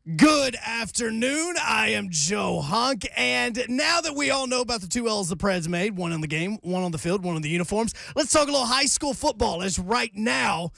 Good afternoon. I am Joe Hunk, and now that we all know about the two L's the Preds made, one in the game, one on the field, one on the uniforms, let's talk a little high school football, as right now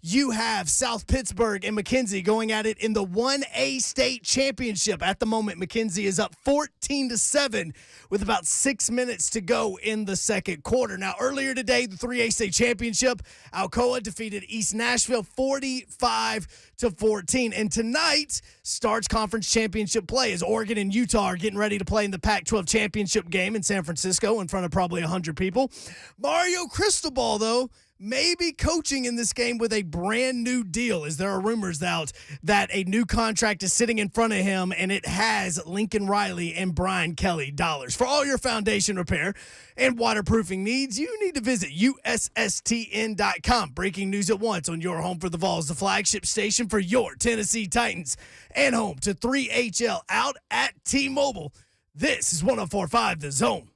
you have South Pittsburgh and McKenzie going at it in the 1A state championship. At the moment, McKenzie is up 14-7 with about 6 minutes to go in the second quarter. Now, earlier today, the 3A state championship, Alcoa defeated East Nashville 45-14. And tonight starts conference championship play as Oregon and Utah are getting ready to play in the Pac-12 championship game in San Francisco in front of probably 100 people. Mario Cristobal, though, may be coaching in this game with a brand new deal, as there are rumors out that a new contract is sitting in front of him, and it has Lincoln Riley and Brian Kelly dollars. For all your foundation repair and waterproofing needs, you need to visit USSTN.com. Breaking news at once on your home for the Vols, the flagship station for your Tennessee Titans, and home to 3HL out at T-Mobile. This is 104.5 The Zone.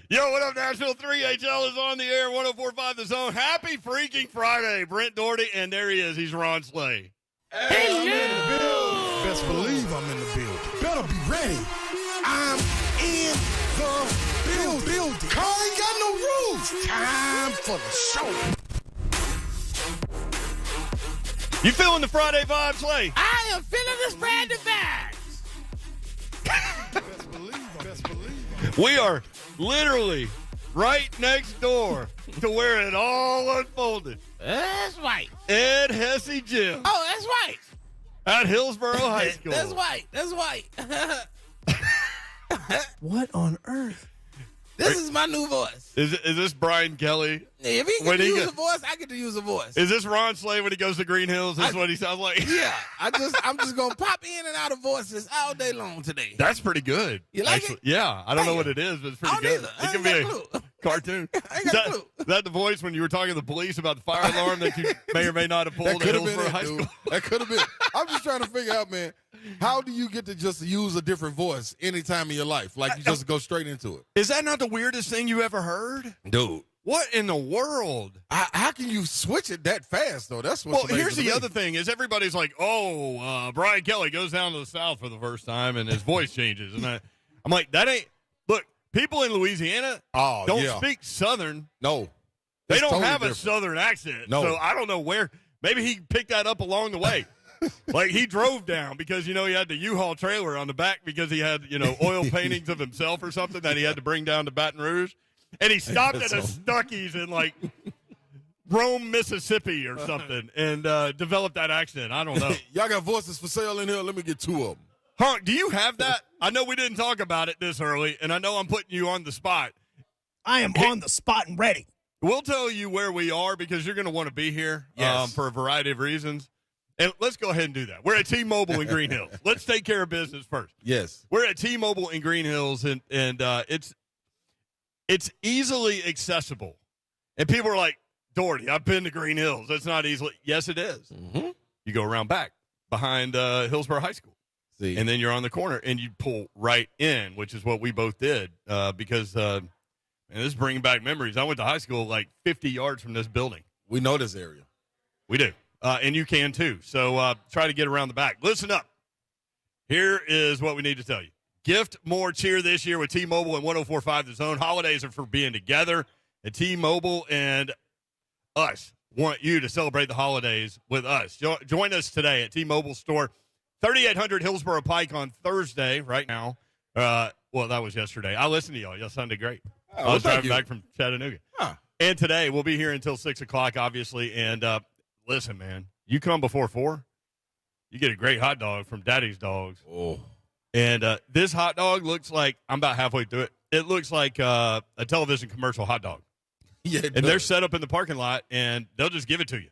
Yo, what up, Nashville? 3HL is on the air, 104.5 The Zone. Happy freaking Friday. Brent Doherty, and there he is. He's Ron Slay. Hey, I'm in the building. Best believe I'm in the building. Better be ready. I'm in the building. Car ain't got no rules. Time for the show. You feeling the Friday vibe, Slay? I am feeling this Friday vibes. Best believe. We are literally right next door to where it all unfolded. That's right. Ed Hesse Gym Oh, that's right. at Hillsboro High School. That's right. That's right. What on earth? This is my new voice. Is this Brian Kelly? If he When can he use go- a voice, I get to use a voice. Is this Ron Slay when he goes to Green Hills? This is what he sounds like? Yeah, I'm just gonna pop in and out of voices all day long today. That's pretty good. You like it? Yeah. I don't know what it is, but it's pretty I don't good. either. It I could ain't be got a a clue. cartoon. I ain't got a clue. Is that the voice when you were talking to the police about the fire alarm that you may or may not have pulled That at could have been Hillsboro it, High dude. School? That could have been. I'm just trying to figure out, man, how do you get to just use a different voice any time in your life? Like you just go straight into it. Is that not the weirdest thing you ever heard? Dude. What in the world? How can you switch it that fast, though? That's what's Well, amazing here's to the me. other thing is everybody's like, Brian Kelly goes down to the South for the first time and his voice changes. And I'm like, that ain't – look, people in Louisiana don't speak Southern. No. They It's don't totally have a different. Southern accent. No. So I don't know where – maybe he picked that up along the way. Like he drove down because, he had the U-Haul trailer on the back because he had, oil paintings of himself or something that he had to bring down to Baton Rouge. And he stopped at a Stuckey's in, like, Rome, Mississippi or something and developed that accent. I don't know. Y'all got voices for sale in here? Let me get two of them. Hunk, do you have that? I know we didn't talk about it this early, and I know I'm putting you on the spot. I am on the spot and ready. We'll tell you where we are because you're going to want to be here for a variety of reasons. And let's go ahead and do that. We're at T-Mobile in Green Hills. Let's take care of business first. Yes. We're at T-Mobile in Green Hills, and it's easily accessible. And people are like, Doherty, I've been to Green Hills. That's not easily. Yes, it is. Mm-hmm. You go around back behind Hillsboro High School. See. And then you're on the corner, and you pull right in, which is what we both did because man, this is bringing back memories. I went to high school like 50 yards from this building. We know this area. We do. And you can, too. So try to get around the back. Listen up. Here is what we need to tell you. Gift more cheer this year with T-Mobile and 104.5 The Zone. Holidays are for being together. And T-Mobile and us want you to celebrate the holidays with us. Join us today at T-Mobile store, 3800 Hillsboro Pike on Thursday right now. Well, that was yesterday. I listened to y'all. Y'all sounded great. I was driving back from Chattanooga. Huh. And today we'll be here until 6 o'clock, obviously. And listen, man, you come before 4, you get a great hot dog from Daddy's Dogs. Oh. And this hot dog looks like, I'm about halfway through it, it looks like a television commercial hot dog. Yeah, And they're set up in the parking lot, and they'll just give it to you.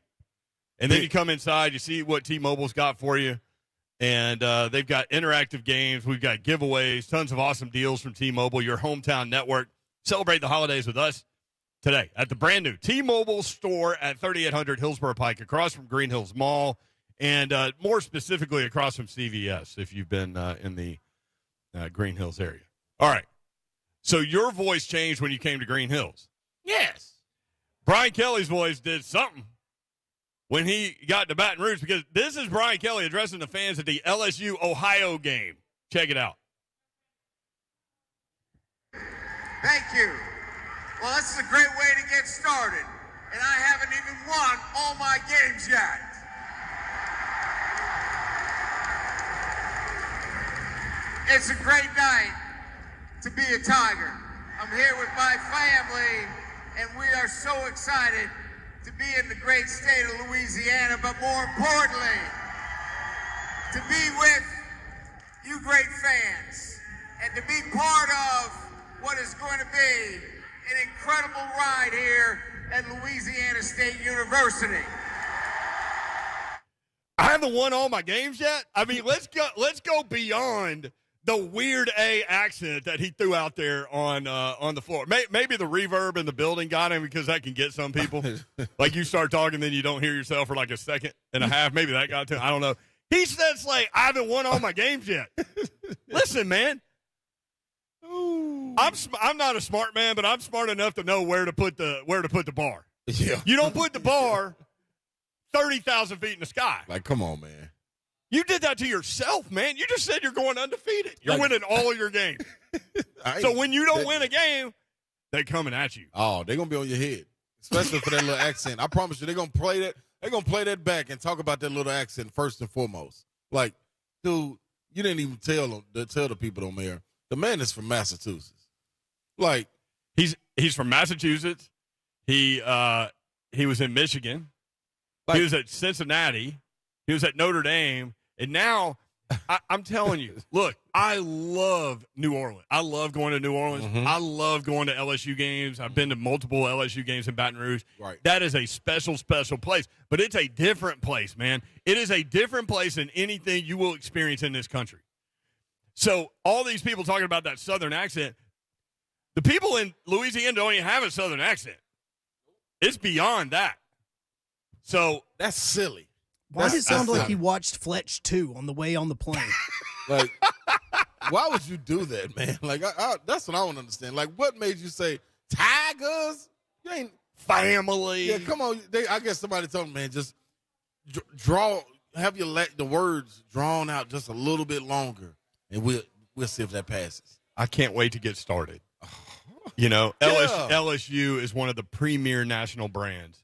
And then you come inside, you see what T-Mobile's got for you. And they've got interactive games. We've got giveaways, tons of awesome deals from T-Mobile, your hometown network. Celebrate the holidays with us today at the brand new T-Mobile store at 3800 Hillsboro Pike, across from Green Hills Mall, and more specifically across from CVS if you've been in the Green Hills area. All right. So your voice changed when you came to Green Hills. Yes. Brian Kelly's voice did something when he got to Baton Rouge, because this is Brian Kelly addressing the fans at the LSU-Ohio game. Check it out. Thank you. Well, this is a great way to get started, and I haven't even won all my games yet. It's a great night to be a Tiger. I'm here with my family, and we are so excited to be in the great state of Louisiana, but more importantly, to be with you great fans and to be part of what is going to be an incredible ride here at Louisiana State University. I haven't won all my games yet. I mean, let's go beyond the weird A accent that he threw out there on the floor. Maybe the reverb in the building got him, because that can get some people. Like, you start talking, then you don't hear yourself for like a second and a half. Maybe that got to him. I don't know. He says, like, I haven't won all my games yet. Listen, man. I'm not a smart man, but I'm smart enough to know where to put the bar. Yeah. You don't put the bar 30,000 feet in the sky. Like, come on, man. You did that to yourself, man. You just said you're going undefeated. You're winning all your games. So when you don't win a game, they coming at you. Oh, they're going to be on your head, especially for that little accent. I promise you, they're going to play that. They're going to play that back and talk about that little accent first and foremost. Like, dude, you didn't even tell the people on there. The man is from Massachusetts. Like, he's from Massachusetts. He was in Michigan. He was at Cincinnati. He was at Notre Dame. And now, I'm telling you, look, I love New Orleans. I love going to New Orleans. Mm-hmm. I love going to LSU games. I've been to multiple LSU games in Baton Rouge. Right. That is a special, special place. But it's a different place, man. It is a different place than anything you will experience in this country. So all these people talking about that Southern accent, the people in Louisiana don't even have a Southern accent. It's beyond that. So that's silly. Why did it sound like he watched Fletch 2 on the way on the plane? Like, why would you do that, man? Like, that's what I don't understand. Like, what made you say Tigers? You ain't family. Yeah, come on. I guess somebody told me, man, just have the words drawn out just a little bit longer, and we'll see if that passes. I can't wait to get started. You know, Yeah. LSU is one of the premier national brands.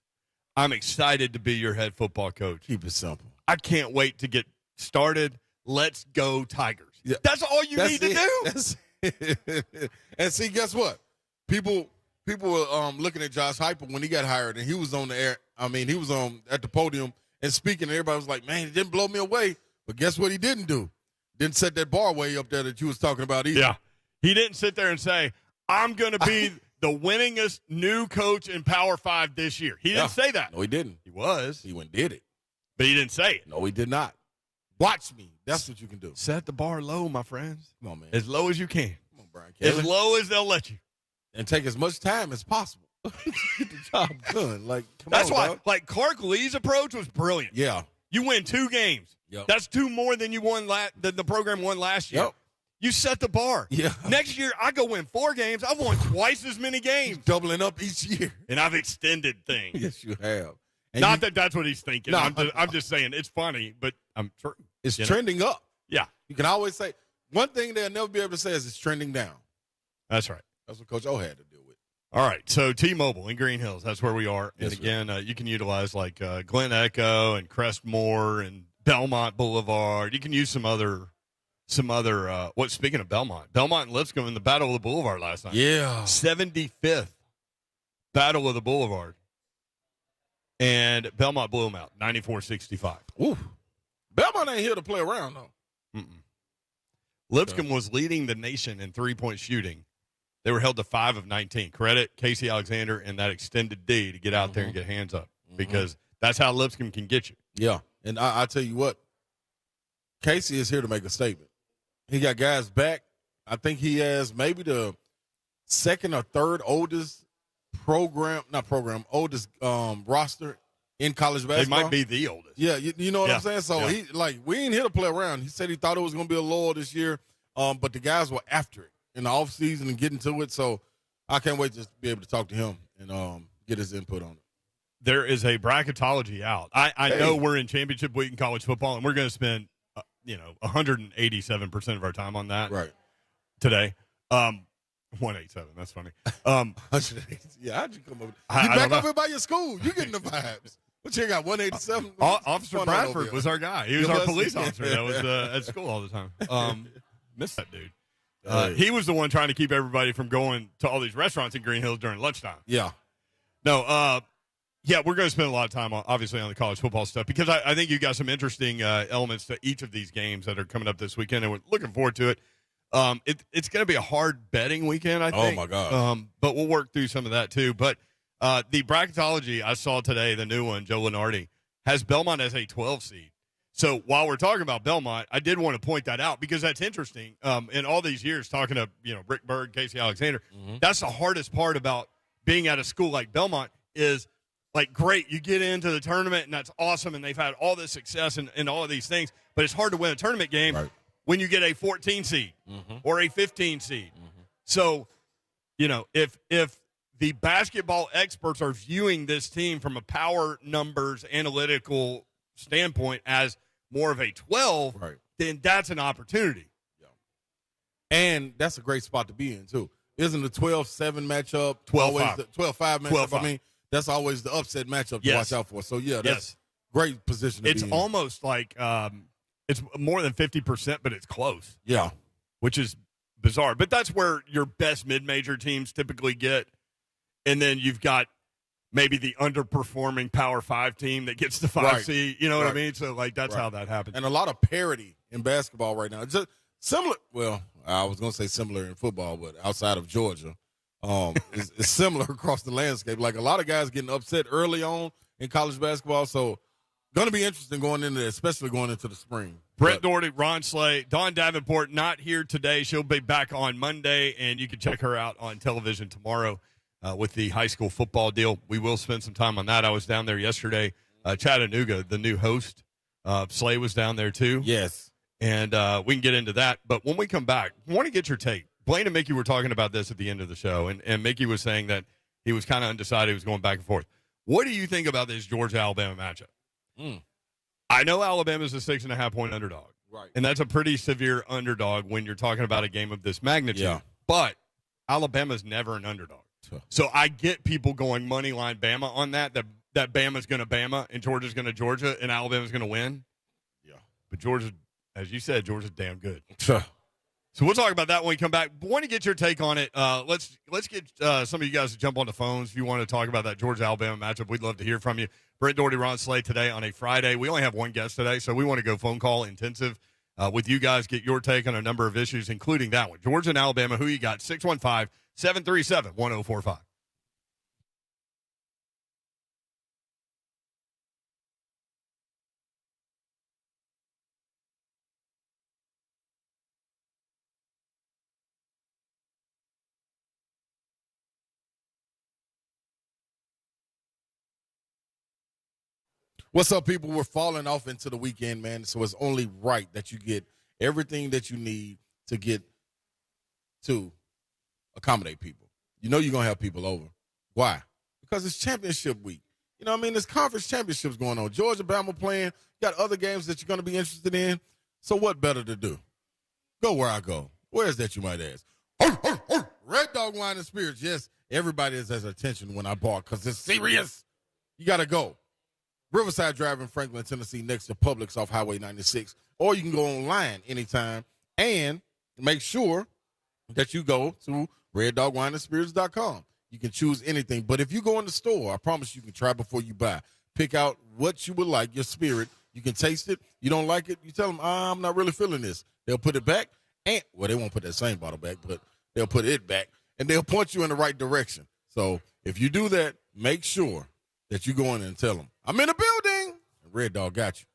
I'm excited to be your head football coach. Keep it simple. I can't wait to get started. Let's go Tigers. Yeah. That's all you need to do. That's it. And see, guess what? People were looking at Josh Heupel when he got hired, and he was on the air. I mean, he was at the podium and speaking, and everybody was like, man, he didn't blow me away. But guess what he didn't do? Didn't set that bar way up there that you was talking about either. Yeah. He didn't sit there and say, I'm going to be the winningest new coach in Power 5 this year. He didn't say that. No, he didn't. He was. He went and did it. But he didn't say it. No, he did not. Watch me. That's what you can do. Set the bar low, my friends. Come on, man. As low as you can. Come on, Brian Kelly. As low as they'll let you. And take as much time as possible. Get the job done. Like, come That's on, why, dog. like, Clark Lee's approach was brilliant. Yeah. You win 2 games. Yep. That's 2 more than you won the program won last year. Yep. You set the bar. Yeah. Next year, I go win 4 games. I've won twice as many games. Doubling up each year. And I've extended things. Yes, you have. And Not that that's what he's thinking. No, I'm just saying it's funny, but I'm true. it's You know? trending up. Yeah, You can always say one thing they'll never be able to say is it's trending down. that's right. That's what Coach O had to deal with. All right, so T-Mobile in Green Hills, that's where we are. And Yes, again, you can utilize like Glen Echo and Crestmore and Belmont Boulevard. You can use some other. Speaking of Belmont and Lipscomb in the Battle of the Boulevard last night. Yeah. 75th Battle of the Boulevard. And Belmont blew them out, 94-65. Ooh. Belmont ain't here to play around, though. Lipscomb was leading the nation in 3-point shooting. They were held to 5 of 19. Credit Casey Alexander and that extended D to get out there and get hands up because That's how Lipscomb can get you. Yeah, and I tell you what, Casey is here to make a statement. He got guys back. I think he has maybe the second or third oldest roster in college basketball. They might be the oldest. Yeah, you know what I'm saying? So we ain't here to play around. He said he thought it was going to be a lull this year, but the guys were after it in the offseason and getting to it. So I can't wait just to be able to talk to him and get his input on it. There is a bracketology out. I know we're in championship week in college football, and we're going to spend 187% of our time on that today. 187. That's funny. 180. Yeah, how'd you come over? You back over by your school. You getting the vibes. What you got? 187. Officer Bradford was our guy. He was our police officer that was at school all the time. Missed that dude. He was the one trying to keep everybody from going to all these restaurants in Green Hills during lunchtime. Yeah. No. Yeah, we're going to spend a lot of time, obviously, on the college football stuff because I think you got some interesting elements to each of these games that are coming up this weekend, and we're looking forward to it. It's going to be a hard betting weekend, I think. Oh, my God. But we'll work through some of that, too. But the bracketology I saw today, the new one, Joe Lenardi, has Belmont as a 12 seed. So while we're talking about Belmont, I did want to point that out because that's interesting. In all these years, talking to Rick Berg, Casey Alexander, that's the hardest part about being at a school like Belmont is – like, great, you get into the tournament, and that's awesome, and they've had all this success and all of these things, but it's hard to win a tournament game when you get a 14 seed or a 15 seed. So, if the basketball experts are viewing this team from a power numbers analytical standpoint as more of a 12, then that's an opportunity. Yeah. And that's a great spot to be in, too. Isn't the 12-7 matchup 12-5 matchup? 12-5. I mean, that's always the upset matchup to watch out for. So, yeah, that's great position to be in. It's almost like it's more than 50%, but it's close. Yeah. Which is bizarre. But that's where your best mid-major teams typically get. And then you've got maybe the underperforming Power 5 team that gets the 5 seed. You know what I mean? So, that's how that happens. And a lot of parity in basketball right now. It's just similar. Well, I was going to say similar in football, but outside of Georgia. It's similar across the landscape. Like a lot of guys getting upset early on in college basketball. So, going to be interesting going into, especially going into the spring. Brent Doherty, Ron Slay, Dawn Davenport not here today. She'll be back on Monday, and you can check her out on television tomorrow with the high school football deal. We will spend some time on that. I was down there yesterday. Chattanooga, the new host, Slay was down there too. Yes. And we can get into that. But when we come back, I want to get your take. Blaine and Mickey were talking about this at the end of the show, and Mickey was saying that he was kind of undecided. He was going back and forth. What do you think about this Georgia-Alabama matchup? I know Alabama's a 6.5-point underdog. Right. And that's a pretty severe underdog when you're talking about a game of this magnitude. Yeah. But Alabama's never an underdog. So I get people going money line Bama on that Bama's going to Bama and Georgia's going to Georgia and Alabama's going to win. Yeah. But Georgia, as you said, Georgia's damn good. So we'll talk about that when we come back. Want to get your take on it. Let's get some of you guys to jump on the phones if you want to talk about that Georgia-Alabama matchup. We'd love to hear from you. Brent Doherty, Ron Slay today on a Friday. We only have one guest today, so we want to go phone call intensive with you guys, get your take on a number of issues, including that one. Georgia and Alabama, who you got? 615-737-1045. What's up, people? We're falling off into the weekend, man. So it's only right that you get everything that you need to get to accommodate people. You know you're going to have people over. Why? Because it's championship week. You know what I mean? There's conference championships going on. Georgia, Bama playing. Got other games that you're going to be interested in. So what better to do? Go where I go. Where is that, you might ask? Red Dog Wine and Spirits. Yes, everybody is at attention when I bark because it's serious. You got to go. Riverside Drive in Franklin, Tennessee, next to Publix off Highway 96. Or you can go online anytime and make sure that you go to reddogwineandspirits.com. You can choose anything. But if you go in the store, I promise you can try before you buy. Pick out what you would like, your spirit. You can taste it. You don't like it, you tell them, I'm not really feeling this. They'll put it back. And, well, they won't put that same bottle back, but they'll put it back. And they'll point you in the right direction. So if you do that, make sure that you go in and tell them, I'm in the building. Red Dog got you.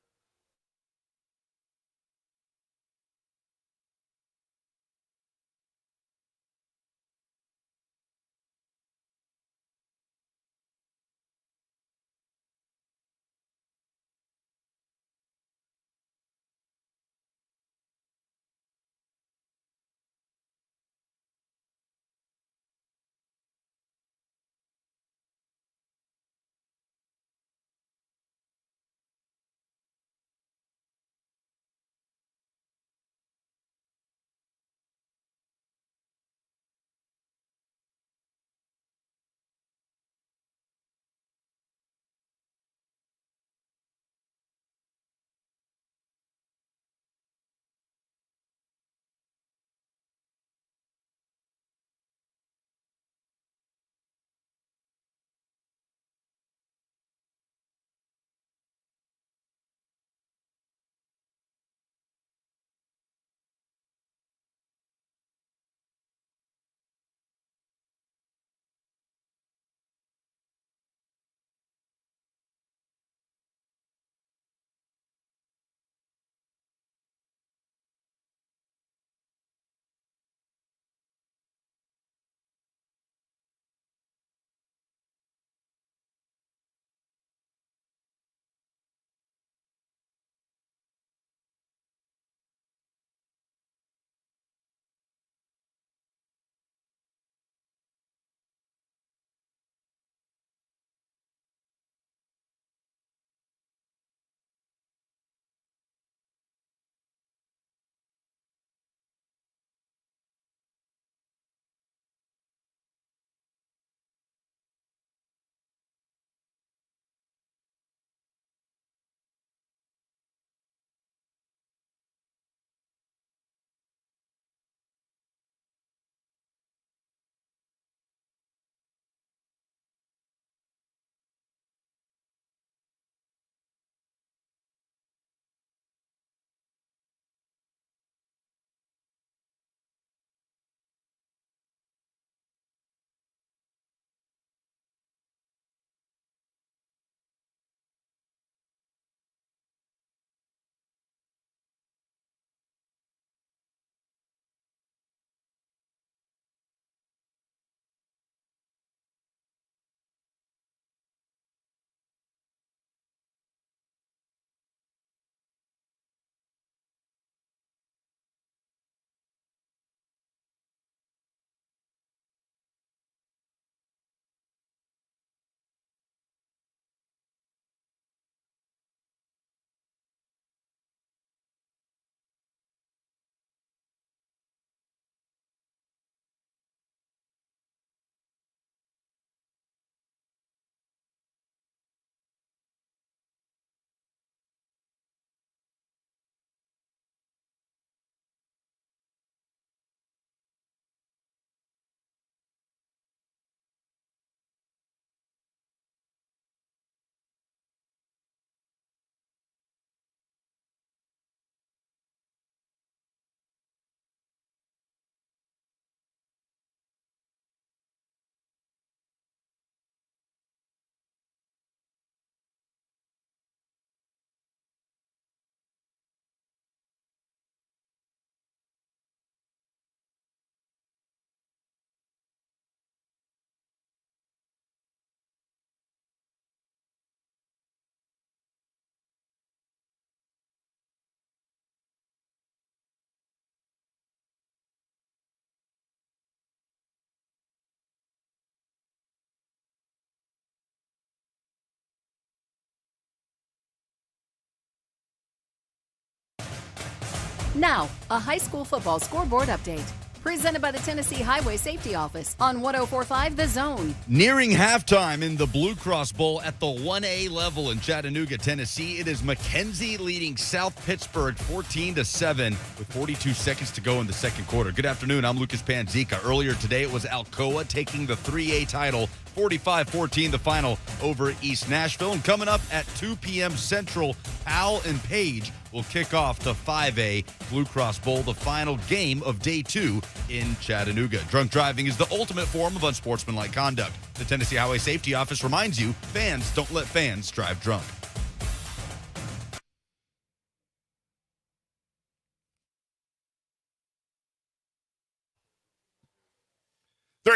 Now, a high school football scoreboard update. Presented by the Tennessee Highway Safety Office on 104.5 The Zone. Nearing halftime in the Blue Cross Bowl at the 1A level in Chattanooga, Tennessee. It is McKenzie leading South Pittsburgh 14-7 with 42 seconds to go in the second quarter. Good afternoon. I'm Lucas Panzica. Earlier today, it was Alcoa taking the 3A title, 45-14 the final over East Nashville. And coming up at 2 p.m. Central, Powell and Page will kick off the 5A Blue Cross Bowl, the final game of Day 2 in Chattanooga. Drunk driving is the ultimate form of unsportsmanlike conduct. The Tennessee Highway Safety Office reminds you, fans don't let fans drive drunk.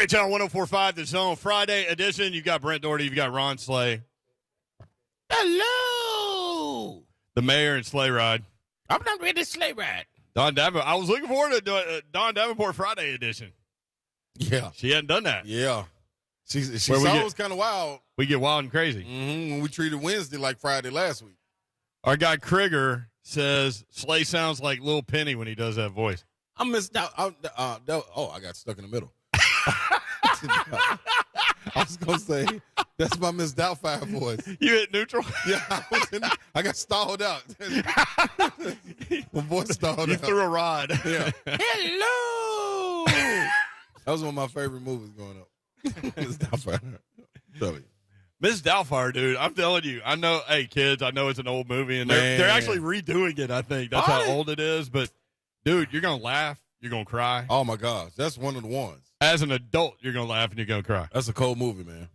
Channel 104.5, The Zone, Friday edition. You got Brent Doherty, you got Ron Slay. Hello. The mayor and Sleigh Ride. I'm not ready to sleigh ride. Don Davenport. I was looking forward to doing Don Davenport Friday edition. Yeah. She hadn't done that. Yeah. She Where saw it was kind of wild. We get wild and crazy. When we treated Wednesday like Friday last week. Our guy Krieger says Slay sounds like Lil Penny when he does that voice. I missed out. I got stuck in the middle. I was going to say, that's my Miss Doubtfire voice. You hit neutral? Yeah, I got stalled out. My voice stalled out. You threw a rod. Yeah. Hello. That was one of my favorite movies growing up. Miss Doubtfire. Tell you. Miss Doubtfire, dude, I'm telling you. I know, hey, kids, I know it's an old movie, and they're actually redoing it, I think. That's how old it is. But, dude, you're going to laugh. You're going to cry. Oh, my gosh. That's one of the ones. As an adult, you're going to laugh and you're going to cry. That's a cold movie, man.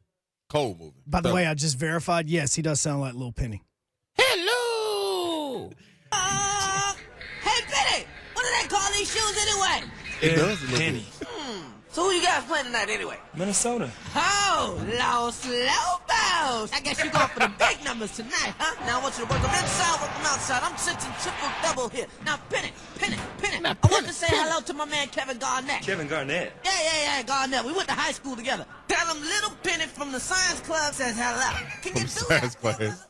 Cold movie. By the way, I just verified, yes, he does sound like Lil Penny. Hello. Hey, Penny, what do they call these shoes anyway? It does a little Penny. bit. So who you guys playing tonight anyway? Minnesota. Oh, Los Lobos. I guess you're going for the big numbers tonight, huh? Now I want you to work them inside, work them outside. I'm sensing triple-double here. Now, Penny. I want to say hello to my man Kevin Garnett. Kevin Garnett. Yeah, Garnett. We went to high school together. Tell him little Penny from the science club says hello. Can you do Science that?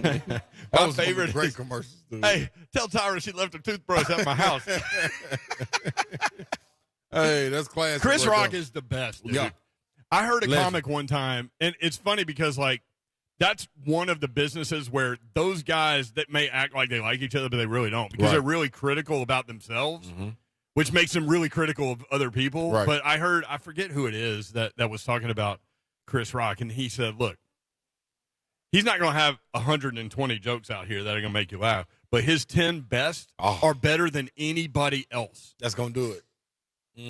class. My was favorite great is- commercials, dude. Hey, tell Tyra she left her toothbrush at my house. Hey, that's classic. Chris right Rock there. is the best, dude. Yeah. I heard a Legend. comic one time, and it's funny because, like, that's one of the businesses where those guys that may act like they like each other, but they really don't because Right. they're really critical about themselves, which makes them really critical of other people. Right. But I forget who it is that was talking about Chris Rock, and he said, look, he's not going to have 120 jokes out here that are going to make you laugh, but his 10 best are better than anybody else. That's going to do it.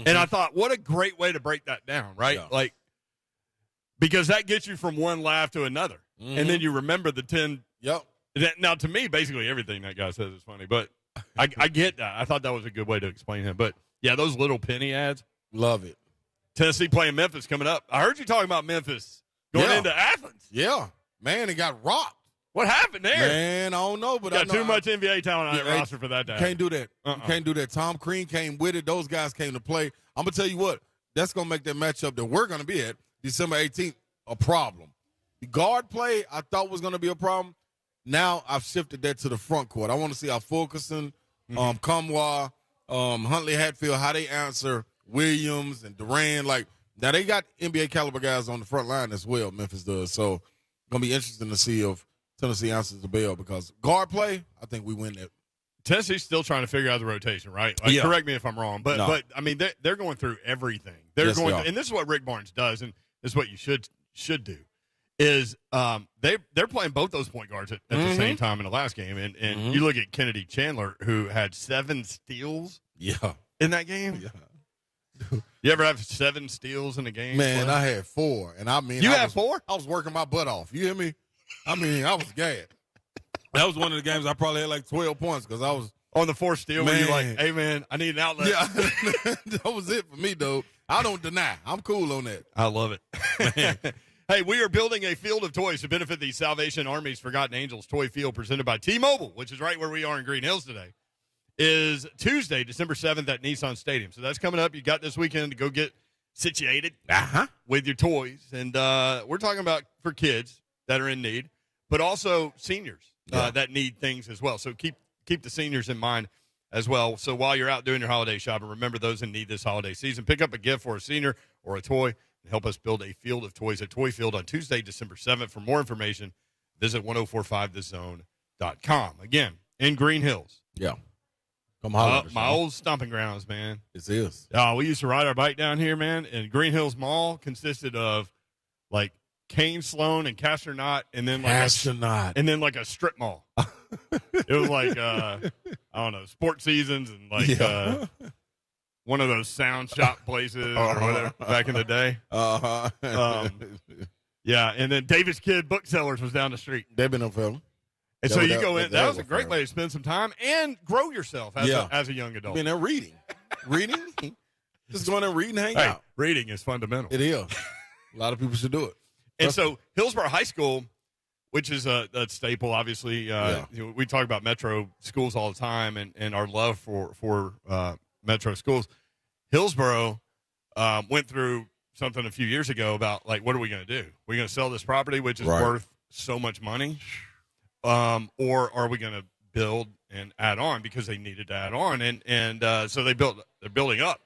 And I thought, what a great way to break that down, right? Yeah. Like, because that gets you from one laugh to another. And then you remember the 10. Yep. Now, to me, basically everything that guy says is funny, but I get that. I thought that was a good way to explain him. But, yeah, those little penny ads. Love it. Tennessee playing Memphis coming up. I heard you talking about Memphis going into Athens. Yeah. Man, it got rocked. What happened there? Man, I don't know, but You I got know too much NBA talent on Yeah, that roster for that to happen. Can't do that. You can't do that. Tom Crean came with it. Those guys came to play. I'm going to tell you what. That's going to make that matchup that we're going to be at December 18th a problem. The guard play I thought was going to be a problem. Now I've shifted that to the front court. I want to see how Fulkerson, Kamwa, Huntley Hatfield, how they answer Williams and Durant. Like, now they got NBA caliber guys on the front line as well, Memphis does. So it's going to be interesting to see if Tennessee answers the bell because guard play, I think we win that. Tennessee's still trying to figure out the rotation, right? Like, Yeah. correct me if I'm wrong, but I mean they're going through everything. They're Yes, going, they are. and this is what Rick Barnes does, and this is what you should do. Is they're playing both those point guards at the same time in the last game, and you look at Kennedy Chandler who had 7 steals Yeah. in that game. Yeah. You ever have 7 steals in a game? Man, Cliff? I had 4. And I mean, You I had was, 4? I was working my butt off. You hear me? I mean, I was gagged. That was one of the games I probably had like 12 points because I was. On the 4th steal, where you're like, Man. "Hey man, I need an outlet." Yeah. That was it for me, though. I don't deny. I'm cool on that. I love it. Hey, we are building a field of toys to benefit the Salvation Army's Forgotten Angels Toy Field presented by T-Mobile, which is right where we are in Green Hills today, is Tuesday, December 7th at Nissan Stadium. So that's coming up. You got this weekend to go get situated with your toys. And we're talking about for kids that are in need, but also seniors that need things as well. So keep the seniors in mind as well. So while you're out doing your holiday shopping, remember those in need this holiday season. Pick up a gift for a senior or a toy and help us build a field of toys at Toy Field on Tuesday, December 7th. For more information, visit 1045thezone.com. Again, in Green Hills. Yeah. Come holler. My old stomping grounds, man. This is. We used to ride our bike down here, man, and Green Hills Mall consisted of like Kane, Sloan, and Castor Knott, and then like Astronaut. and then like a strip mall. It was like I don't know, sports seasons and like one of those sound shop places or whatever back in the day. Yeah, and then Davis Kid Booksellers was down the street. They've been on film. And so you go in. That was a great way to spend some time and grow yourself as a young adult. I mean, they're reading. Just going and reading, hang out. Reading is fundamental. It is. A lot of people should do it. And so Hillsboro High School, which is a staple, obviously. We talk about metro schools all the time and our love for metro schools. Hillsboro went through something a few years ago about, like, what are we going to do? We're going to sell this property, which is worth so much money, or are we going to build and add on because they needed to add on? And so they're building up.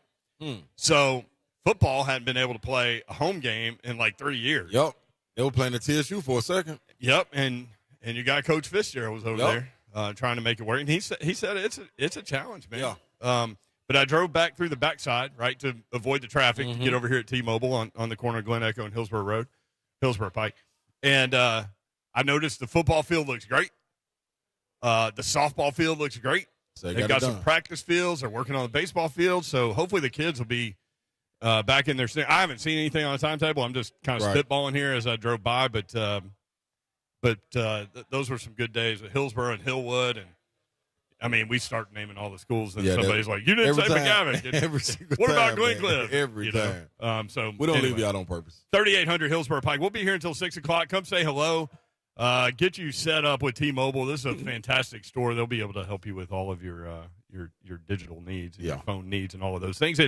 So football hadn't been able to play a home game in like 3 years. Yep. They were playing at TSU for a second. Yep. And you got Coach Fitzgerald was over there trying to make it work. And he said it's a challenge, man. Yeah. But I drove back through the backside, right, to avoid the traffic to get over here at T-Mobile on the corner of Glen Echo and Hillsboro Road, Hillsboro Pike. And I noticed the football field looks great. The softball field looks great. So They've got some practice fields. They're working on the baseball field. So hopefully the kids will be back in their – I haven't seen anything on the timetable. I'm just kind of spitballing here as I drove by. But those were some good days at Hillsboro and Hillwood. And, I mean, we start naming all the schools, and somebody's like, you didn't say McGavin. What about Glencliff? Every time. So we don't leave you out on purpose. 3800 Hillsboro Pike. We'll be here until 6 o'clock. Come say hello. Get you set up with T-Mobile. This is a fantastic store. They'll be able to help you with all of your digital needs, and your phone needs, and all of those things.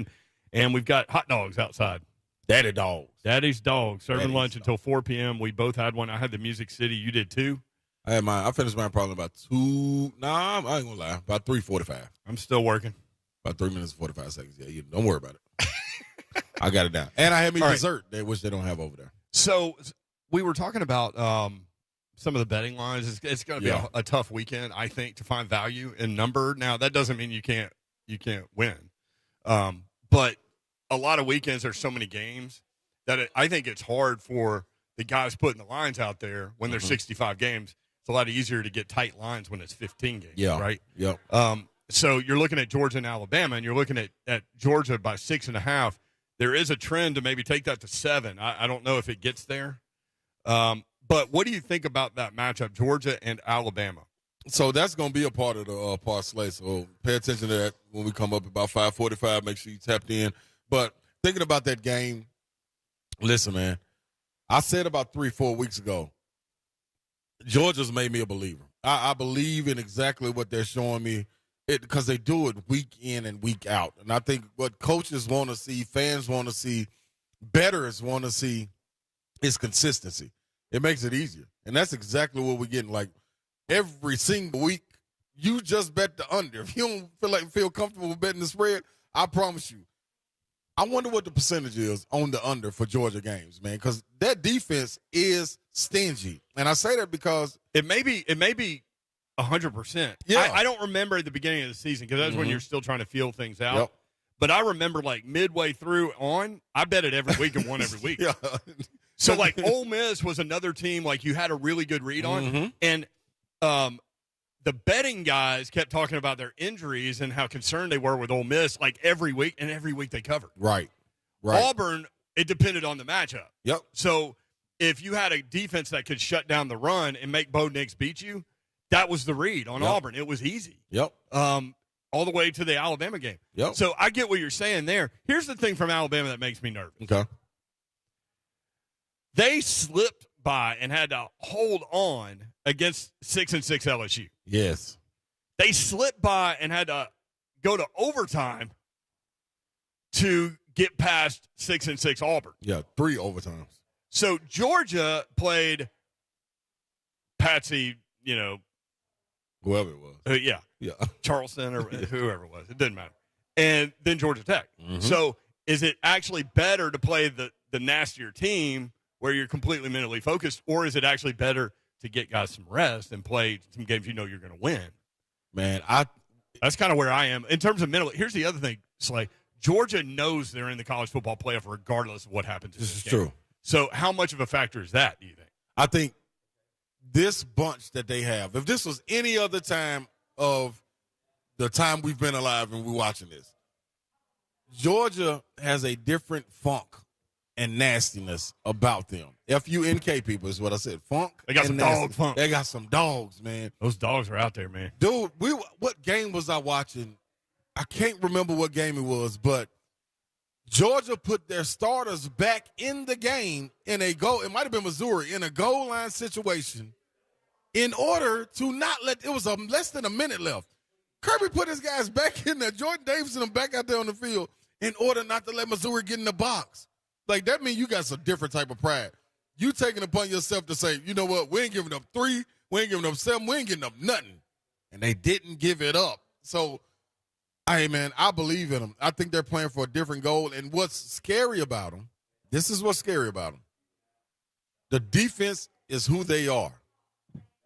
And we've got hot dogs outside. Daddy's dogs serving lunch until 4 p.m. We both had one. I had the Music City. You did too. I had mine. I finished mine probably about 2. Nah, I ain't gonna lie. About 3:45. I'm still working. About 3 minutes and 45 seconds. Yeah, don't worry about it. I got it down. And I had me dessert, which they don't have over there. So we were talking about some of the betting lines. It's going to be a tough weekend, I think, to find value in number. Now that doesn't mean you can't win, but a lot of weekends there's so many games that I think it's hard for the guys putting the lines out there when there's 65 games. It's a lot easier to get tight lines when it's 15 games, right? Yeah. So you're looking at Georgia and Alabama, and you're looking at Georgia by 6.5. There is a trend to maybe take that to 7. I don't know if it gets there. But what do you think about that matchup, Georgia and Alabama? So that's going to be a part of the ParSlay. So pay attention to that when we come up about 5:45. Make sure you tapped in. But thinking about that game, listen, man, I said about 3-4 weeks ago, Georgia's made me a believer. I believe in exactly what they're showing me because they do it week in and week out. And I think what coaches want to see, fans want to see, bettors want to see is consistency. It makes it easier. And that's exactly what we're getting. Like every single week, you just bet the under. If you don't feel comfortable with betting the spread, I promise you, I wonder what the percentage is on the under for Georgia games, man, because that defense is stingy. And I say that because it may be 100%. Yeah. I don't remember at the beginning of the season because that's when you're still trying to feel things out. Yep. But I remember like midway through on, I bet it every week and won every week. Yeah. So like Ole Miss was another team like you had a really good read on. And the betting guys kept talking about their injuries and how concerned they were with Ole Miss like every week, and every week they covered. Right. Auburn, it depended on the matchup. Yep. So if you had a defense that could shut down the run and make Bo Nix beat you, that was the read on Auburn. It was easy. Yep. All the way to the Alabama game. Yep. So I get what you're saying there. Here's the thing from Alabama that makes me nervous. Okay. They slipped by and had to hold on against 6-6 LSU. Yes. They slipped by and had to go to overtime to get past 6-6 Auburn. Yeah, 3 overtimes. So Georgia played Patsy, whoever it was. Yeah. Charleston or whoever it was. It didn't matter. And then Georgia Tech. So is it actually better to play the nastier team where you're completely mentally focused, or is it actually better to get guys some rest and play some games you're going to win? Man, that's kind of where I am. In terms of mental, here's the other thing, Slay. Georgia knows they're in the college football playoff regardless of what happens in this is game. true. So how much of a factor is that, do you think? I think this bunch that they have, if this was any other time of the time we've been alive and we're watching this, Georgia has a different funk and nastiness about them. F-U-N-K, people, is what I said. Funk. They got some dog funk. They got some dogs, man. Those dogs are out there, man. Dude, what game was I watching? I can't remember what game it was, but Georgia put their starters back in the game in a goal. It might have been Missouri in a goal line situation in order to not let. It was less than a minute left. Kirby put his guys back in there. Jordan Davis and them back out there on the field in order not to let Missouri get in the box. Like, that means you got some different type of pride. You taking it upon yourself to say, you know what, we ain't giving up 3, we ain't giving up 7, we ain't giving up nothing. And they didn't give it up. So, hey, man, I believe in them. I think they're playing for a different goal. And what's scary about them, this is what's scary about them. The defense is who they are.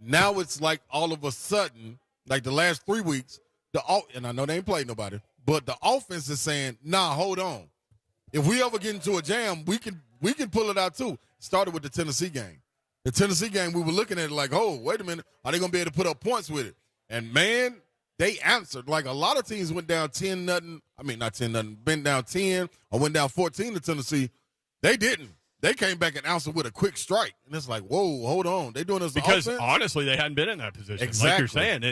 Now it's like all of a sudden, like the last 3 weeks, and I know they ain't played nobody, but the offense is saying, nah, hold on. If we ever get into a jam, we can pull it out too. Started with the Tennessee game. The Tennessee game, we were looking at it like, oh, wait a minute, are they going to be able to put up points with it? And, man, they answered. Like, a lot of teams went down 10-0. I mean, not 10-0, been down 10 or went down 14 to Tennessee. They didn't. They came back and answered with a quick strike. And it's like, whoa, hold on. They doing this because offense? Honestly, they hadn't been in that position. Exactly. Like you're saying.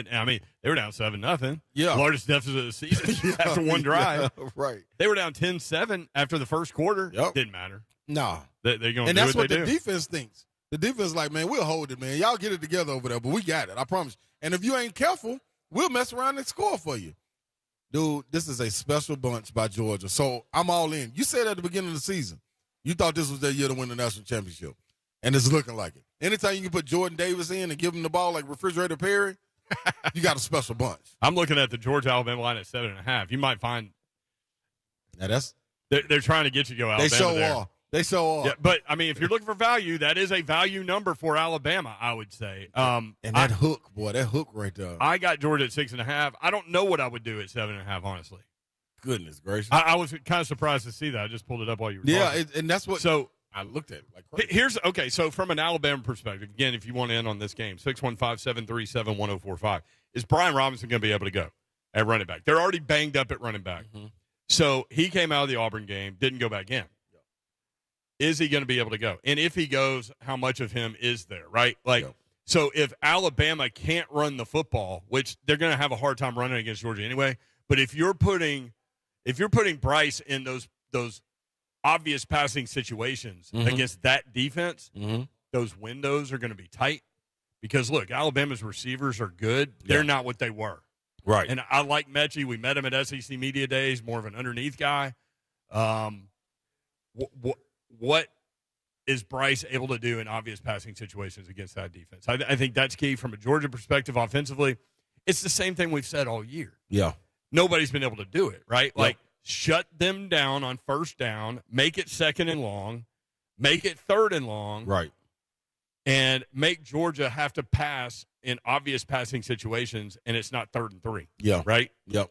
They were down 7-0. Yeah. Largest deficit of the season after one drive. Yeah, right. They were down 10-7 after the first quarter. Yep. Didn't matter. Nah. They're going to do and that's what the do. defense thinks. The defense is like, man, we'll hold it, man. Y'all get it together over there, but we got it. I promise. And if you ain't careful, we'll mess around and score for you. Dude, this is a special bunch by Georgia. So I'm all in. You said at the beginning of the season, you thought this was their year to win the national championship. And it's looking like it. Anytime you can put Jordan Davis in and give him the ball like Refrigerator Perry, you got a special bunch. I'm looking at the Georgia-Alabama line at 7.5. You might find now they're trying to get you to go Alabama. They show off. Yeah, but, if you're looking for value, that is a value number for Alabama, I would say. And that hook right there. I got Georgia at 6.5. I don't know what I would do at 7.5, honestly. Goodness gracious. I was kind of surprised to see that. I just pulled it up while you were talking. And that's what so I looked at it like crazy. So from an Alabama perspective, again, if you want to end on this game, 615-737-1045, is Brian Robinson going to be able to go at running back? They're already banged up at running back. Mm-hmm. So he came out of the Auburn game, didn't go back in. Is he going to be able to go? And if he goes, how much of him is there, right? So if Alabama can't run the football, which they're going to have a hard time running against Georgia anyway, but if you're putting Bryce in those obvious passing situations against that defense, those windows are going to be tight because, look, Alabama's receivers are good. They're not what they were. Right. And I like Mechie. We met him at SEC Media Days, more of an underneath guy. What is Bryce able to do in obvious passing situations against that defense? I think that's key from a Georgia perspective offensively. It's the same thing we've said all year. Yeah. Nobody's been able to do it, right? Yep. Shut them down on first down, make it 2nd and long, make it 3rd and long. Right. And make Georgia have to pass in obvious passing situations, and it's not 3rd and 3. Yeah. Right? Yep.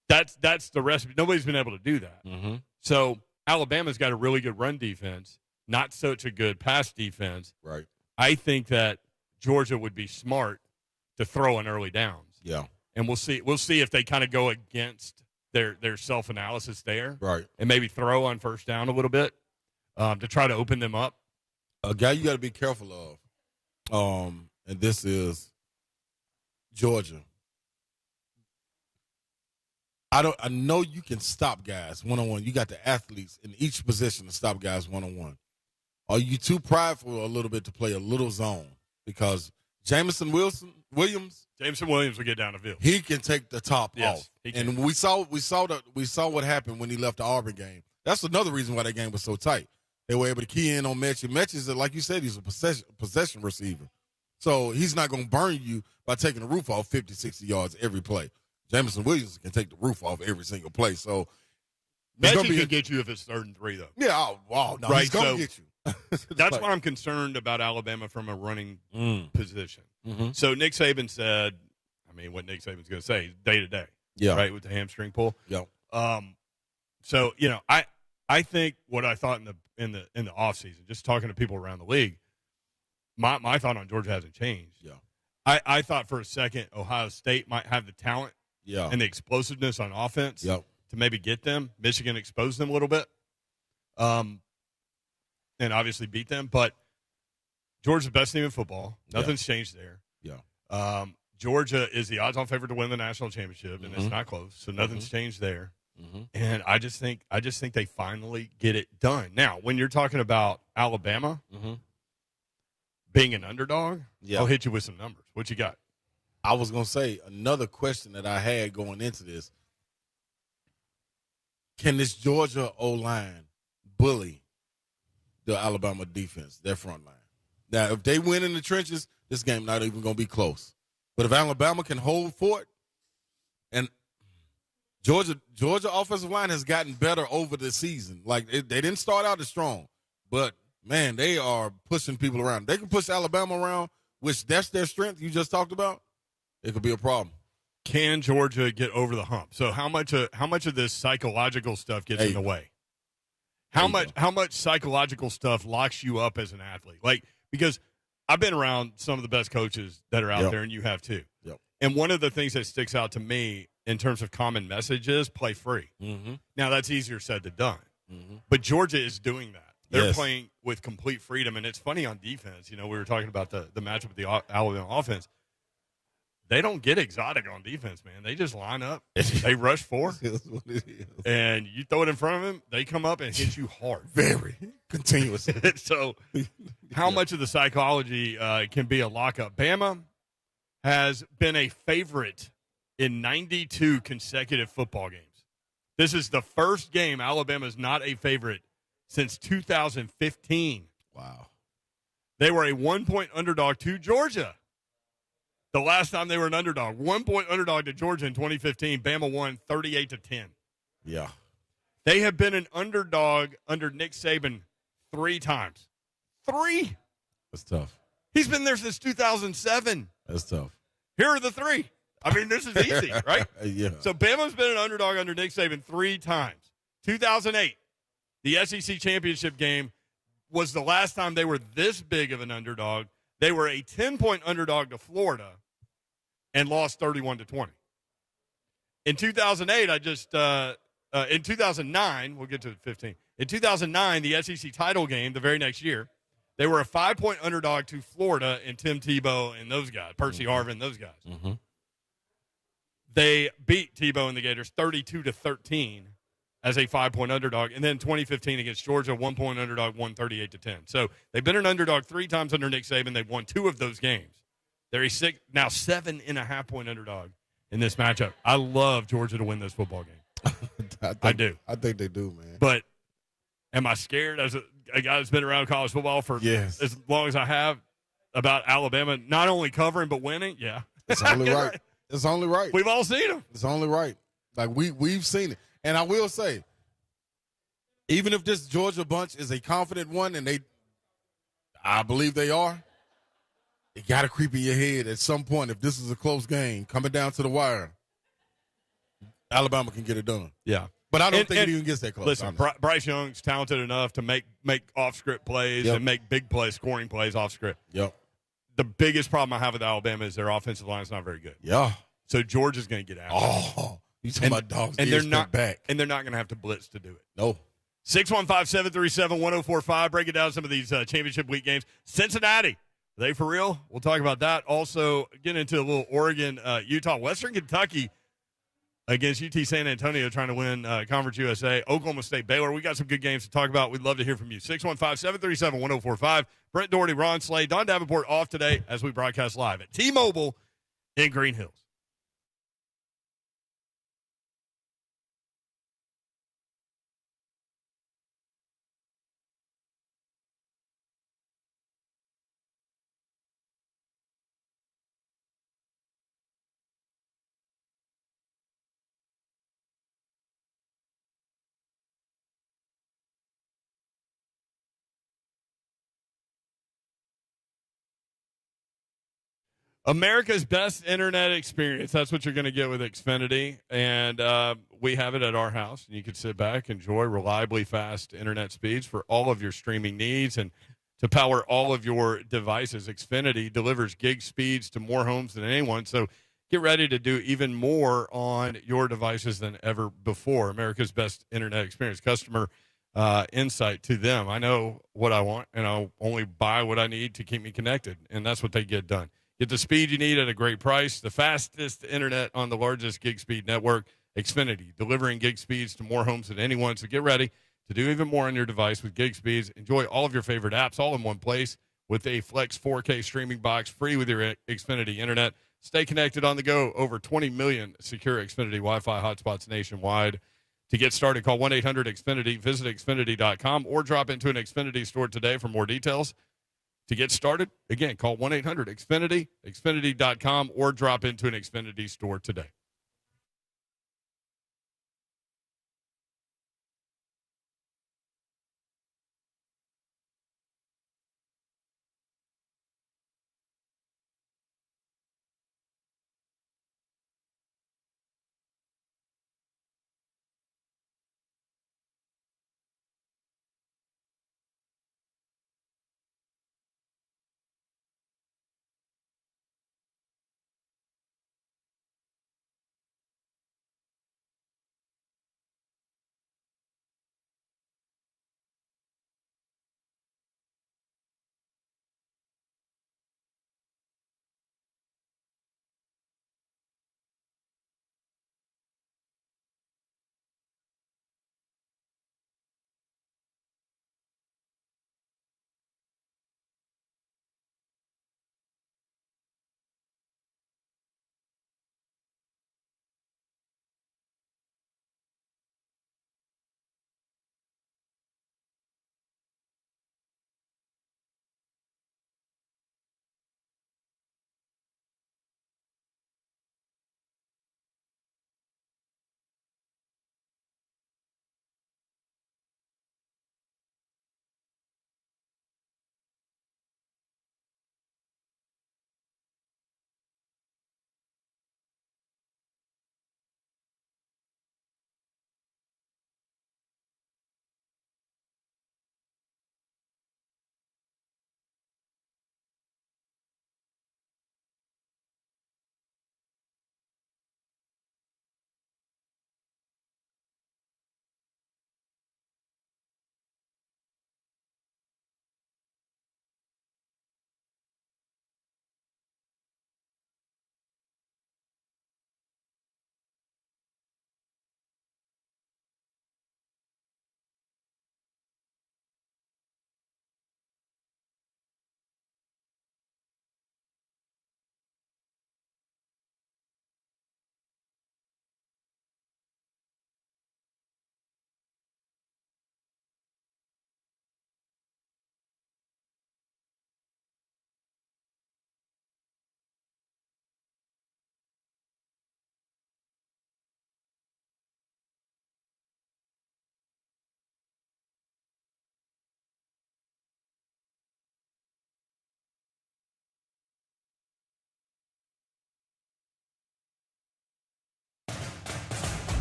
That's the recipe. Nobody's been able to do that. Mm-hmm. So Alabama's got a really good run defense, not such a good pass defense. Right. I think that Georgia would be smart to throw in early downs. Yeah. And we'll see if they kind of go against their self-analysis there. Right. And maybe throw on first down a little bit to try to open them up. A guy you got to be careful of, and this is Georgia. I know you can stop guys one-on-one. You got the athletes in each position to stop guys one-on-one. Are you too prideful a little bit to play a little zone? Because Jameson Williams will get down the field. He can take the top off. And we saw what happened when he left the Auburn game. That's another reason why that game was so tight. They were able to key in on Mechie. Mechie's, like you said, he's a possession receiver. So he's not going to burn you by taking the roof off 50, 60 yards every play. Jameson Williams can take the roof off every single play. So Mechie can get you if it's 3rd and 3, though. Yeah, no, right, he's going to get you. That's why I'm concerned about Alabama from a running position. Mm-hmm. So Nick Saban said, what Nick Saban's going to say, day to day. Yeah. Right, with the hamstring pull. Yeah. So, I think what I thought in the offseason, just talking to people around the league, my thought on Georgia hasn't changed. Yeah. I thought for a second Ohio State might have the talent and the explosiveness on offense to maybe get them. Michigan exposed them a little bit, and obviously beat them. But Georgia's the best team in football. Nothing's changed there. Yeah. Georgia is the odds-on favorite to win the national championship, and it's not close. So nothing's changed there. And I just think they finally get it done. Now, when you're talking about Alabama being an underdog, I'll hit you with some numbers. What you got? I was going to say another question that I had going into this. Can this Georgia O-line bully the Alabama defense, their front line? Now, if they win in the trenches, this game not even going to be close. But if Alabama can hold fort, and Georgia offensive line has gotten better over the season. Like, they didn't start out as strong, but, man, they are pushing people around. They can push Alabama around, which that's their strength you just talked about. It could be a problem. Can Georgia get over the hump? So how much of this psychological stuff gets in the way? How much psychological stuff locks you up as an athlete? Like, because I've been around some of the best coaches that are out there, and you have too. And one of the things that sticks out to me in terms of common message is play free. Now, that's easier said than done. But Georgia is doing that. They're playing with complete freedom. And it's funny on defense. You know, we were talking about the matchup with the Alabama offense. They don't get exotic on defense, man. They just line up. They rush four. And you throw it in front of them, they come up and hit you hard. Very continuously. So how much of the psychology can be a lockup? Bama has been a favorite in 92 consecutive football games. This is the first game Alabama is not a favorite since 2015. Wow. They were a 1-point underdog to Georgia. The last time they were an underdog, 1-point underdog to Georgia in 2015, Bama won 38-10. Yeah. They have been an underdog under Nick Saban 3 times. 3. That's tough. He's been there since 2007. That's tough. Here are the 3. I mean, this is easy, right? Yeah. So Bama's been an underdog under Nick Saban 3 times. 2008, the SEC championship game was the last time they were this big of an underdog. They were a 10-point underdog to Florida and lost 31-20. In 2008, in 2009, we'll get to 15. In 2009, the SEC title game, the very next year, they were a 5-point underdog to Florida and Tim Tebow and those guys, Percy Harvin, those guys. They beat Tebow and the Gators 32-13 as a 5-point underdog. And then 2015 against Georgia, 1-point underdog, won 38-10. So they've been an underdog 3 times under Nick Saban. They've won 2 of those games. They're now 7.5-point underdog in this matchup. I love Georgia to win this football game. I do. I think they do, man. But am I scared as a guy that's been around college football for as long as I have about Alabama not only covering but winning? Yeah. It's only right. It's only right. We've all seen them. It's only right. Like, we've seen it. And I will say, even if this Georgia bunch is a confident one, and I believe they are, it got to creep in your head at some point. If this is a close game coming down to the wire, Alabama can get it done. Yeah. But I don't think it even gets that close. Listen, Bryce Young's talented enough to make off-script plays and make big plays, scoring plays off-script. Yep. The biggest problem I have with Alabama is their offensive line is not very good. Yeah. So Georgia's going to get out. Oh, you talking about dogs? And they're not back. And they're not going to have to blitz to do it. No. 615-737-1045. Break it down some of these championship week games. Cincinnati, are they for real? We'll talk about that. Also, get into a little Oregon, Utah, Western Kentucky against UT San Antonio trying to win Conference USA. Oklahoma State, Baylor. We got some good games to talk about. We'd love to hear from you. 615-737-1045. Brent Doherty, Ron Slay, Don Davenport off today as we broadcast live at T-Mobile in Green Hills. America's best internet experience. That's what you're going to get with Xfinity. And we have it at our house. And you can sit back, enjoy reliably fast internet speeds for all of your streaming needs. And to power all of your devices. Xfinity delivers gig speeds to more homes than anyone. So get ready to do even more on your devices than ever before. America's best internet experience, customer insight to them. I know what I want, and I'll only buy what I need to keep me connected, and that's what they get done. Get the speed you need at a great price, the fastest internet on the largest gig speed network, Xfinity, delivering gig speeds to more homes than anyone. So get ready to do even more on your device with gig speeds. Enjoy all of your favorite apps all in one place with a Flex 4K streaming box free with your Xfinity internet. Stay connected on the go. Over 20 million secure Xfinity Wi-Fi hotspots nationwide. To get started, call 1-800-XFINITY, visit Xfinity.com, or drop into an Xfinity store today for more details. To get started, again, call 1-800-XFINITY, Xfinity.com, or drop into an Xfinity store today.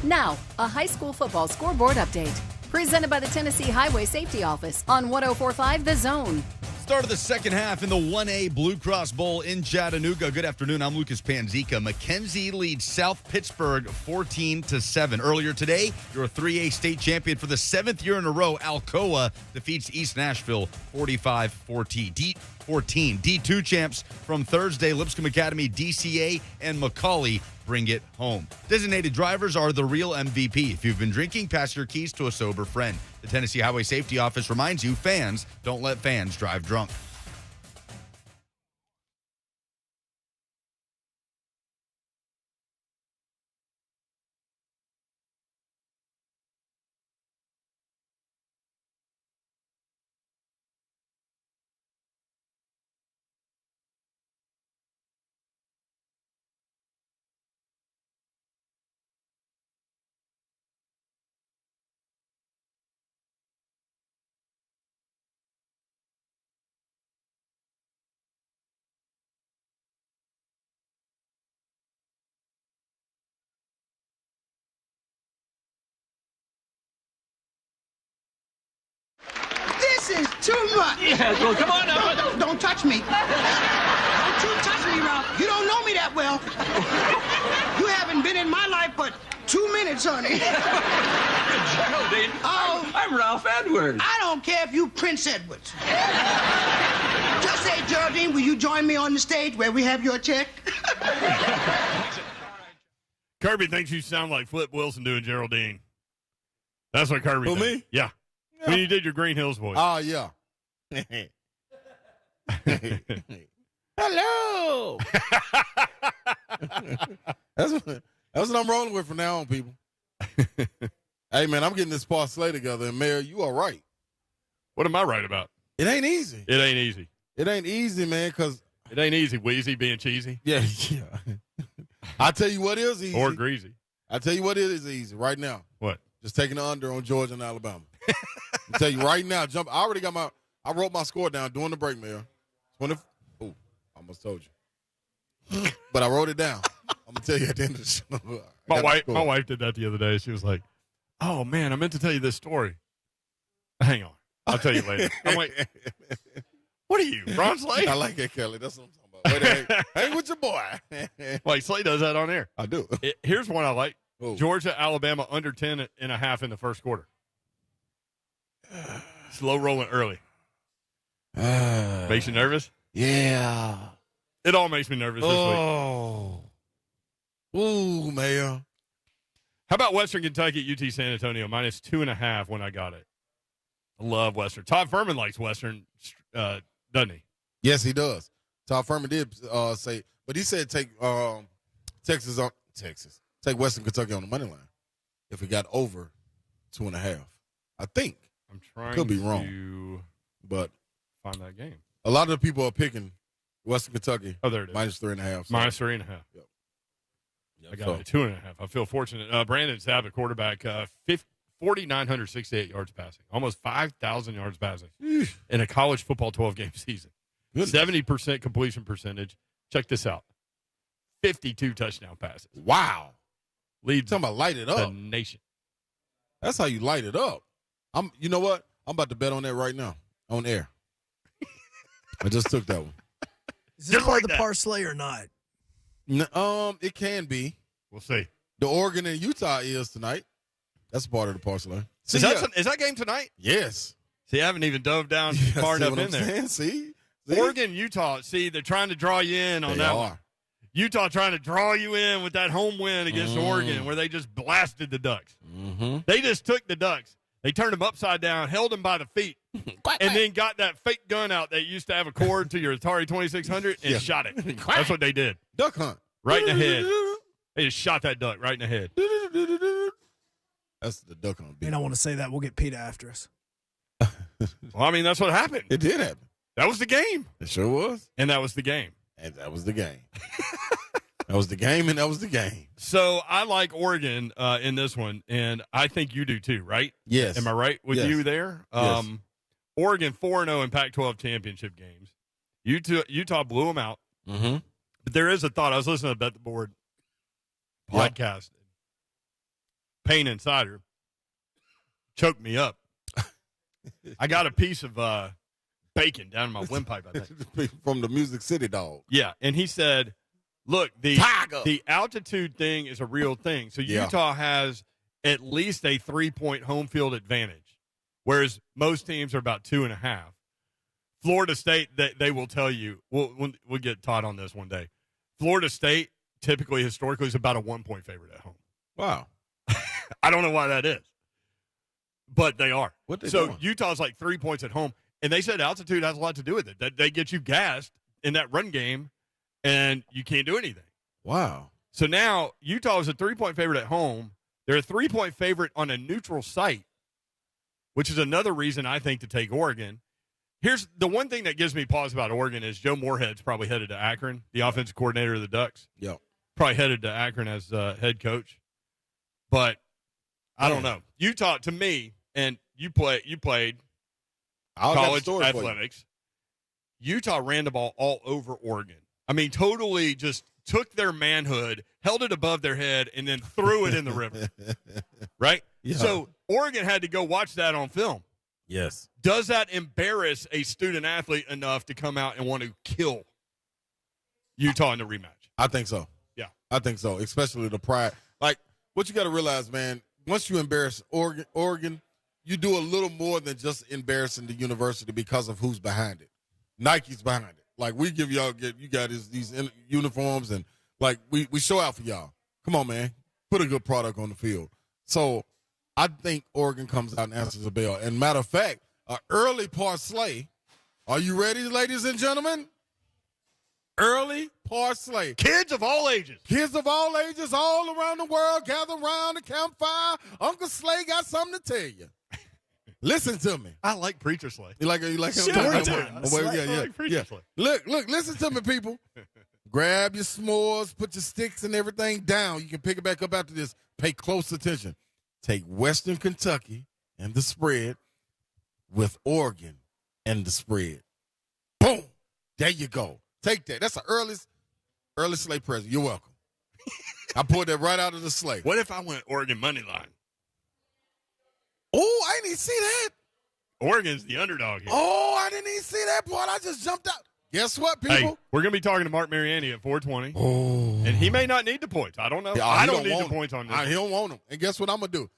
Now, a high school football scoreboard update. Presented by the Tennessee Highway Safety Office on 1045 The Zone. Start of the second half in the 1A Blue Cross Bowl in Chattanooga. Good afternoon. I'm Lucas Panzica. McKenzie leads South Pittsburgh 14-7. Earlier today, your 3A state champion for the seventh year in a row, Alcoa, defeats East Nashville 45-14. D2 champs from Thursday, Lipscomb Academy, DCA, and McCauley bring it home. Designated drivers are the real MVP. If you've been drinking, pass your keys to a sober friend. The Tennessee Highway Safety Office reminds you, fans, don't let fans drive drunk. too much. Yeah, well, come on now. Don't touch me. Don't you touch me, Ralph. You don't know me that well. You haven't been in my life but 2 minutes, honey. Geraldine, Oh. I'm Ralph Edwards. I don't care if you Prince Edwards. Just say, Geraldine, will you join me on the stage where we have your check? Kirby thinks you sound like Flip Wilson doing Geraldine. That's what Kirby Who, thinks. me? Yeah. When you did your Green Hills voice. Oh, yeah. Hello. That's what I'm rolling with from now on, people. Hey, man, I'm getting this ParSlay together, and Mayor, you are right. What am I right about? It ain't easy. It ain't easy. It ain't easy, man, because. It ain't easy, Wheezy being cheesy. Yeah. I tell you what is easy. Or greasy. I tell you what is easy right now. What? Just taking the under on Georgia and Alabama. I tell you right now, I wrote my score down during the break, Mayor. 20. Oh, I almost told you. But I wrote it down. I'm gonna tell you at the end of the show. My wife did that the other day. She was like, "Oh man, I meant to tell you this story. Hang on, I'll tell you later." I'm like, "What are you, Ron Slay?" I like it, Kelly. That's what I'm talking about. Hang with your boy. Like Slay does that on air. I do. Here's one I like: Ooh. Georgia, Alabama under 10.5 in the first quarter. Slow rolling early. Makes you nervous? Yeah. It all makes me nervous this week. Ooh, Mayor. How about Western Kentucky at UT San Antonio minus 2.5 when I got it? I love Western. Todd Furman likes Western, doesn't he? Yes, he does. Todd Furman did say, but he said take take Western Kentucky on the money line if it got over 2.5. I think. I'm trying Could be to wrong, but find that game. A lot of the people are picking Western Kentucky. Oh, there it is. Minus 3.5. So. Minus 3.5. Yep. I got it 2.5. I feel fortunate. Brandon Sapp, quarterback, 4,968 yards passing, almost 5,000 yards passing in a college football 12-game season. Goodness. 70% completion percentage. Check this out: 52 touchdown passes. Wow. Leads talking about light it up. the nation. That's how you light it up. You know what? I'm about to bet on that right now on air. I just took that one. Is this part of the ParSlay or not? It can be. We'll see. The Oregon and Utah is tonight. That's part of the ParSlay. Is that game tonight? Yes. See, I haven't even dove down far enough in there. See? Oregon, Utah. See, they're trying to draw you in on that one. Utah trying to draw you in with that home win against Oregon, where they just blasted the Ducks. Mm-hmm. They just took the Ducks. They turned them upside down, held them by the feet, and then got that fake gun out that used to have a cord to your Atari 2600 and shot it. That's what they did. Duck hunt. Right in the head. They just shot that duck right in the head. That's the duck hunt. You don't want to say that. We'll get PETA after us. Well, I mean, that's what happened. It did happen. That was the game. It sure was. And that was the game. And that was the game. That was the game, and that was the game. So I like Oregon in this one, and I think you do too, right? Yes. Am I right with Yes. you there? Yes. Oregon 4-0 in Pac-12 championship games. Utah blew them out. Mm-hmm. But there is a thought. I was listening to Bet the Board podcast. Pain Insider choked me up. I got a piece of bacon down in my windpipe, I think. From the Music City Dog. Yeah, and he said, look, the altitude thing is a real thing. So Utah has at least a 3-point home field advantage, whereas most teams are about 2.5. Florida State, they will tell you, we'll get Todd on this one day. Florida State, typically, historically, is about a 1-point favorite at home. Wow. I don't know why that is, but they are. What they so doing? Utah's like 3 points at home, and they said altitude has a lot to do with it. That they get you gassed in that run game, and you can't do anything. Wow. So now Utah is a 3-point favorite at home. They're a 3-point favorite on a neutral site, which is another reason I think to take Oregon. Here's the one thing that gives me pause about Oregon is Joe Moorhead's probably headed to Akron, the offensive coordinator of the Ducks. Yep. Probably headed to Akron as head coach. But I don't know. Utah, to me, and you played college athletics. Utah ran the ball all over Oregon. I mean, totally just took their manhood, held it above their head, and then threw it in the river. Right? Yeah. So Oregon had to go watch that on film. Yes. Does that embarrass a student athlete enough to come out and want to kill Utah in the rematch? I think so. Yeah. I think so, especially the pride. Like, what you got to realize, man, once you embarrass Oregon, you do a little more than just embarrassing the university because of who's behind it. Nike's behind it. Like, we give you got these uniforms, and, like, we show out for y'all. Come on, man. Put a good product on the field. So I think Oregon comes out and answers the bell. And matter of fact, an early ParSlay. Are you ready, ladies and gentlemen? Early ParSlay. Kids of all ages. Kids of all ages all around the world gather around the campfire. Uncle Slay got something to tell you. Listen to me. I like Preacher Slay. You like Story time. Yeah. Preacher Slay. Look, listen to me, people. Grab your s'mores, put your sticks and everything down. You can pick it back up after this. Pay close attention. Take Western Kentucky and the spread with Oregon and the spread. Boom. There you go. Take that. That's the early Slay present. You're welcome. I pulled that right out of the sleigh. What if I went Oregon money line? Oh, I didn't even see that. Oregon's the underdog here. Oh, I didn't even see that part. I just jumped out. Guess what, people? Hey, we're going to be talking to Marc Mariani at 4:20. Oh. And he may not need the points. I don't know. I don't need the points on this. He don't want them. And guess what I'm going to do?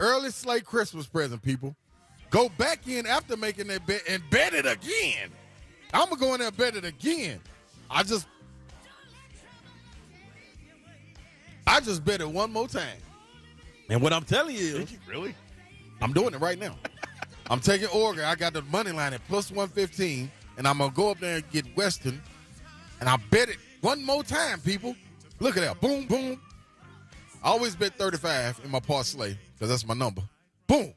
Early Slay Christmas present, people. Go back in after making that bet and bet it again. I'm going to go in there and bet it again. I just bet it one more time. And what I'm telling you Did is, you really? I'm doing it right now. I'm taking Oregon. I got the money line at plus 115, and I'm going to go up there and get Western, and I bet it one more time, people. Look at that. Boom, boom. I always bet 35 in my ParSlay because that's my number. Boom.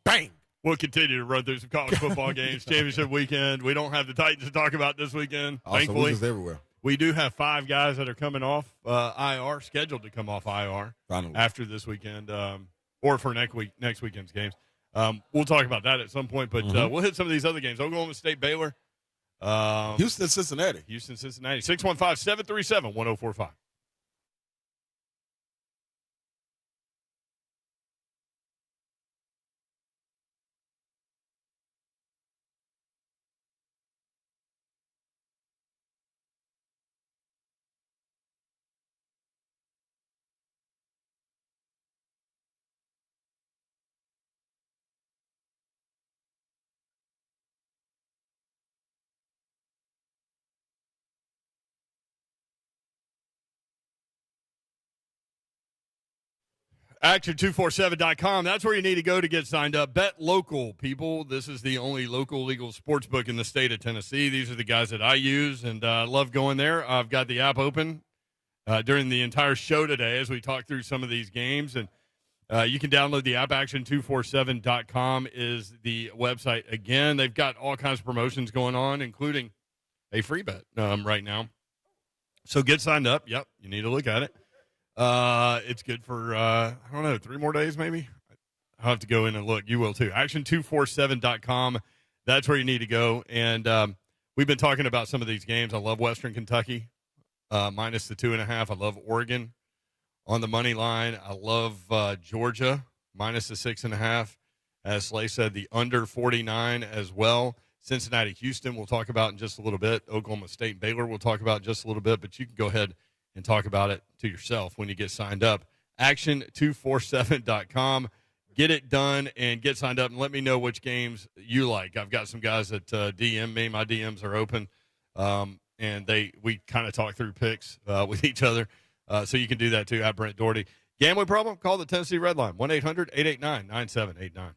Bang. We'll continue to run through some college football games. Championship weekend. We don't have the Titans to talk about this weekend, thankfully. Just everywhere. We do have 5 guys that are coming off IR, scheduled to come off IR Finally. after this weekend or for next weekend's games. We'll talk about that at some point, but we'll hit some of these other games. Oklahoma State, Baylor. Houston, Cincinnati. 615-737-1045. Action247.com. That's where you need to go to get signed up. Bet local, people. This is the only local legal sports book in the state of Tennessee. These are the guys that I use, and I love going there. I've got the app open during the entire show today as we talk through some of these games. And you can download the app. Action247.com is the website. Again, they've got all kinds of promotions going on, including a free bet right now. So get signed up. Yep, you need to look at it. It's good for, I don't know, 3 more days maybe? I'll have to go in and look. You will too. Action247.com. That's where you need to go. And we've been talking about some of these games. I love Western Kentucky, minus the 2.5. I love Oregon on the money line. I love Georgia, minus the 6.5. As Slay said, the under 49 as well. Cincinnati, Houston, we'll talk about in just a little bit. Oklahoma State, Baylor, we'll talk about in just a little bit. But you can go ahead and talk about it to yourself when you get signed up. Action247.com. Get it done and get signed up and let me know which games you like. I've got some guys that DM me. My DMs are open, and we kind of talk through picks with each other. So you can do that too at Brent Doherty. Gambling problem? Call the Tennessee Red Line, 1-800-889-9789.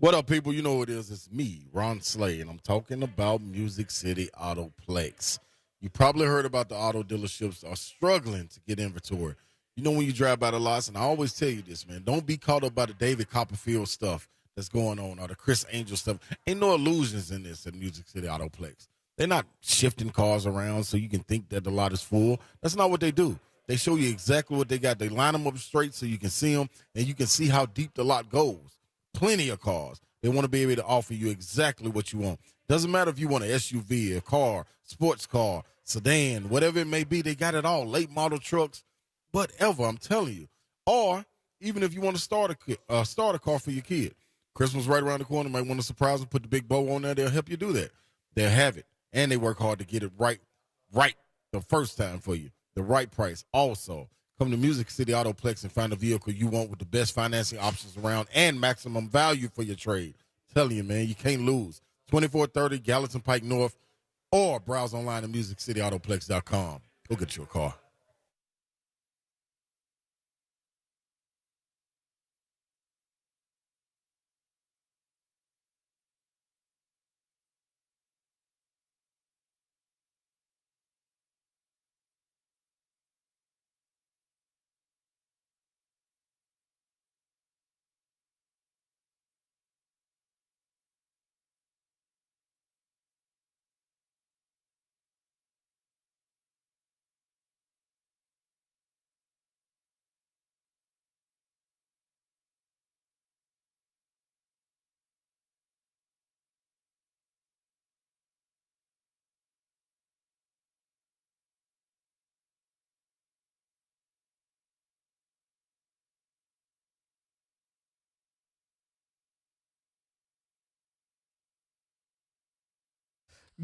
What up, people? You know who it is. It's me, Ron Slay, and I'm talking about Music City Autoplex. You probably heard about the auto dealerships are struggling to get inventory. You know when you drive by the lots, and I always tell you this, man, don't be caught up by the David Copperfield stuff that's going on or the Chris Angel stuff. Ain't no illusions in this at Music City Autoplex. They're not shifting cars around so you can think that the lot is full. That's not what they do. They show you exactly what they got. They line them up straight so you can see them, and you can see how deep the lot goes. Plenty of cars. They want to be able to offer you exactly what you want. Doesn't matter if you want an SUV, a car, sports car, sedan, whatever it may be. They got it all. Late model trucks, whatever, I'm telling you. Or even if you want to start a car for your kid. Christmas right around the corner. Might want to surprise them, put the big bow on there. They'll help you do that. They'll have it. And they work hard to get it right the first time for you. The right price. Also, come to Music City Autoplex and find a vehicle you want with the best financing options around and maximum value for your trade. Telling you, man, you can't lose. 2430 Gallatin Pike North, or browse online at MusicCityAutoplex.com. Go get your car.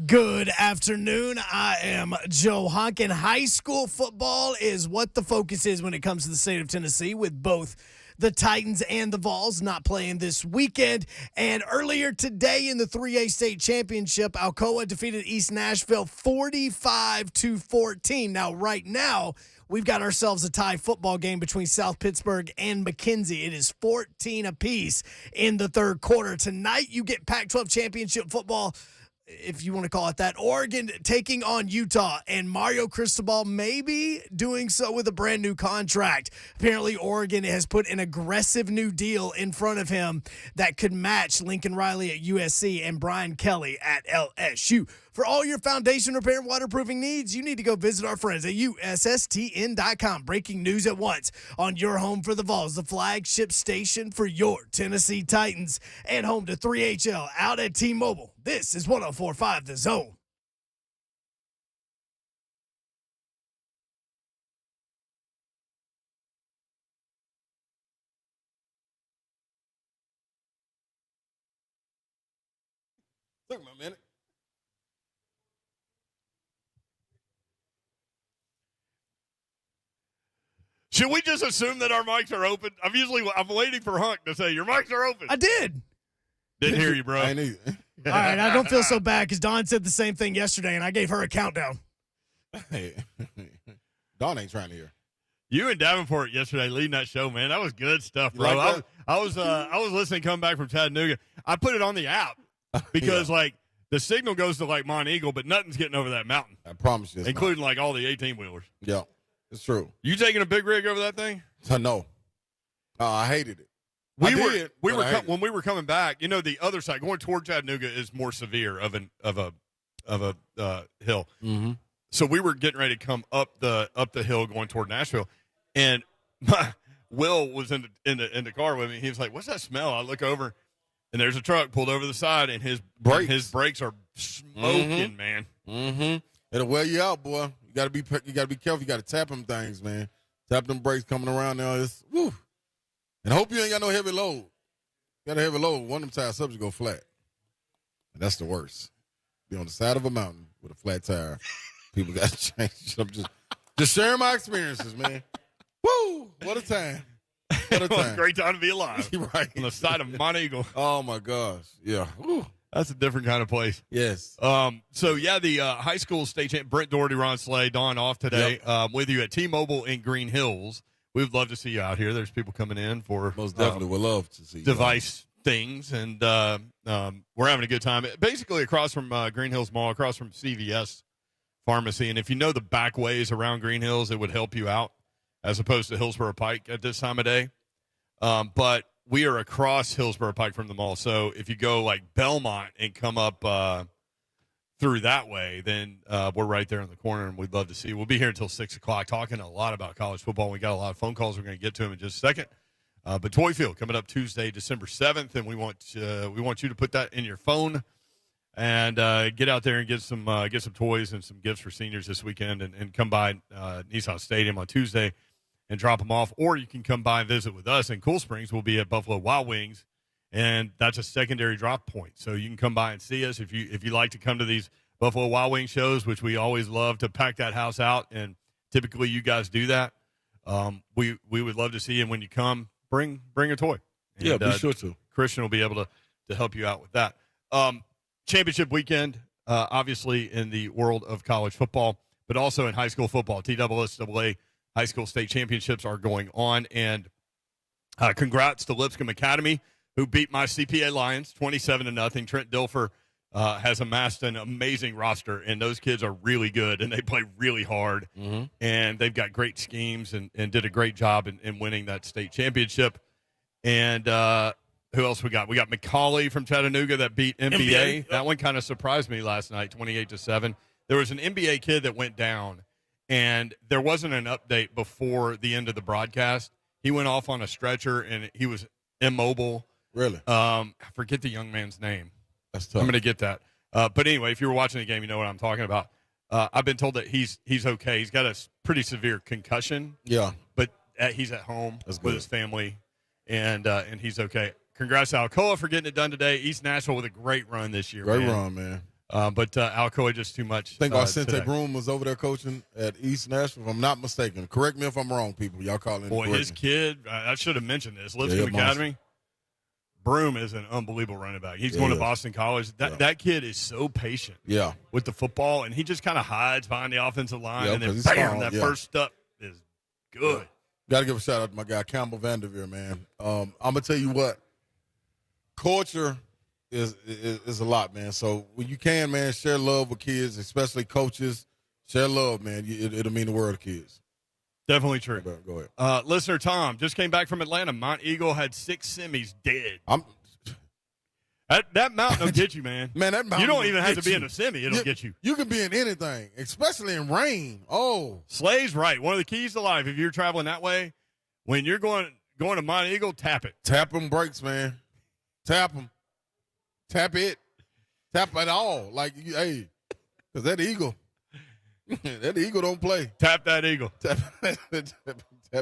Good afternoon. I am Joe Honkin. High school football is what the focus is when it comes to the state of Tennessee, with both the Titans and the Vols not playing this weekend. And earlier today in the 3A state championship, Alcoa defeated East Nashville 45-14. Now, right now, we've got ourselves a tie football game between South Pittsburgh and McKenzie. It is 14 apiece in the third quarter. Tonight, you get Pac-12 championship football, if you want to call it that. Oregon taking on Utah, and Mario Cristobal maybe doing so with a brand new contract. Apparently, Oregon has put an aggressive new deal in front of him that could match Lincoln Riley at USC and Brian Kelly at LSU. For all your foundation repair and waterproofing needs, you need to go visit our friends at USSTN.com. Breaking news at once on your home for the Vols, the flagship station for your Tennessee Titans, and home to 3HL out at T-Mobile. This is 104.5 The Zone. Took me a minute. Should we just assume that our mics are open? I'm waiting for Hunk to say, your mics are open. I did. Didn't hear you, bro. I ain't either. All right, I don't feel so bad because Dawn said the same thing yesterday, and I gave her a countdown. Hey, Dawn ain't trying to hear. You and Davenport yesterday leading that show, man. That was good stuff, bro. Like I was listening coming back from Chattanooga. I put it on the app because the signal goes to like Mont Eagle, but nothing's getting over that mountain. I promise you, including like all the 18-wheelers. Yeah, it's true. You taking a big rig over that thing? No, I hated it. When we were coming back, the other side going toward Chattanooga is more severe of a hill. Mm-hmm. So we were getting ready to come up the hill going toward Nashville, and Will was in the car with me. He was like, "What's that smell?" I look over, and there's a truck pulled over the side, and his brakes are smoking, man. Mm-hmm. It'll wear you out, boy. You gotta be careful. You gotta tap them things, man. Tap them brakes coming around now. Woo. And hope you ain't got no heavy load. Got a heavy load, one of them tire subs go flat. And that's the worst. Be on the side of a mountain with a flat tire. People got to change. I'm just sharing my experiences, man. Woo! What a time. What a time. Great time to be alive. Right. On the side of Mont Eagle. Oh, my gosh. Yeah. Woo. That's a different kind of place. Yes. The high school state champ, Brent Doherty, Ron Slay, Dawn off today with you at T-Mobile in Green Hills. We would love to see you out here. There's people coming in for most definitely would love to see you. Device things, and we're having a good time. Basically, across from Green Hills Mall, across from CVS Pharmacy. And if you know the back ways around Green Hills, it would help you out as opposed to Hillsboro Pike at this time of day. But we are across Hillsboro Pike from the mall. So if you go like Belmont and come up through that way, then we're right there in the corner, and we'd love to see you. We'll be here until 6 o'clock talking a lot about college football. We got a lot of phone calls. We're going to get to them in just a second. But Toy Field coming up Tuesday, December 7th, and we want you to put that in your phone and get out there and get some toys and some gifts for seniors this weekend, and come by Nissan Stadium on Tuesday and drop them off. Or you can come by and visit with us in Cool Springs. We'll be at Buffalo Wild Wings, and that's a secondary drop point. So you can come by and see us if you like to come to these Buffalo Wild Wing shows, which we always love to pack that house out, and typically you guys do that. We would love to see you, and when you come, bring a toy. And, yeah, be sure to. Christian will be able to help you out with that. Championship weekend, obviously in the world of college football, but also in high school football. TSSAA high school state championships are going on, and congrats to Lipscomb Academy, who beat my CPA Lions 27-0. Trent Dilfer has amassed an amazing roster, and those kids are really good, and they play really hard, and they've got great schemes and did a great job in winning that state championship. And who else we got? We got McCauley from Chattanooga that beat MBA. That one kind of surprised me last night, 28-7. There was an MBA kid that went down, and there wasn't an update before the end of the broadcast. He went off on a stretcher, and he was immobile. Really? I forget the young man's name. That's tough. I'm going to get that. But anyway, if you were watching the game, you know what I'm talking about. I've been told that he's okay. He's got a pretty severe concussion. Yeah. But he's at home That's with good. his family, and he's okay. Congrats to Alcoa for getting it done today. East Nashville with a great run this year. Great run, man. But Alcoa just too much. I think Arcente today. Broom was over there coaching at East Nashville, if I'm not mistaken. Correct me if I'm wrong, people. Y'all call in. Boy, his kid, I should have mentioned this. Lipscomb Academy. Broom is an unbelievable running back. He's going to Boston College. That kid is so patient with the football, and he just kind of hides behind the offensive line, and then bam, that first step is good. Yeah. Got to give a shout-out to my guy, Campbell Vanderveer, man. I'm going to tell you what, culture is a lot, man. So when you can, man, share love with kids, especially coaches. Share love, man. It'll mean the world to kids. Definitely true. Go ahead. Listener Tom just came back from Atlanta. Mount Eagle had 6 semis dead. That mountain will get you, man. Man, that mountain. You don't even have to be you. in a semi. It'll get you. You can be in anything, especially in rain. Oh. Slay's right. One of the keys to life, if you're traveling that way, when you're going to Mount Eagle, tap it. Tap them brakes, man. Tap them. Tap it. Tap it all. Like, hey, because that eagle. That eagle don't play. Tap that eagle. Tap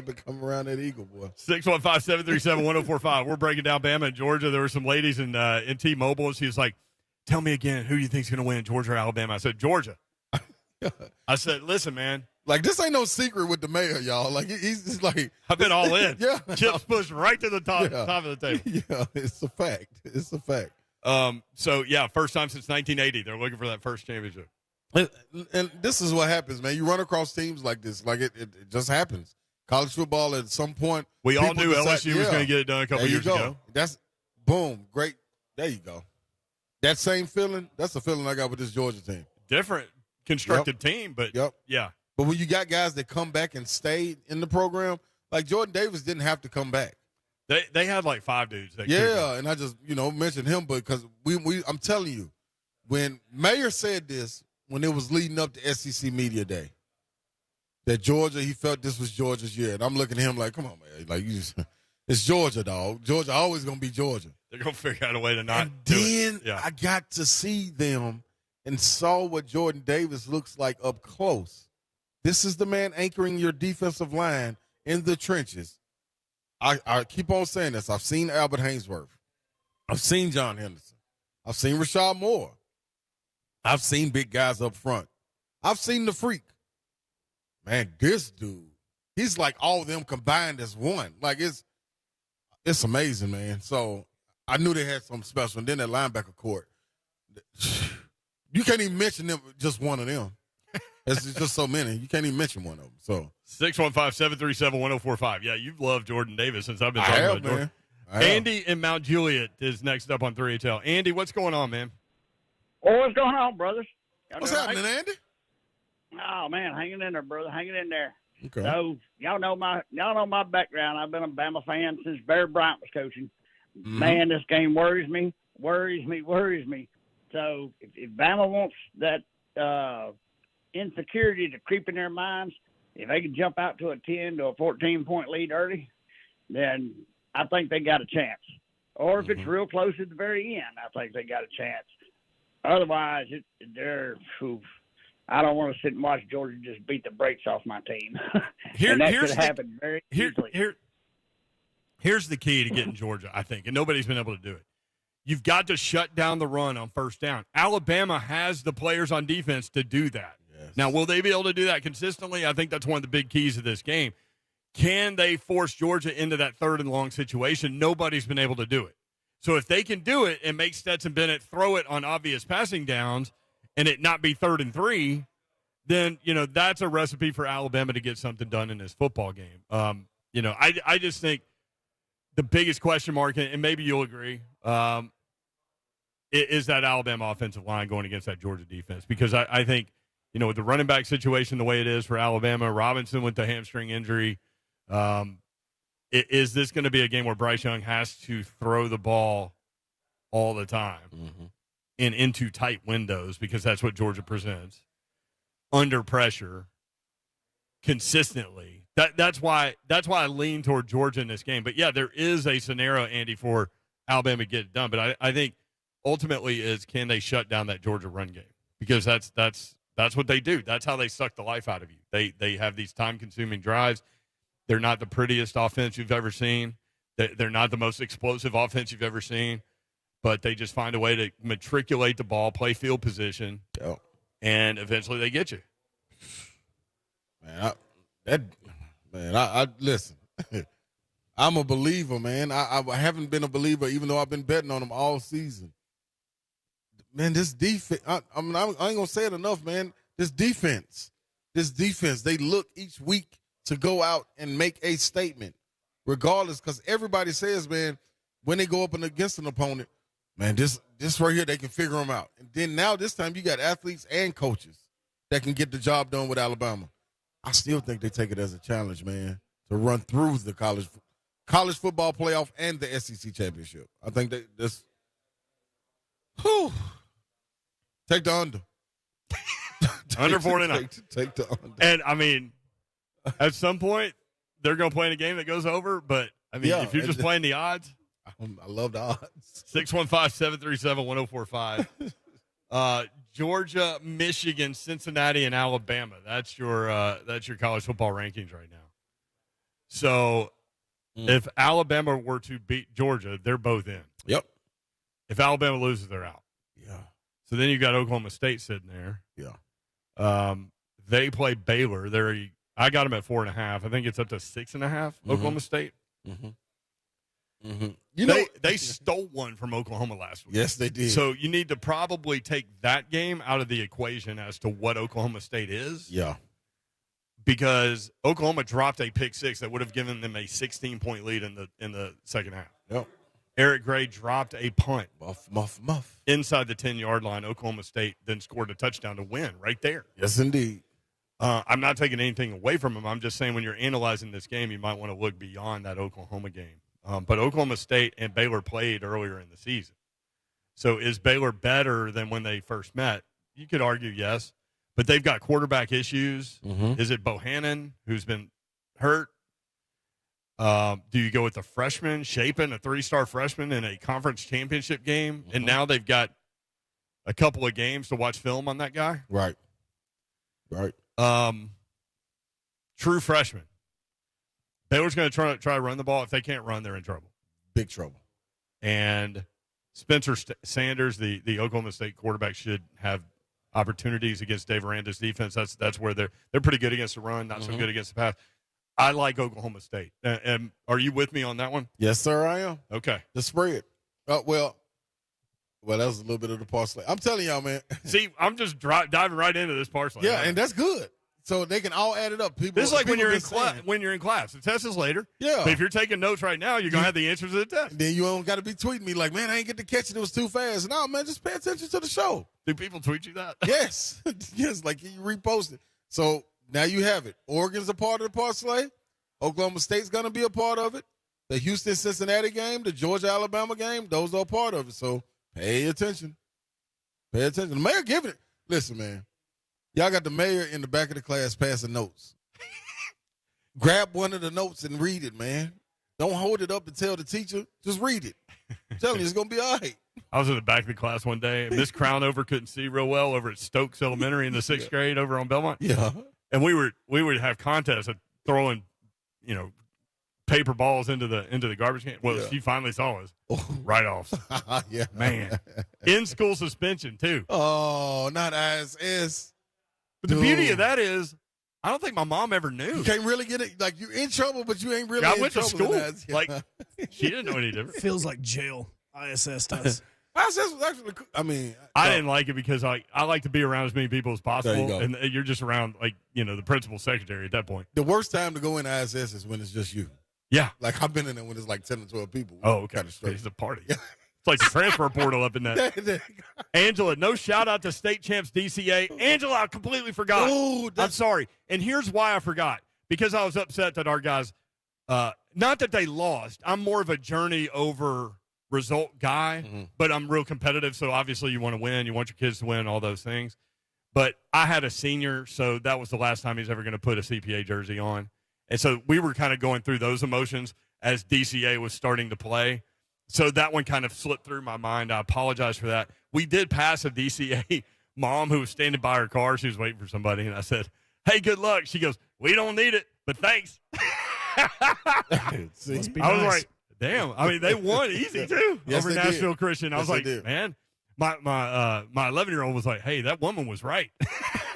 it, come around that eagle, boy. 615-737-1045. We're breaking down Bama and Georgia. There were some ladies in T-Mobile. She was like, tell me again, who do you think's going to win, Georgia or Alabama? I said, Georgia. I said, listen, man. Like, this ain't no secret with the mayor, y'all. Like, he's just like. I've been all in. Yeah. Chips pushed right to the top of the table. Yeah, it's a fact. It's a fact. So, yeah, first time since 1980. They're looking for that first championship. And this is what happens, man. You run across teams like this. Like, it just happens. College football at some point. We all knew LSU was going to get it done a couple years ago. That's, boom, great. There you go. That same feeling, that's the feeling I got with this Georgia team. Different constructed team, but yeah. But when you got guys that come back and stayed in the program, like Jordan Davis didn't have to come back. They had like 5 dudes. And I just, mentioned him because I'm telling you, when Mayor said this, when it was leading up to SEC Media Day, that Georgia, he felt this was Georgia's year. And I'm looking at him like, come on, man. Like, it's Georgia, dog. Georgia always going to be Georgia. They're going to figure out a way to not do it. Then I got to see them and saw what Jordan Davis looks like up close. This is the man anchoring your defensive line in the trenches. I keep on saying this. I've seen Albert Hainsworth. I've seen John Henderson. I've seen Rashad Moore. I've seen big guys up front. I've seen the freak. Man, this dude, he's like all of them combined as one. Like, it's amazing, man. So I knew they had something special. And then that linebacker court, you can't even mention them, just one of them. It's just so many. You can't even mention one of them. So 615-737-1045. Yeah, you've loved Jordan Davis since I've been talking about Jordan. Andy in Mount Juliet is next up on 3HL. Andy, what's going on, man? Oh, what's going on, brothers? What's happening, Andy? Oh man, hanging in there, brother, hanging in there. Okay. So y'all know my background. I've been a Bama fan since Barry Bryant was coaching. Mm-hmm. Man, this game worries me. So if Bama wants that insecurity to creep in their minds, if they can jump out to a 10 to a 14-point lead early, then I think they got a chance. Or if it's real close at the very end, I think they got a chance. Otherwise, I don't want to sit and watch Georgia just beat the brakes off my team. And that could happen very easily. Here's the key to getting Georgia, I think, and nobody's been able to do it. You've got to shut down the run on first down. Alabama has the players on defense to do that. Yes. Now, will they be able to do that consistently? I think that's one of the big keys of this game. Can they force Georgia into that third and long situation? Nobody's been able to do it. So if they can do it and make Stetson Bennett throw it on obvious passing downs and it not be 3rd and 3, then, that's a recipe for Alabama to get something done in this football game. I just think the biggest question mark, and maybe you'll agree, is that Alabama offensive line going against that Georgia defense. Because I think, with the running back situation the way it is for Alabama, Robinson with the hamstring injury, is this going to be a game where Bryce Young has to throw the ball all the time and into tight windows, because that's what Georgia presents, under pressure consistently? That's why I lean toward Georgia in this game. But, yeah, there is a scenario, Andy, for Alabama to get it done. But I think ultimately is, can they shut down that Georgia run game? Because that's what they do. That's how they suck the life out of you. They have these time-consuming drives. They're not the prettiest offense you've ever seen. They're not the most explosive offense you've ever seen. But they just find a way to matriculate the ball, play field position, and eventually they get you. I listen. I'm a believer, man. I haven't been a believer, even though I've been betting on them all season. Man, this defense, I ain't going to say it enough, man. This defense, they look each week to go out and make a statement, regardless, because everybody says, man, when they go up and against an opponent, man, this right here, they can figure them out. And then now this time you got athletes and coaches that can get the job done with Alabama. I still think they take it as a challenge, man, to run through the college football playoff and the SEC championship. I think this. Take the under. Under 49. Take the under. And, I mean, at some point, they're going to play in a game that goes over. But, I mean, if you're just playing the odds. I love the odds. 615-737-1045. Georgia, Michigan, Cincinnati, and Alabama. That's your college football rankings right now. So, if Alabama were to beat Georgia, they're both in. Yep. If Alabama loses, they're out. Yeah. So then you've got Oklahoma State sitting there. Yeah. They play Baylor. I got them at 4.5. I think it's up to 6.5. Oklahoma State. They stole one from Oklahoma last week. Yes, they did. So you need to probably take that game out of the equation as to what Oklahoma State is. Yeah. Because Oklahoma dropped a pick six that would have given them a 16-point lead in the second half. Yep. Eric Gray dropped a punt. Muff. Inside the 10-yard line. Oklahoma State then scored a touchdown to win right there. Yes, indeed. I'm not taking anything away from them. I'm just saying when you're analyzing this game, you might want to look beyond that Oklahoma game. But Oklahoma State and Baylor played earlier in the season. So is Baylor better than when they first met? You could argue yes. But they've got quarterback issues. Is it Bohannon, who's been hurt? Do you go with the freshman, Shapen, a 3-star freshman in a conference championship game? And now they've got a couple of games to watch film on that guy? Right. True freshman. Baylor's going to try to run the ball. If they can't run, they're in trouble. Big trouble. And Spencer Sanders, the Oklahoma State quarterback, should have opportunities against Dave Aranda's defense. That's where they're pretty good against the run, not so good against the pass. I like Oklahoma State. And are you with me on that one? Yes, sir, I am. Okay. The spread. Well, that was a little bit of the ParSlay. I'm telling y'all, man. See, I'm just diving right into this ParSlay. Yeah, and that's good. so they can all add it up. People, This is like when people you're in been saying- class. When you're in class, the test is later. Yeah. But if you're taking notes right now, you're gonna have the answers to the test. Then you don't got to be tweeting me like, man, I ain't get to catch it. It was too fast. No, man, just pay attention to the show. Do people tweet you that? Yes. Yes, like you repost it. So now you have it. Oregon's a part of the ParSlay. Oklahoma State's going to be a part of it. The Houston-Cincinnati game, the Georgia-Alabama game, those are a part of it. So pay attention. Pay attention. The mayor giving it. Listen, man. Y'all got the mayor in the back of the class passing notes. Grab one of the notes and read it, man. Don't hold it up and tell the teacher. Just read it. I'm telling you, it's going to be all right. I was in the back of the class one day, and Miss Crownover couldn't see real well over at Stokes Elementary in the 6th grade over on Belmont. Yeah. And we would have contests of throwing, paper balls into the garbage can. Well, she finally saw us. Write-offs. Yeah. Man. In-school suspension, too. Oh, not ISS. But the beauty of that is, I don't think my mom ever knew. You can't really get it. Like, you're in trouble, but you ain't really I in went to trouble. school. in that. Like, she didn't know any different. Feels like jail. ISS does. ISS was actually, I mean. I didn't like it because I like to be around as many people as possible. There you go. And you're just around, the principal secretary at that point. The worst time to go in ISS is when it's just you. Yeah. Like, I've been in there when it's like 10 or 12 people. Oh, okay. Kind of straight. It's a party. It's like the transfer portal up in that. Angela, no shout out to state champs DCA. Angela, I completely forgot. Oh, I'm sorry. And here's why I forgot. Because I was upset that our guys, not that they lost. I'm more of a journey over result guy, but I'm real competitive. So obviously you want to win. You want your kids to win, all those things. But I had a senior, so that was the last time he's ever going to put a CPA jersey on. And so we were kind of going through those emotions as DCA was starting to play. So that one kind of slipped through my mind. I apologize for that. We did pass a DCA mom who was standing by her car. She was waiting for somebody. And I said, hey, good luck. She goes, we don't need it, but thanks. See? I was like, damn. I mean, they won easy, too, Yes, over they Nashville did. Christian. I was Yes, like, they did. man, my 11-year-old was like, hey, that woman was right.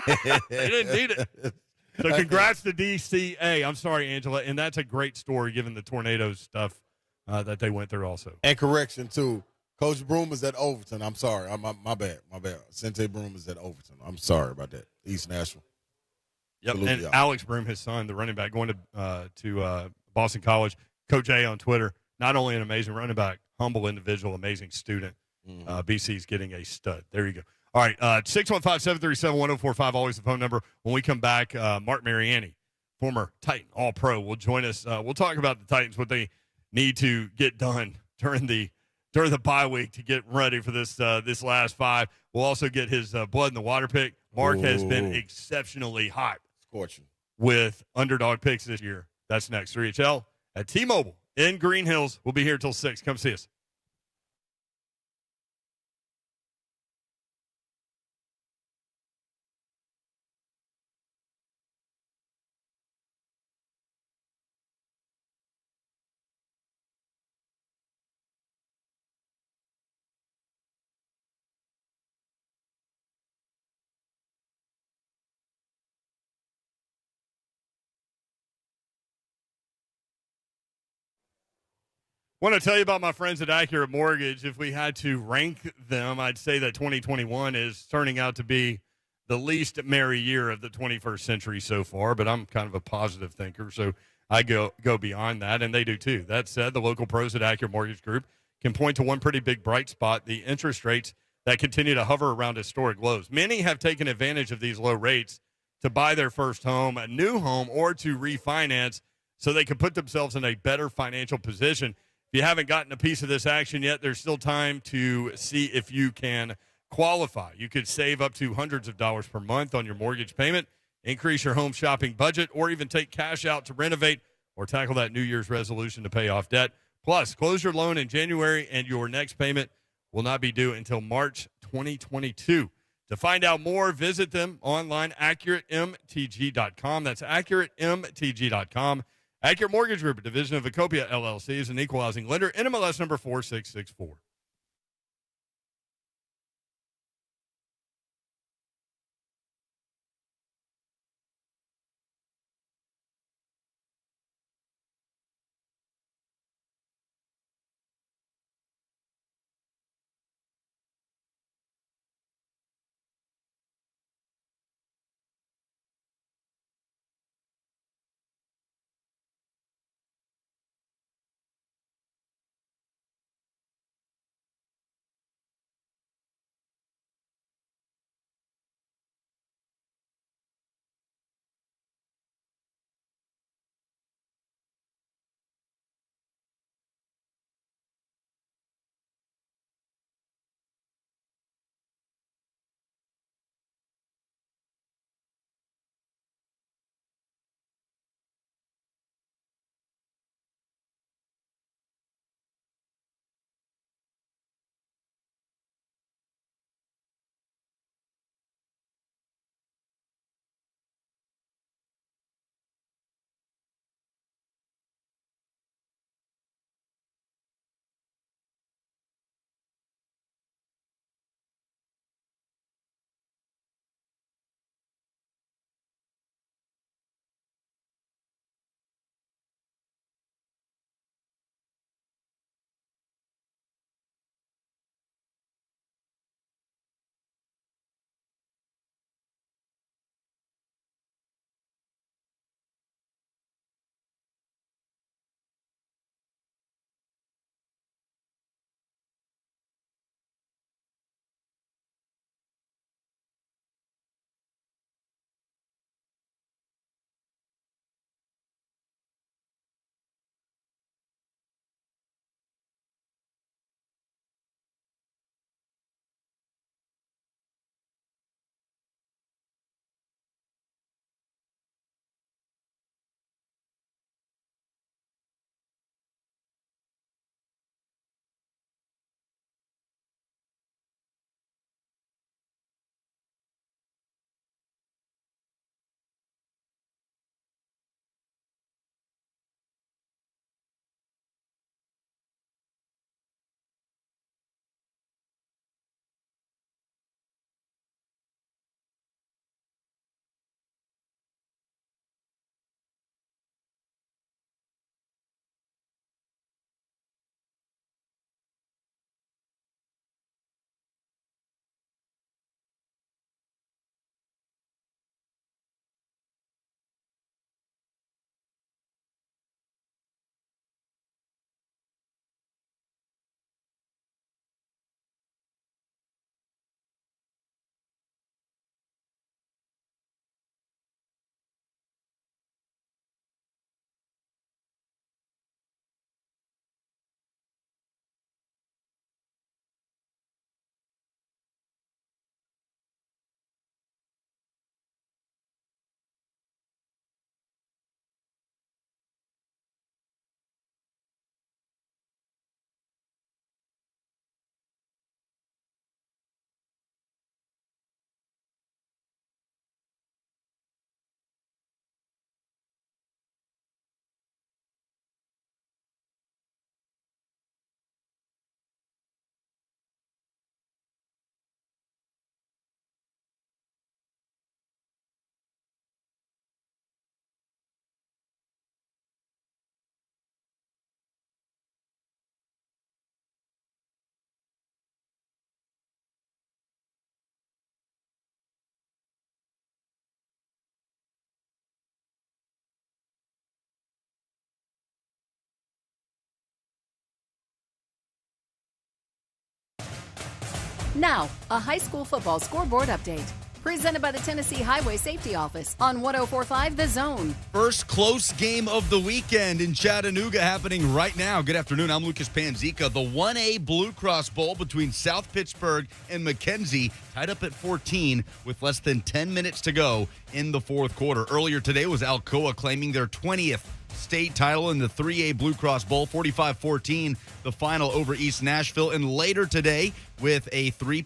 They didn't need it. So congrats to DCA. I'm sorry, Angela. And that's a great story given the tornadoes stuff that they went through also. And correction, too. Coach Broom is at Overton. I'm sorry. My bad. Sente Broom is at Overton. I'm sorry about that. East Nashville. Yep. Salute And y'all. Alex Broom, his son, the running back, going to Boston College. Coach A on Twitter, not only an amazing running back, humble individual, amazing student. BC's getting a stud. There you go. All right, 615-737-1045, always the phone number. When we come back, Marc Mariani, former Titan, All-Pro, will join us. We'll talk about the Titans, what they need to get done during the bye week to get ready for this last five. We'll also get his blood in the water pick. Mark has been exceptionally hot Scorching. with underdog picks this year. That's next. 3HL at T-Mobile in Green Hills. We'll be here till 6. Come see us. Want to tell you about my friends at Accurate Mortgage. If we had to rank them, I'd say that 2021 is turning out to be the least merry year of the 21st century so far, but I'm kind of a positive thinker, so I go beyond that, and they do too. That said, the local pros at Accurate Mortgage Group can point to one pretty big bright spot, the interest rates that continue to hover around historic lows. Many have taken advantage of these low rates to buy their first home, a new home, or to refinance so they can put themselves in a better financial position. If you haven't gotten a piece of this action yet, there's still time to see if you can qualify. You could save up to hundreds of dollars per month on your mortgage payment, increase your home shopping budget, or even take cash out to renovate or tackle that New Year's resolution to pay off debt. Plus, close your loan in January, and your next payment will not be due until March 2022. To find out more, visit them online, AccurateMTG.com. That's AccurateMTG.com. Accurate Mortgage Group, a division of Acopia LLC, is an equal housing lender, NMLS number 4664. Now, a high school football scoreboard update. Presented by the Tennessee Highway Safety Office on 104.5 The Zone. First close game of the weekend in Chattanooga happening right now. Good afternoon. I'm Lucas Panzica. The 1A Blue Cross Bowl between South Pittsburgh and McKenzie tied up at 14 with less than 10 minutes to go in the fourth quarter. Earlier today was Alcoa claiming their 20th state title in the 3A Blue Cross Bowl, 45-14, the final over East Nashville. And later today with a 7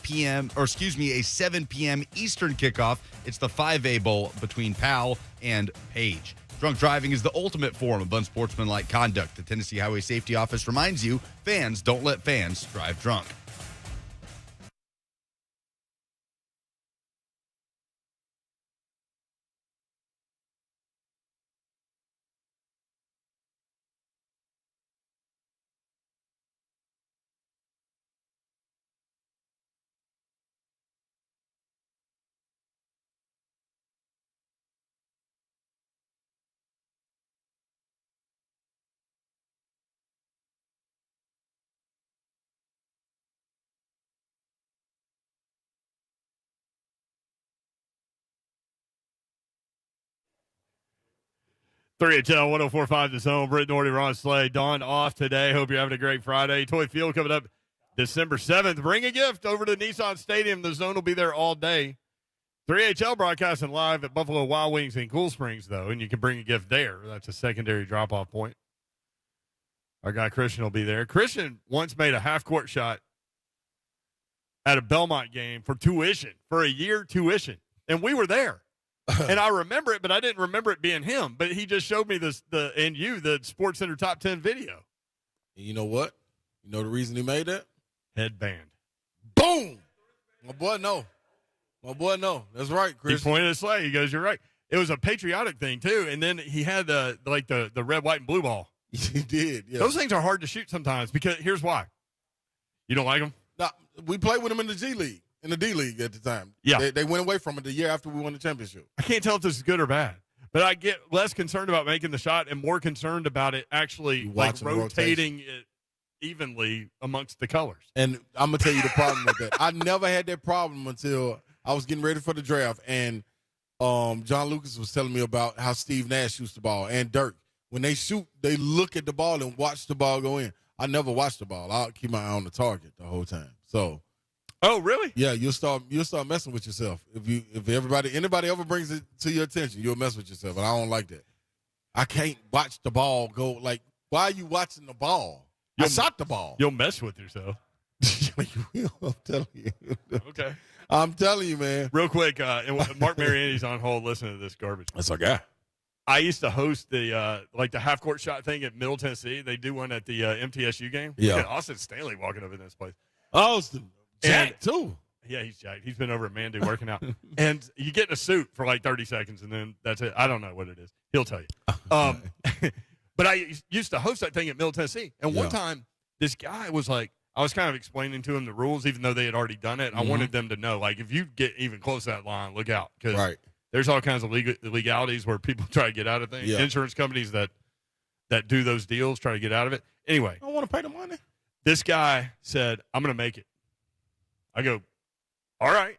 p.m. Eastern kickoff, it's the 5A Bowl between Powell and Page. Drunk driving is the ultimate form of unsportsmanlike conduct. The Tennessee Highway Safety Office reminds you, fans don't let fans drive drunk. HL 104.5 The Zone. Britt Norty, Ron Slay. Dawn off today. Hope you're having a great Friday. Toy Field coming up December 7th. Bring a gift over to Nissan Stadium. The Zone will be there all day. 3HL broadcasting live at Buffalo Wild Wings in Cool Springs, though, and you can bring a gift there. That's a secondary drop-off point. Our guy Christian will be there. Christian once made a half-court shot at a Belmont game for tuition, for a year tuition, and we were there. And I remember it, but I didn't remember it being him. But he just showed me the Sports Center Top 10 video. And you know what? You know the reason he made that? Headband. Boom! My boy, no. That's right, Chris. He pointed at Slay. He goes, "You're right." It was a patriotic thing too. And then he had the red, white, and blue ball. He did. Yeah. Those things are hard to shoot sometimes because here's why. You don't like them? No, we played with them in the G League. In the D League at the time. Yeah. They went away from it the year after we won the championship. I can't tell if this is good or bad, but I get less concerned about making the shot and more concerned about it actually rotating it evenly amongst the colors. And I'm going to tell you the problem with that. I never had that problem until I was getting ready for the draft, and John Lucas was telling me about how Steve Nash shoots the ball and Dirk. When they shoot, they look at the ball and watch the ball go in. I never watch the ball. I'll keep my eye on the target the whole time. So. Oh, really? Yeah, you'll start messing with yourself. If anybody ever brings it to your attention, you'll mess with yourself, and I don't like that. I can't watch the ball go. Like, why are you watching the ball? I shot the ball. You'll mess with yourself. I'm telling you. Okay. I'm telling you, man. Real quick, Marc Mariani's on hold listening to this garbage. That's our guy. I used to host the half court shot thing at Middle Tennessee. They do one at the MTSU game. Yeah. Look at Austin Stanley walking over in this place. Austin. Jack, too. Yeah, he's jacked. He's been over at Mandu working out. And you get in a suit for like 30 seconds, and then that's it. I don't know what it is. He'll tell you. But I used to host that thing at Middle Tennessee. And one time, this guy was like, I was kind of explaining to him the rules, even though they had already done it. I wanted them to know, like, if you get even close to that line, look out. Because there's all kinds of legalities where people try to get out of things. Yeah. Insurance companies that do those deals try to get out of it. Anyway. I don't want to pay the money. This guy said, "I'm going to make it." I go, "All right."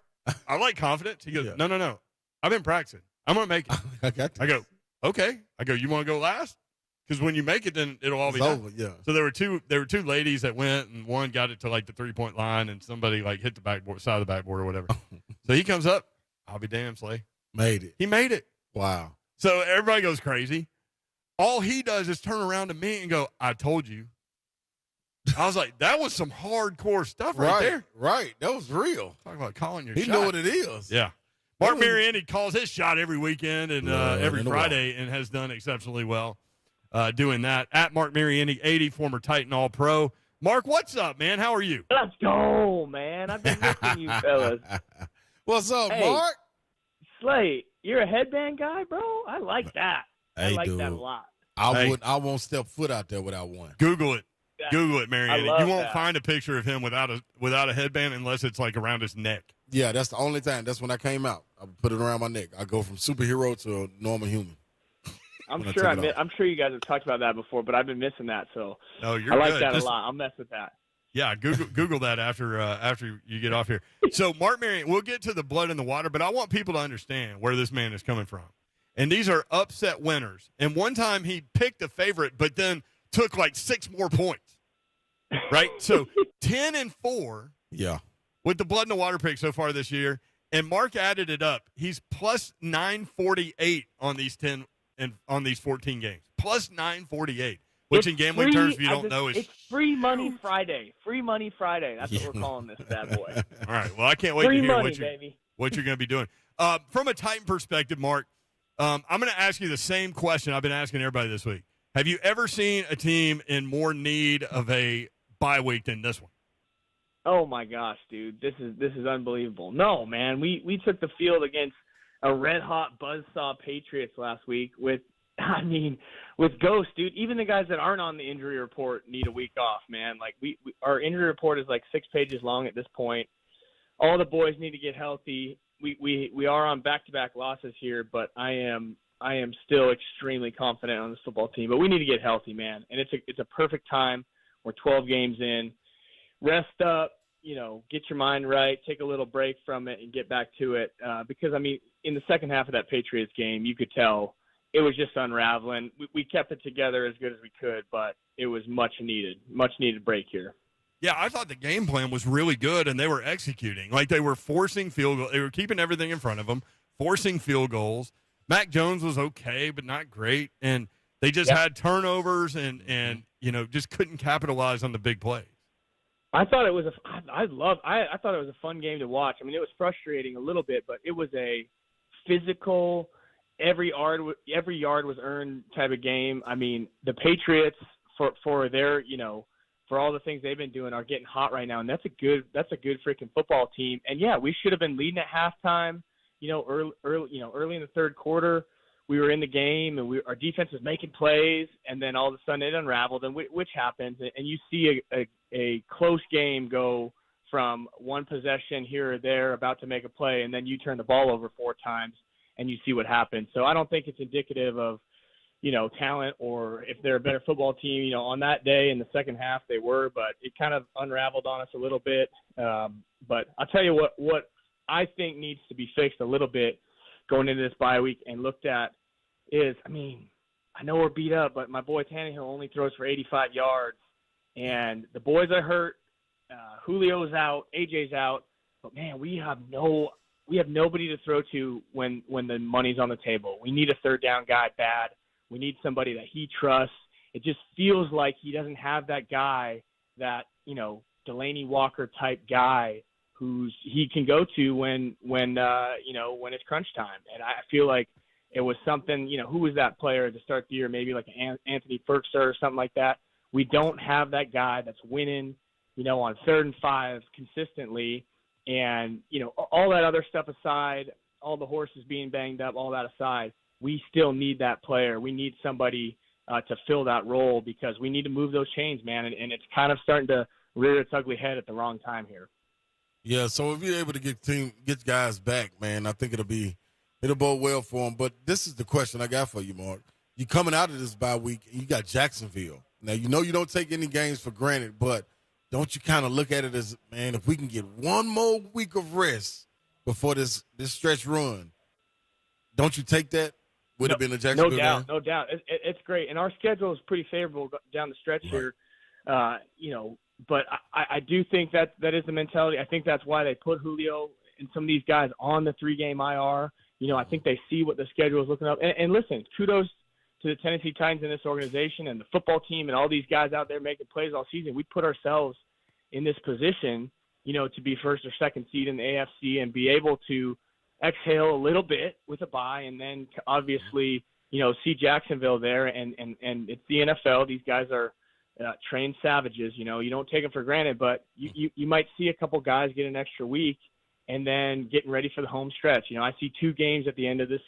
I like confidence. He goes, No. I've been practicing. I'm going to make it. I got this. I go, "Okay." I go, "You want to go last?" Because when you make it, then it'll all be over. done. Yeah. So there were two ladies that went, and one got it to like the 3-point line, and somebody like hit the backboard, side of the backboard or whatever. So he comes up. I'll be damned, Slay. Made it. He made it. Wow. So everybody goes crazy. All he does is turn around to me and go, "I told you." I was like, that was some hardcore stuff right there. Right. That was real. Talk about calling your shot. He knew what it is. Yeah. Marc Mariani calls his shot every weekend and every Friday and has done exceptionally well doing that. At Marc Mariani 80, former Titan All-Pro. Mark, what's up, man? How are you? Let's go, man. I've been missing you fellas. What's up, Mark? Slay, you're a headband guy, bro? I like that. Hey, I like dude. that a lot. I won't step foot out there without one. Google it. Google it, Mariani. You won't that. find a picture of him without a headband unless it's like around his neck. Yeah, that's the only time. That's when I came out. I put it around my neck. I go from superhero to a normal human. I'm sure you guys have talked about that before, but I've been missing that. So no, you're I like good. that a lot. I'll mess with that. Yeah, Google that after you get off here. So, Marc Mariani, we'll get to the blood in the water, but I want people to understand where this man is coming from. And these are upset winners. And one time he picked a favorite, but then took like 6 more points. Right? So 10-4. Yeah. With the blood in the water pick so far this year. And Mark added it up. He's plus 948 on these 10 and on these 14 games. Plus 948. Which in gambling terms, if you don't know, is it's Free Money Friday. Free Money Friday. That's what we're calling this bad boy. All right. Well, I can't wait Free to hear money, what you're going to be doing. From a Titan perspective, Mark, I'm going to ask you the same question I've been asking everybody this week. Have you ever seen a team in more need of a bye week than this one? Oh my gosh, dude, this is unbelievable. No, man, we took the field against a red hot buzzsaw Patriots last week with ghosts, dude. Even the guys that aren't on the injury report need a week off, man. Like our injury report is like 6 pages long at this point. All the boys need to get healthy. We are on back-to-back losses here, but I am still extremely confident on this football team. But we need to get healthy, man. And it's a perfect time. We're 12 games in. Rest up, get your mind right, take a little break from it, and get back to it. Because, in the second half of that Patriots game, you could tell it was just unraveling. We kept it together as good as we could, but it was much needed break here. Yeah, I thought the game plan was really good, and they were executing. Like, they were forcing field goals. They were keeping everything in front of them, forcing field goals. Mac Jones was okay, but not great. And they just had turnovers and just couldn't capitalize on the big plays. I thought it was I thought it was a fun game to watch. It was frustrating a little bit, but it was a physical, every yard was earned type of game. The Patriots for their, for all the things they've been doing are getting hot right now, and that's a good freaking football team. And yeah, we should have been leading at halftime, early in the third quarter. We were in the game, and our defense was making plays, and then all of a sudden it unraveled, and which happens. And you see a close game go from one possession here or there, about to make a play, and then you turn the ball over 4 times, and you see what happens. So I don't think it's indicative of, talent, or if they're a better football team. On that day in the second half they were, but it kind of unraveled on us a little bit. But I'll tell you what I think needs to be fixed a little bit going into this bye week and looked at is, I know we're beat up, but my boy Tannehill only throws for 85 yards, and the boys are hurt. Julio's out, AJ's out, but man, we have nobody to throw to when the money's on the table. We need a third down guy bad. We need somebody that he trusts. It just feels like he doesn't have that guy, that Delaney Walker type guy he can go to when it's crunch time. And I feel like it was something, who was that player to start the year? Maybe like Anthony Ferguson or something like that. We don't have that guy that's winning, on 3rd and 5 consistently. And, all that other stuff aside, all the horses being banged up, all that aside, we still need that player. We need somebody to fill that role, because we need to move those chains, man. And it's kind of starting to rear its ugly head at the wrong time here. Yeah, so if you're able to get guys back, man, I think it'll bode well for them. But this is the question I got for you, Mark. You coming out of this bye week, and you got Jacksonville. Now, you don't take any games for granted, but don't you kind of look at it as, man, if we can get one more week of rest before this stretch run, don't you take that? Would have been a Jacksonville game? No doubt. It's great. And our schedule is pretty favorable down the stretch here, But I do think that is the mentality. I think that's why they put Julio and some of these guys on the 3-game IR. I think they see what the schedule is looking up. And listen, kudos to the Tennessee Titans in this organization and the football team and all these guys out there making plays all season. We put ourselves in this position, to be first or second seed in the AFC and be able to exhale a little bit with a bye, and then obviously, see Jacksonville there. And it's the NFL. These guys are trained savages. You don't take them for granted, but you might see a couple guys get an extra week and then getting ready for the home stretch. I see 2 games at the end of this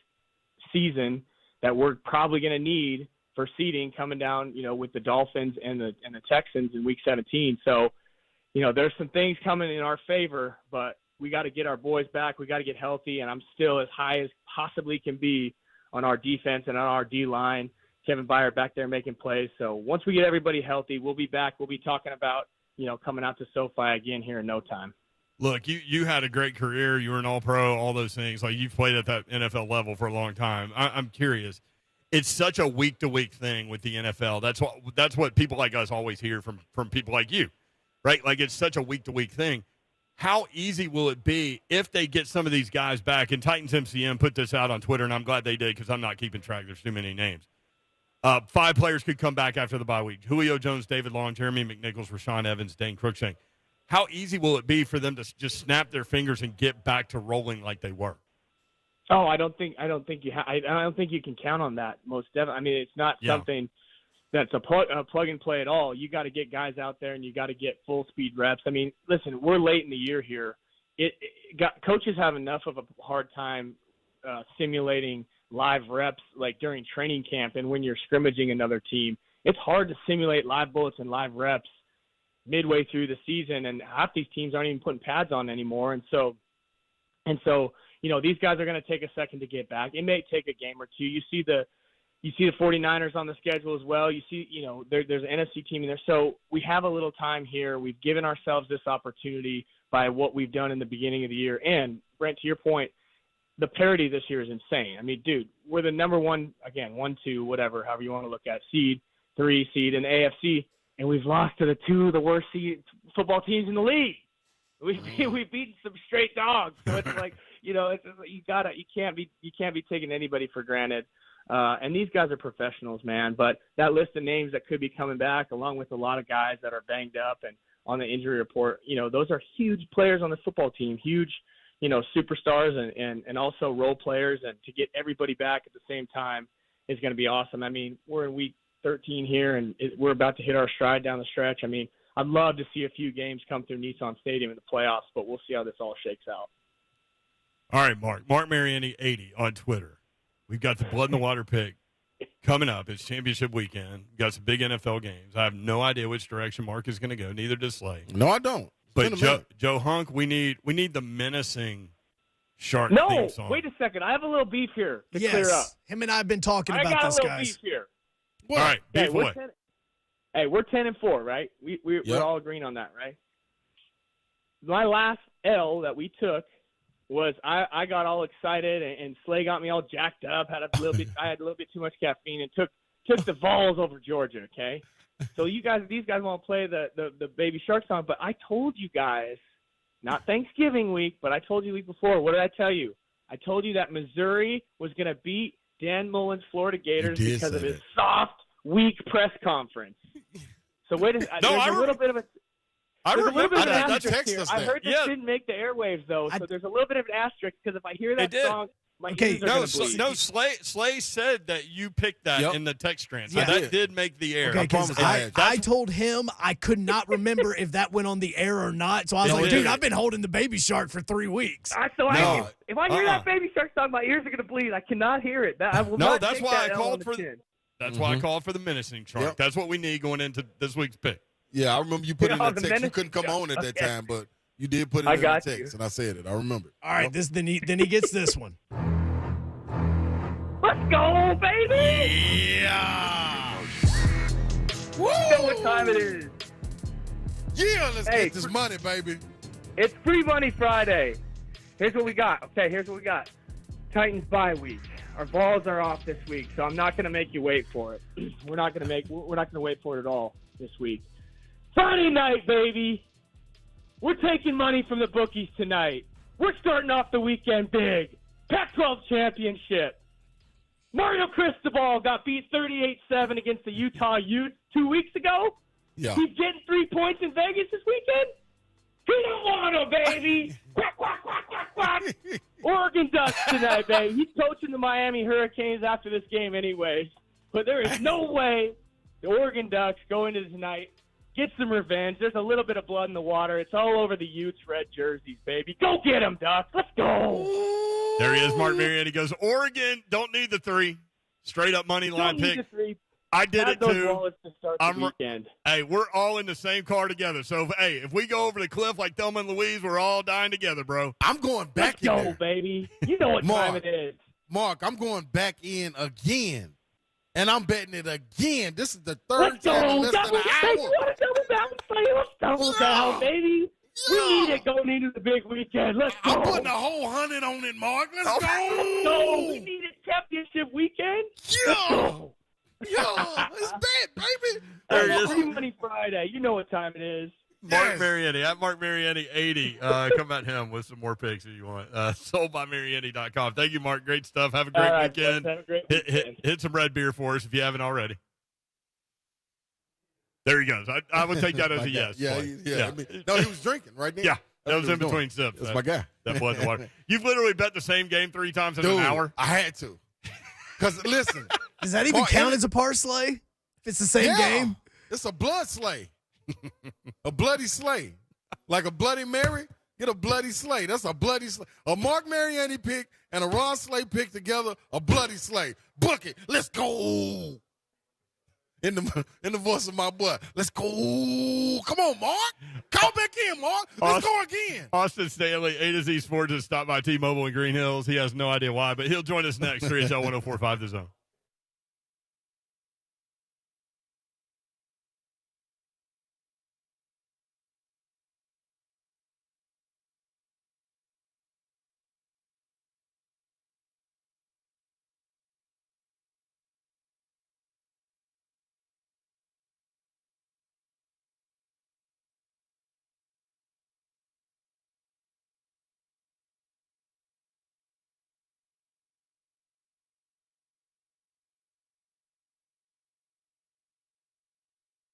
season that we're probably going to need for seeding coming down, with the Dolphins and the Texans in week 17. So, there's some things coming in our favor, but we got to get our boys back. We got to get healthy, and I'm still as high as possibly can be on our defense and on our D-line. Kevin Byard back there making plays. So once we get everybody healthy, we'll be back. We'll be talking about coming out to SoFi again here in no time. Look, you had a great career. You were an All-Pro, all those things. Like, you've played at that NFL level for a long time. I'm curious. It's such a week-to-week thing with the NFL. That's what people like us always hear from people like you, right? Like, it's such a week-to-week thing. How easy will it be if they get some of these guys back? And Titans MCM put this out on Twitter, and I'm glad they did because I'm not keeping track. There's too many names. 5 players could come back after the bye week. Julio Jones, David Long, Jeremy McNichols, Rashawn Evans, Dane Cruikshank. How easy will it be for them to just snap their fingers and get back to rolling like they were? Oh, I don't think you can count on that. Most definitely. I mean, it's not something that's a plug and play at all. You got to get guys out there and you got to get full speed reps. I mean, listen, we're late in the year here. Coaches have enough of a hard time simulating live reps like during training camp and when you're scrimmaging another team. It's hard to simulate live bullets and live reps midway through the season, and half these teams aren't even putting pads on anymore. And so these guys are going to take a second to get back. It may take a game or two. You see the 49ers on the schedule as well. You see, there's an NFC team in there. So we have a little time here. We've given ourselves this opportunity by what we've done in the beginning of the year. And Brent, to your point, the parity this year is insane. I mean, dude, we're the number 1, again, 1, 2, whatever, however you want to look at, seed, 3 seed in the AFC. And we've lost to the 2 of the worst seed football teams in the league. We've beaten some straight dogs. So it's like, you can't be taking anybody for granted. And these guys are professionals, man. But that list of names that could be coming back, along with a lot of guys that are banged up and on the injury report, those are huge players on the football team, huge, superstars and also role players. And to get everybody back at the same time is going to be awesome. I mean, we're in week 13 here, and we're about to hit our stride down the stretch. I mean, I'd love to see a few games come through Nissan Stadium in the playoffs, but we'll see how this all shakes out. All right, Mark Mariani 80 on Twitter. We've got the Blood in the Water pick coming up. It's championship weekend. We've got some big NFL games. I have no idea which direction Mark is going to go. Neither does Slay. No, I don't. But Joe Hunk, we need the menacing shark theme song. Wait a second. I have a little beef here to clear up. Him and I have been talking about this, guys. I got a little beef here. What? All right, beef away. We're 10-4, right? We're all agreeing on that, right? My last L that we took was I got all excited and Slay got me all jacked up. I had a little bit too much caffeine and took the Vols over Georgia. Okay, so these guys want to play the Baby Shark song, but I told you guys, not Thanksgiving week, but I told you the week before. What did I tell you? I told you that Missouri was going to beat Dan Mullen's Florida Gators because of his soft, weak press conference. So there's a little bit of an asterisk here. I heard this didn't make the airwaves, though, so there's a little bit of an asterisk because if I hear that song, my ears are going to bleed. No, Slay said that you picked that in the text strand. So that did make the air. Okay, I told him I could not remember if that went on the air or not. So I was like, dude, I've been holding the Baby Shark for 3 weeks. If I hear that Baby Shark song, my ears are going to bleed. I cannot hear it. That's why I called for That's why I called for the menacing shark. Yep. That's what we need going into this week's pick. Yeah, I remember you put in that text. You couldn't come on at that time, but you did put it in the text, and I said it. I remember. All right, then he gets this one. Let's go, baby! Yeah! Woo! You know what time it is. Yeah, let's get this money, baby. It's Free Money Friday. Here's what we got. Okay, here's what we got. Titans bye week. Our balls are off this week, so I'm not going to make you wait for it. We're not going to wait for it at all this week. Friday night, baby. We're taking money from the bookies tonight. We're starting off the weekend big. Pac-12 championship. Mario Cristobal got beat 38-7 against the Utah Utes 2 weeks ago. Yeah. He's getting 3 points in Vegas this weekend. He don't want to, baby. Quack, quack, quack, quack, quack. Oregon Ducks tonight, baby. He's coaching the Miami Hurricanes after this game anyways. But there is no way the Oregon Ducks go into tonight, get some revenge. There's a little bit of blood in the water. It's all over the Utes' red jerseys, baby. Go get them, Ducks. Let's go. There he is, Marc Mariani. Goes, Oregon, don't need the 3. Straight up money line pick. I did it, too. Hey, we're all in the same car together. So, if we go over the cliff like Thelma and Louise, we're all dying together, bro. I'm going back in there. Let's go, baby. You know what time it is. Mark, I'm going back in again. and I'm betting it again. This is the third Let's time in go. less than Double, an hey, hour. you want to double down, Slay? Let's double down, baby. We need it going into the big weekend. Let's go. I'm putting a whole 100 on it, Mark. Let's go. Let's go. We need it championship weekend. Let's go. Yeah, it's bad, baby. There he is. Free Money Friday. You know what time it is. Marc Mariani at Marc Mariani 80. Come at him with some more picks if you want. Soldbymariani.com. Thank you, Mark. Great stuff. Have a great weekend. Have a great weekend. Hit some red beer for us if you haven't already. There he goes. I would take that as a yes. Yeah. I mean, no, he was drinking right there. Yeah, that was in doing. between sips. That's my guy. That blood in the water. You've literally bet the same game 3 times in an hour. I had to. Because, listen. Does that even count as a ParSlay? If it's the same game? It's a blood slay. A bloody slay. Like a Bloody Mary, get a bloody slay. That's a bloody slay. A Marc Mariani pick and a Ron Slay pick together, a bloody slay. Book it. Let's go. In the voice of my boy. Let's go. Come on, Mark. Call back in, Mark. Let's go again. Austin Stanley, A to Z Sports, has stopped by T-Mobile in Green Hills. He has no idea why, but he'll join us next. 3HL 1045 The Zone.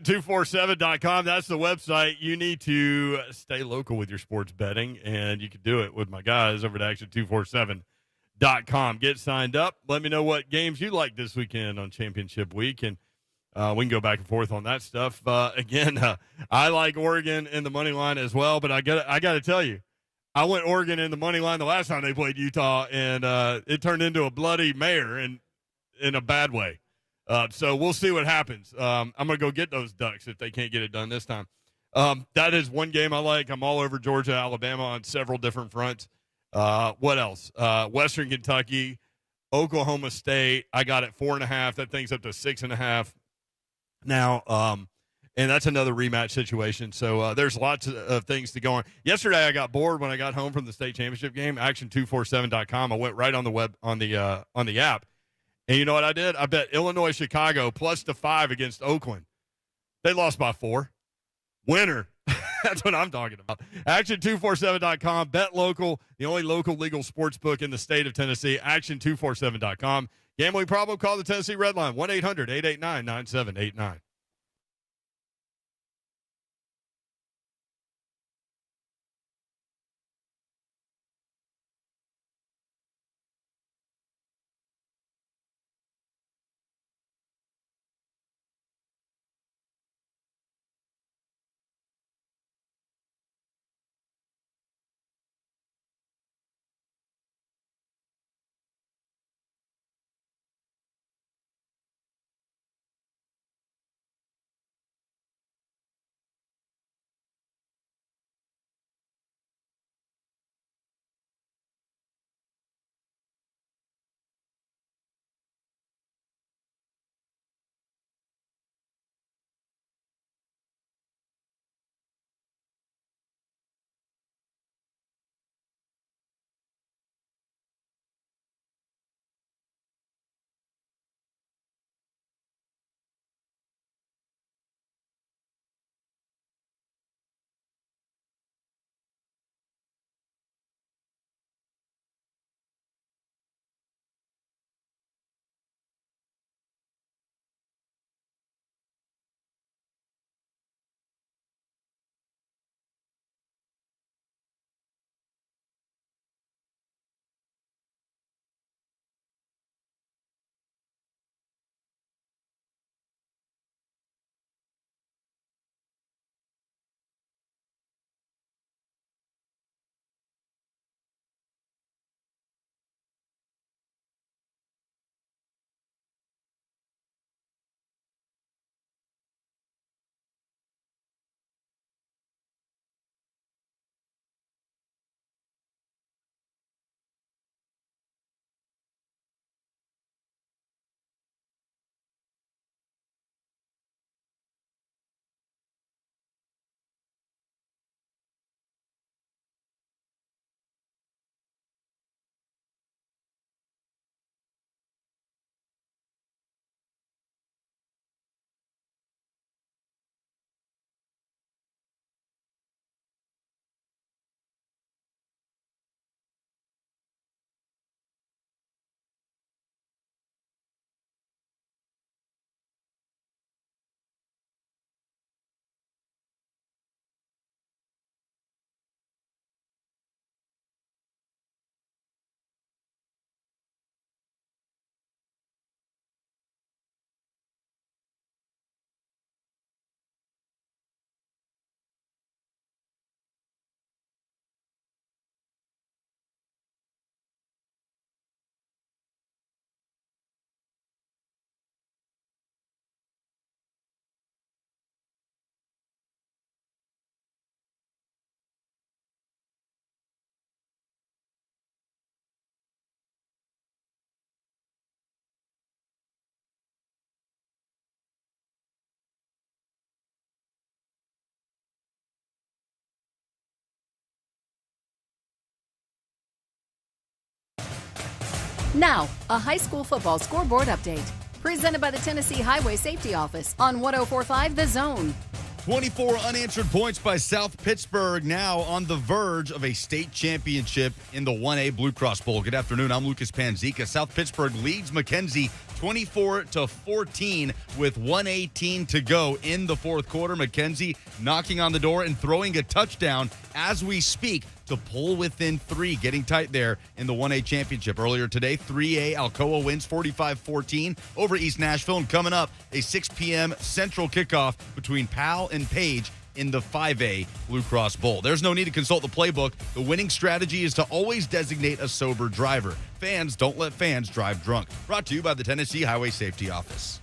.247.com. That's the website. You need to stay local with your sports betting, and you can do it with my guys over at Action247.com. Get signed up. Let me know what games you like this weekend on Championship Week, and we can go back and forth on that stuff. I like Oregon in the money line as well, but I got to tell you, I went Oregon in the money line the last time they played Utah, and it turned into a bloody mare in a bad way. So we'll see what happens. I'm going to go get those Ducks if they can't get it done this time. That is one game I like. I'm all over Georgia, Alabama on several different fronts. What else? Western Kentucky, Oklahoma State. I got it 4.5. That thing's up to 6.5 now. And that's another rematch situation. So there's lots of things to go on. Yesterday I got bored when I got home from the state championship game. Action247.com. I went right on the web on the app. And you know what I did? I bet Illinois, Chicago plus the 5 against Oakland. They lost by 4. Winner. That's what I'm talking about. Action247.com. Bet local. The only local legal sports book in the state of Tennessee. Action247.com. Gambling problem? Call the Tennessee Red Line. 1-800-889-9789. Now, a high school football scoreboard update. Presented by the Tennessee Highway Safety Office on 104.5 The Zone. 24 unanswered points by South Pittsburgh, now on the verge of a state championship in the 1A Blue Cross Bowl. Good afternoon. I'm Lucas Panzica. South Pittsburgh leads McKenzie 24-14 with 1:18 to go in the fourth quarter. McKenzie knocking on the door and throwing a touchdown as we speak to pull within 3, getting tight there in the 1A championship. Earlier today, 3A Alcoa wins 45-14 over East Nashville. And coming up, a 6 p.m. Central kickoff between Powell and Page in the 5A Blue Cross Bowl. There's no need to consult the playbook. The winning strategy is to always designate a sober driver. Fans don't let fans drive drunk. Brought to you by the Tennessee Highway Safety Office.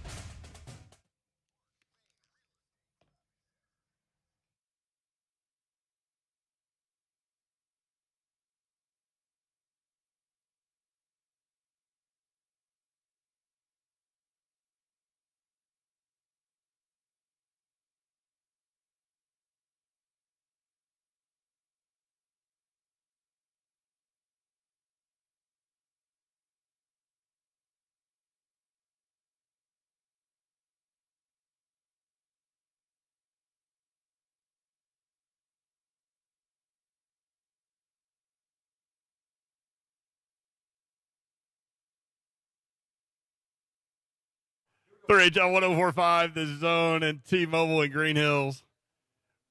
John 104.5, The Zone, and T-Mobile in Green Hills.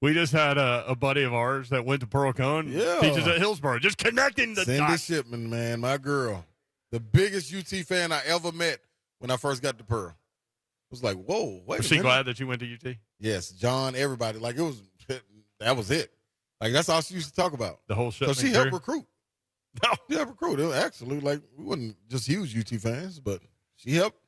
We just had a buddy of ours that went to Pearl Cone. Yeah. Teaches at Hillsboro. Just connecting the Cindy dots. Shipman, man, my girl. The biggest UT fan I ever met when I first got to Pearl. It was like, whoa, wait Was a she minute. glad that you went to UT? Yes, John, everybody. Like, that was it. Like, that's all she used to talk about. The whole shit. So she helped recruit. No. She helped recruit. It was actually, like, we wasn't just huge UT fans, but she helped.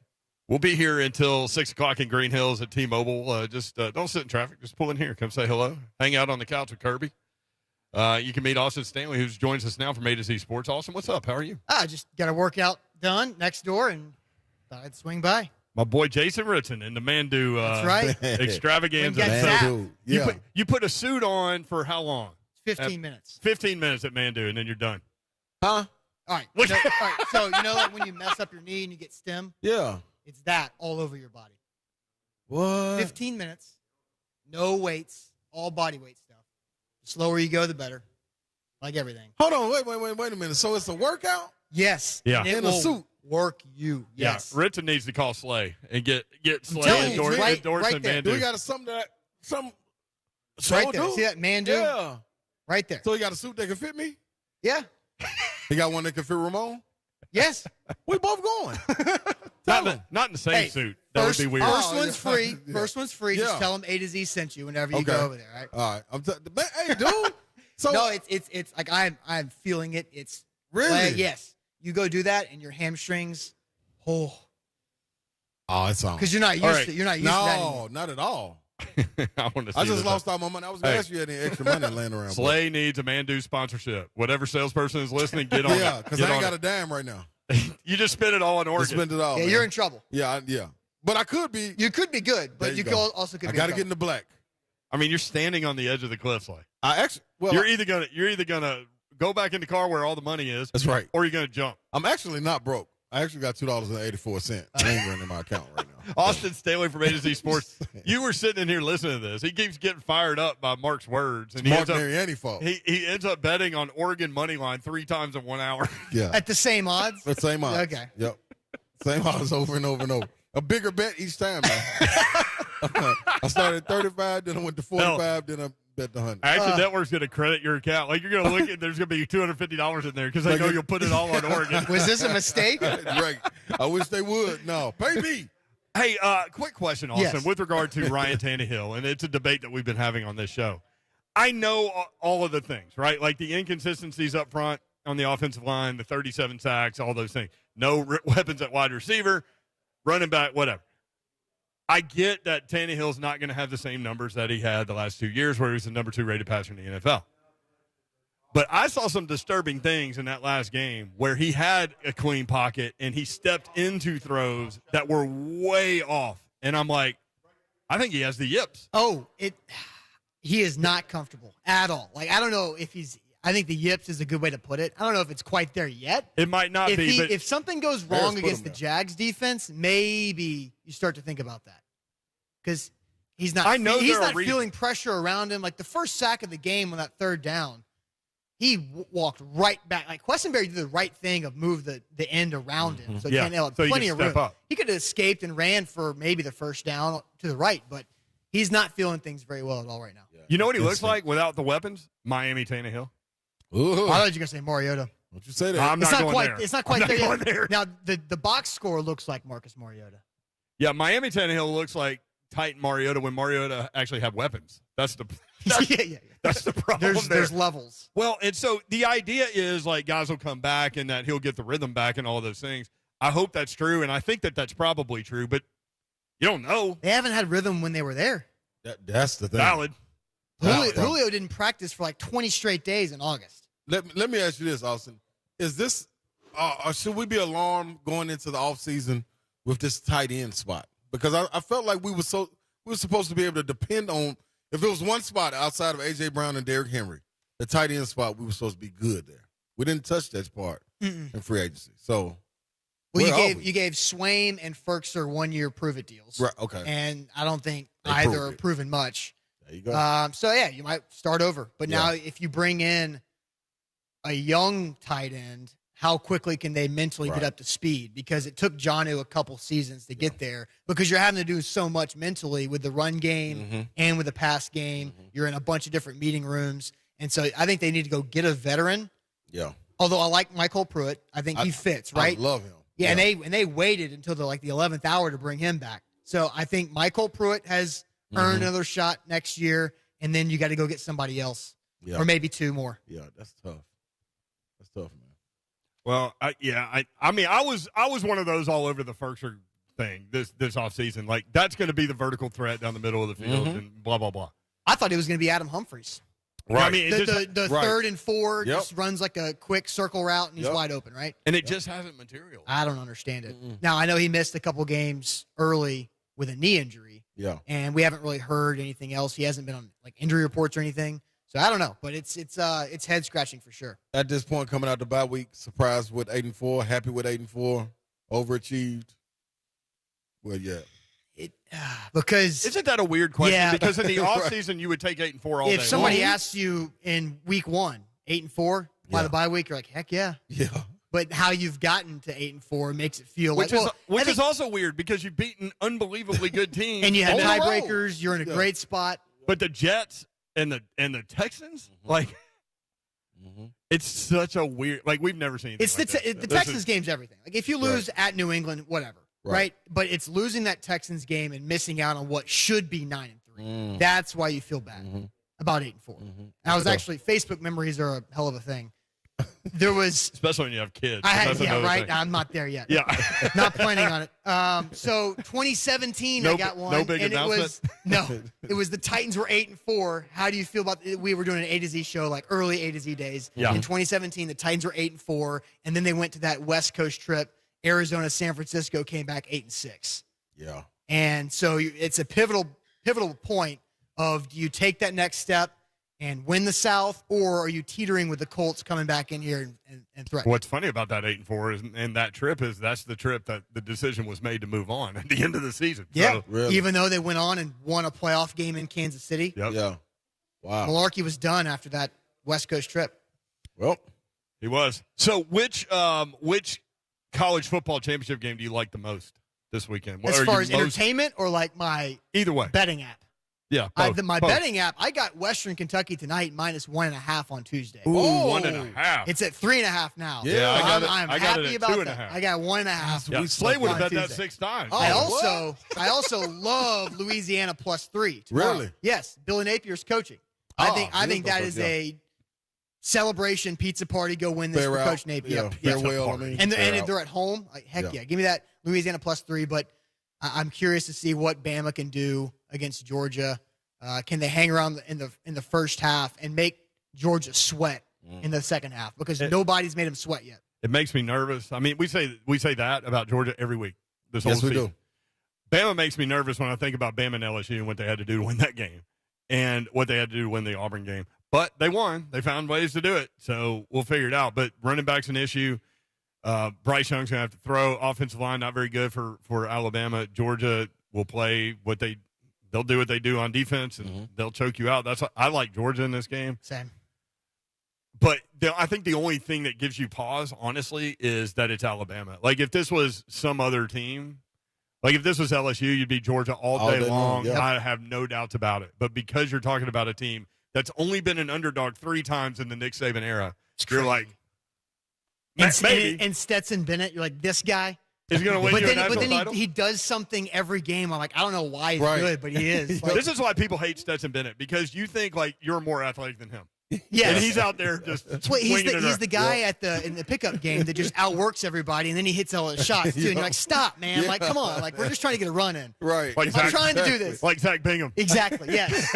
We'll be here until 6 o'clock in Green Hills at T-Mobile. Just don't sit in traffic. Just pull in here. Come say hello. Hang out on the couch with Kirby. You can meet Austin Stanley, who joins us now from A to Z Sports. Austin, what's up? How are you? I just got a workout done next door and thought I'd swing by. My boy Jason Ritson in the Mandu That's right. extravaganza. Mandu, yeah. You put a suit on for how long? 15 minutes. 15 minutes at Mandu, and then you're done. Huh? All right. All right. So, like when you mess up your knee and you get stem? Yeah. It's that all over your body. What? 15 minutes, no weights, all body weight stuff. The slower you go, the better. Like everything. Hold on. Wait a minute. So it's a workout? Yes. Yeah. And it In a will suit. work you. Yes. Yeah. Ritson needs to call Slay and get telling Slay you, right endorsing there. Mandu. Do we got some right there. See that man do? Yeah. Right there. So he got a suit that can fit me? Yeah. He got one that can fit Ramon? Yes. We both going. Not in the same suit. That would be weird. First one's free. Yeah. First one's free. Yeah. Just tell them A to Z sent you whenever you Okay. go over there. Right? All right. Hey, dude. So No, it's like I'm feeling it. It's really? yes. You go do that and your hamstrings. Oh, it's on. Because you're not used to. You're not used to that anymore. No, not at all. I want to see I just this. lost all my money. I was going to ask you any extra money laying around. Slay needs a Mandu sponsorship. Whatever salesperson is listening, get on it. Yeah, because I ain't got a dime right now. You just spent it all on Oregon. Just spend it all. Yeah, man. you're in trouble. Yeah, yeah. But I could be. You could be good, There but you go. could also could I be. got to in get in the black. I mean, you're standing on the edge of the cliff, Slay. I actually. Well, You're either gonna go back in the car where all the money is. That's right. Or you're gonna jump. I'm actually not broke. I actually got $2.84 lingering in my account right now. Austin Stanley from A to Z Sports. You were sitting in here listening to this. He keeps getting fired up by Mark's words, and Marc Mariani fault. He ends up betting on Oregon money line 3 times in 1 hour. Yeah, At the same odds. the same odds. Okay. Yep. Same odds over and over and over. A bigger bet each time. Man. I started at 35, then I went to 45, then I bet the 100. Action Network's going to credit your account. Like, you're going to look at, there's going to be $250 in there because they know you'll put it all on Oregon. Was this a mistake? Right. I wish they would. No, pay me. Hey, quick question, Austin, Yes. with regard to Ryan Tannehill, and it's a debate that we've been having on this show. I know all of the things, right? Like the inconsistencies up front on the offensive line, the 37 sacks, all those things. No weapons at wide receiver, running back, whatever. I get that Tannehill's not going to have the same numbers that he had the last 2 years where he was the number 2 rated passer in the NFL. But I saw some disturbing things in that last game where he had a clean pocket and he stepped into throws that were way off. And I'm like, I think he has the yips. Oh, he is not comfortable at all. Like, I don't know if he's I think the yips is a good way to put it. I don't know if it's quite there yet. It might not be. But If something goes wrong against the Jags defense, maybe you start to think about that. Because he's not feeling pressure around him. Like the first sack of the game on that third down, he walked right back. Like Questenberry did the right thing of move the end around him. So Tannehill had plenty of room. He could have escaped and ran for maybe the first down to the right, but he's not feeling things very well at all right now. Yeah. You know what he looks like without the weapons? Miami Tannehill. Ooh. I thought you were going to say Mariota. Don't you say that? I'm not going there. It's not quite there yet. There. Now, the box score looks like Marcus Mariota. Yeah, Miami Tannehill looks like Titan Mariota when Mariota actually have weapons. That's the that's the problem. There's levels. Well, and so the idea is like guys will come back and that he'll get the rhythm back and all those things. I hope that's true, and I think that that's probably true, but you don't know. They haven't had rhythm when they were there. That's the thing. Valid. Julio didn't practice for like 20 straight days in August. Let me ask you this, Austin. Is this should we be alarmed going into the offseason with this tight end spot? Because I felt like we were supposed to be able to depend on, if it was one spot outside of A.J. Brown and Derrick Henry, the tight end spot, we were supposed to be good there. We didn't touch that part in free agency. So, you gave Swaim and Ferkser 1 year prove it deals. Right, okay. And I don't think either are proven much. There you go. So yeah, you might start over. But now if you bring in a young tight end, how quickly can they mentally get up to speed? Because it took Jonnu a couple seasons to get there because you're having to do so much mentally with the run game and with the pass game. You're in a bunch of different meeting rooms. And so I think they need to go get a veteran. Yeah. Although I like Michael Pruitt. I think he fits, right? I love him. Yeah, and they waited until the 11th hour to bring him back. So I think Michael Pruitt has earned another shot next year, and then you got to go get somebody else. Yeah. Or maybe two more. Yeah, that's tough. That's tough, man. Well, I mean, I was one of those all over the Ferkser thing this offseason. Like, that's going to be the vertical threat down the middle of the field and blah, blah, blah. I thought it was going to be Adam Humphries. Right. I mean, the 3rd and 4 just runs like a quick circle route, and he's wide open, right? And it just hasn't materialized. I don't understand it. Now, I know he missed a couple games early with a knee injury. Yeah. And we haven't really heard anything else. He hasn't been on injury reports or anything. So I don't know, but it's head scratching for sure. At this point, coming out the bye week, surprised with 8-4, happy with 8-4, overachieved. Well, yeah. Because isn't that a weird question? Yeah. Because in the offseason, you would take 8-4 all day. If somebody asks you in week 1, 8-4 by the bye week, you're like, heck yeah. Yeah. But how you've gotten to 8-4 makes it feel which is also weird because you've beaten unbelievably good teams and you have tiebreakers. You're in a great spot. But the Jets and the Texans, it's such a weird. Like we've never seen. It's the Texans game's everything. Like if you lose at New England, whatever, right? But it's losing that Texans game and missing out on what should be 9-3. That's why you feel bad about 8-4. I was actually Facebook memories are a hell of a thing. There was especially when you have kids. Right. Thing. I'm not there yet. Yeah, not planning on it. So 2017, I got one. No big announcement. It was the Titans were 8-4. How do you feel about? We were doing an A to Z show, like early A to Z days. Yeah. In 2017, the Titans were 8-4, and then they went to that West Coast trip. Arizona, San Francisco came back 8-6. Yeah. And so it's a pivotal point of, do you take that next step and win the South, or are you teetering with the Colts coming back in here and threatening? What's funny about that 8-4 and that trip is that's the trip that the decision was made to move on at the end of the season. Yeah, so, really? Even though they went on and won a playoff game in Kansas City. Yep. Yeah. Wow. Malarkey was done after that West Coast trip. Well, he was. So which college football championship game do you like the most this weekend? As far as entertainment or like my either way betting app? Yeah, my betting app, I got Western Kentucky tonight -1.5 on Tuesday. Ooh, 1.5. It's at 3.5 now. Yeah, I'm happy about that. I got 1.5. Yeah, Slay would have bet that 6 times. I also love Louisiana +3. Tomorrow. Really? Yes, Billy Napier's coaching. I think that is a celebration pizza party. Go win this for Coach Napier. Yeah, farewell. And they're at home. Like, heck yeah, give me that Louisiana +3. But I'm curious to see what Bama can do against Georgia. Can they hang around in the first half and make Georgia sweat in the second half? Because nobody's made them sweat yet. It makes me nervous. I mean, we say that about Georgia every week. This whole season. We do. Bama makes me nervous when I think about Bama and LSU and what they had to do to win that game and what they had to do to win the Auburn game. But they won. They found ways to do it. So we'll figure it out. But running back's an issue. Bryce Young's going to have to throw. Offensive line, not very good for Alabama. Georgia will play they'll do what they do on defense, and they'll choke you out. I like Georgia in this game. Same. But I think the only thing that gives you pause, honestly, is that it's Alabama. Like, if this was some other team, like if this was LSU, you'd be Georgia all day long. Yep. I have no doubts about it. But because you're talking about a team that's only been an underdog 3 times in the Nick Saban era, you're like, maybe. And Stetson Bennett, you're like, this guy is going to win you a national title. But then he does something every game. I'm like, I don't know why he's good, but he is. Like, this is why people hate Stetson Bennett, because you think like you're more athletic than him. Yes. And he's out there just he's the guy in the pickup game that just outworks everybody, and then he hits all his shots too. And you're like, stop, man! Like, come on! Like, we're just trying to get a run in. Right. Like I'm trying to do this. Like Zach Bingham. Exactly. Yes.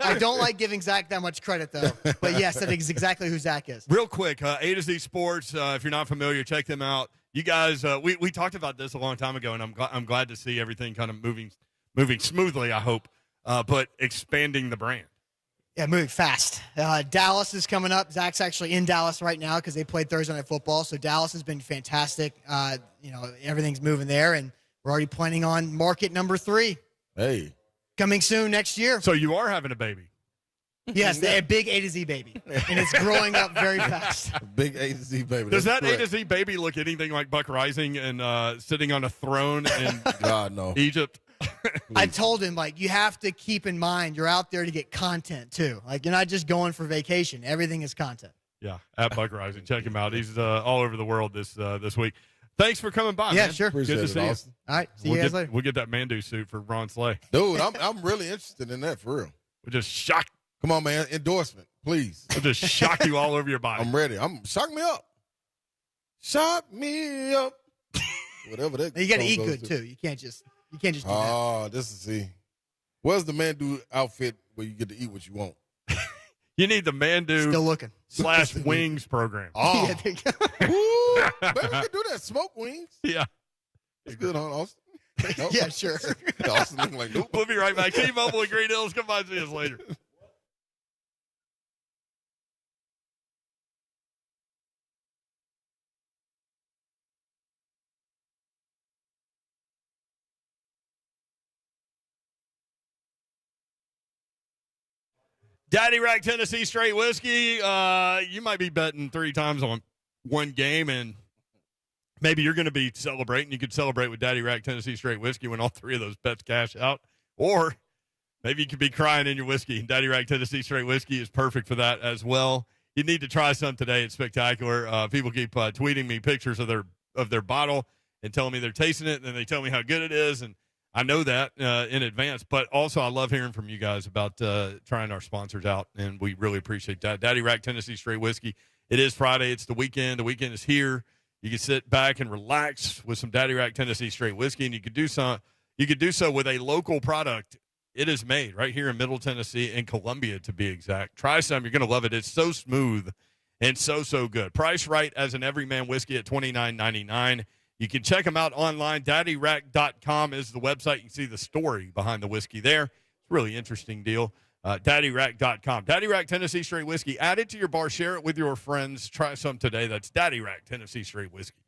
I don't like giving Zach that much credit though, but yes, that is exactly who Zach is. Real quick, A to Z Sports. If you're not familiar, check them out. You guys, we talked about this a long time ago, and I'm glad to see everything kind of moving smoothly. I hope, but expanding the brand. Yeah, moving fast. Dallas is coming up. Zach's actually in Dallas right now because they played Thursday Night Football. So Dallas has been fantastic. Everything's moving there, and we're already planning on market number 3. Hey. Coming soon next year. So you are having a baby. Yes, a big A to Z baby, and it's growing up very fast. Big A to Z baby. Does That's that correct. A to Z baby look anything like Buck Rising and sitting on a throne in God, no. Egypt? I told him, like, you have to keep in mind you're out there to get content too. Like, you're not just going for vacation. Everything is content. Yeah, at Buck Rising. Check him out. He's all over the world this week. Thanks for coming by, man. Sure. Good to see you. Austin. All right, see you guys later. We'll get that Mandu suit for Ron Slay. Dude, I'm really interested in that for real. We'll just shock. Come on, man. Endorsement, please. We'll just shock you all over your body. I'm ready. Shock me up. Shock me up. Whatever that. You got to song eat goes good to. too. You can't just do that. Oh, this is see. Where's the Mandu outfit where you get to eat what you want? You need the Mandu Still looking / wings program. Oh, Yeah, there you go. Woo, maybe we can do that. Smoke wings. Yeah. It's good, huh, Austin? Nope. Yeah, sure. Austin looking like nope. We'll be right back. T-Mobile and Green Hills. Come by and see us later. Daddy Rack Tennessee Straight Whiskey. You might be betting 3 times on one game, and maybe you're going to be celebrating. You could celebrate with Daddy Rack Tennessee Straight Whiskey when all 3 of those bets cash out. Or maybe you could be crying in your whiskey. Daddy Rack Tennessee Straight Whiskey is perfect for that as well. You need to try some today. It's spectacular. People keep tweeting me pictures of their bottle and telling me they're tasting it, and then they tell me how good it is, and I know that in advance, but also I love hearing from you guys about trying our sponsors out, and we really appreciate that. Daddy Rack Tennessee Straight Whiskey. It is Friday. It's the weekend. The weekend is here. You can sit back and relax with some Daddy Rack Tennessee Straight Whiskey, and you could do so with a local product. It is made right here in Middle Tennessee, in Columbia to be exact. Try some. You're going to love it. It's so smooth and so good. Price right as an everyman whiskey at $29.99. You can check them out online. DaddyRack.com is the website. You can see the story behind the whiskey there. It's a really interesting deal. DaddyRack.com. Daddy Rack Tennessee Straight Whiskey. Add it to your bar. Share it with your friends. Try some today. That's Daddy Rack Tennessee Straight Whiskey.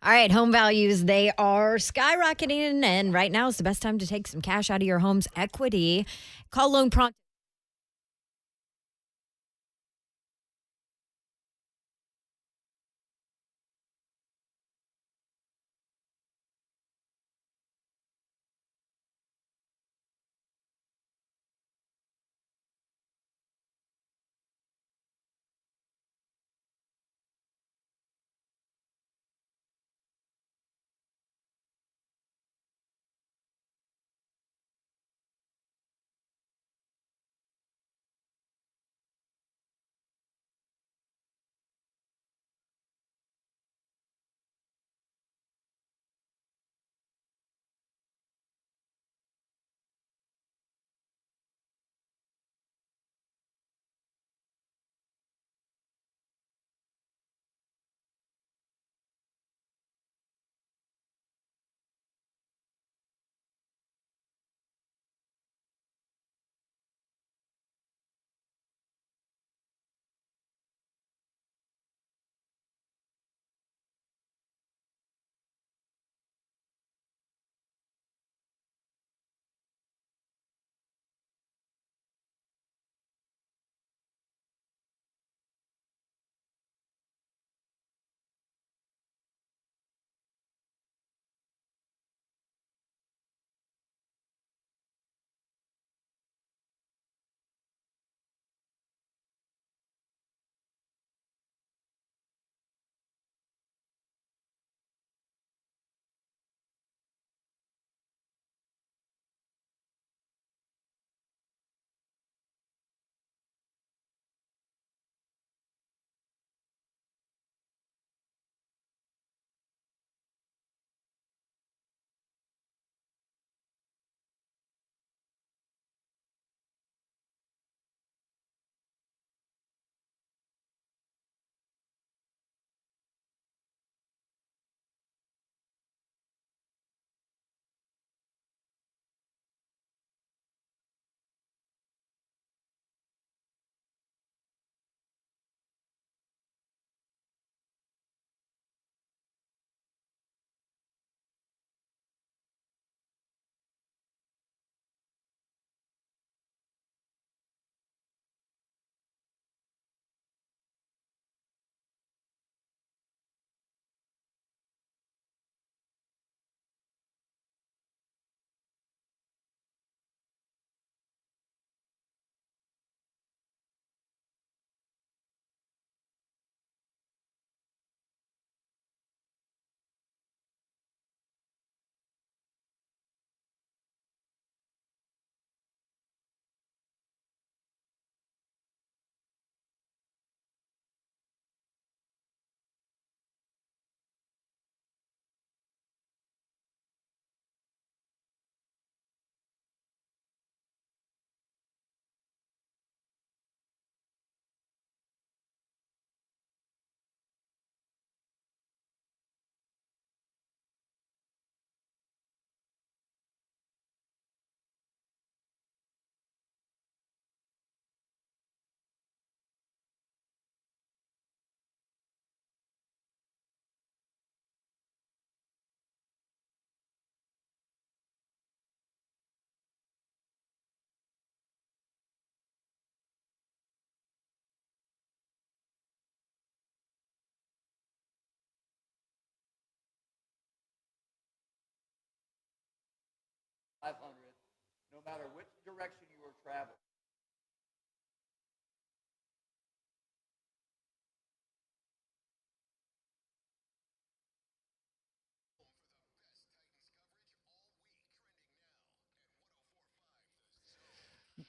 All right, home values, they are skyrocketing, and right now is the best time to take some cash out of your home's equity. Call Loan Pronto. No matter which direction you are traveling.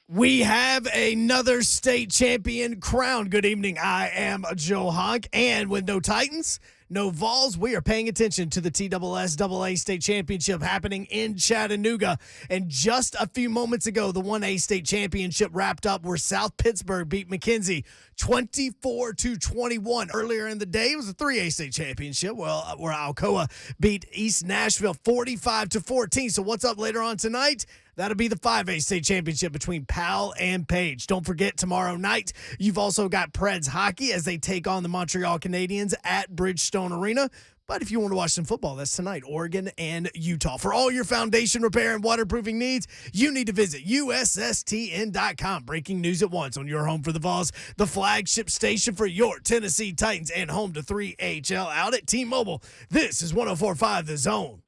We have another state champion crowned. Good evening. I am Joe Honk. And with no Titans, no Vols, we are paying attention to the TSSAA state championship happening in Chattanooga. And just a few moments ago, the 1A state championship wrapped up where South Pittsburgh beat McKenzie 24-21. Earlier in the day, it was a 3A state championship, where Alcoa beat East Nashville 45-14. So what's up later on tonight? That'll be the 5A state championship between Powell and Page. Don't forget, tomorrow night, you've also got Preds hockey as they take on the Montreal Canadiens at Bridgestone Arena. But if you want to watch some football, that's tonight, Oregon and Utah. For all your foundation repair and waterproofing needs, you need to visit USSTN.com. Breaking news at once on your home for the Vols, the flagship station for your Tennessee Titans and home to 3HL out at T-Mobile. This is 104.5 The Zone.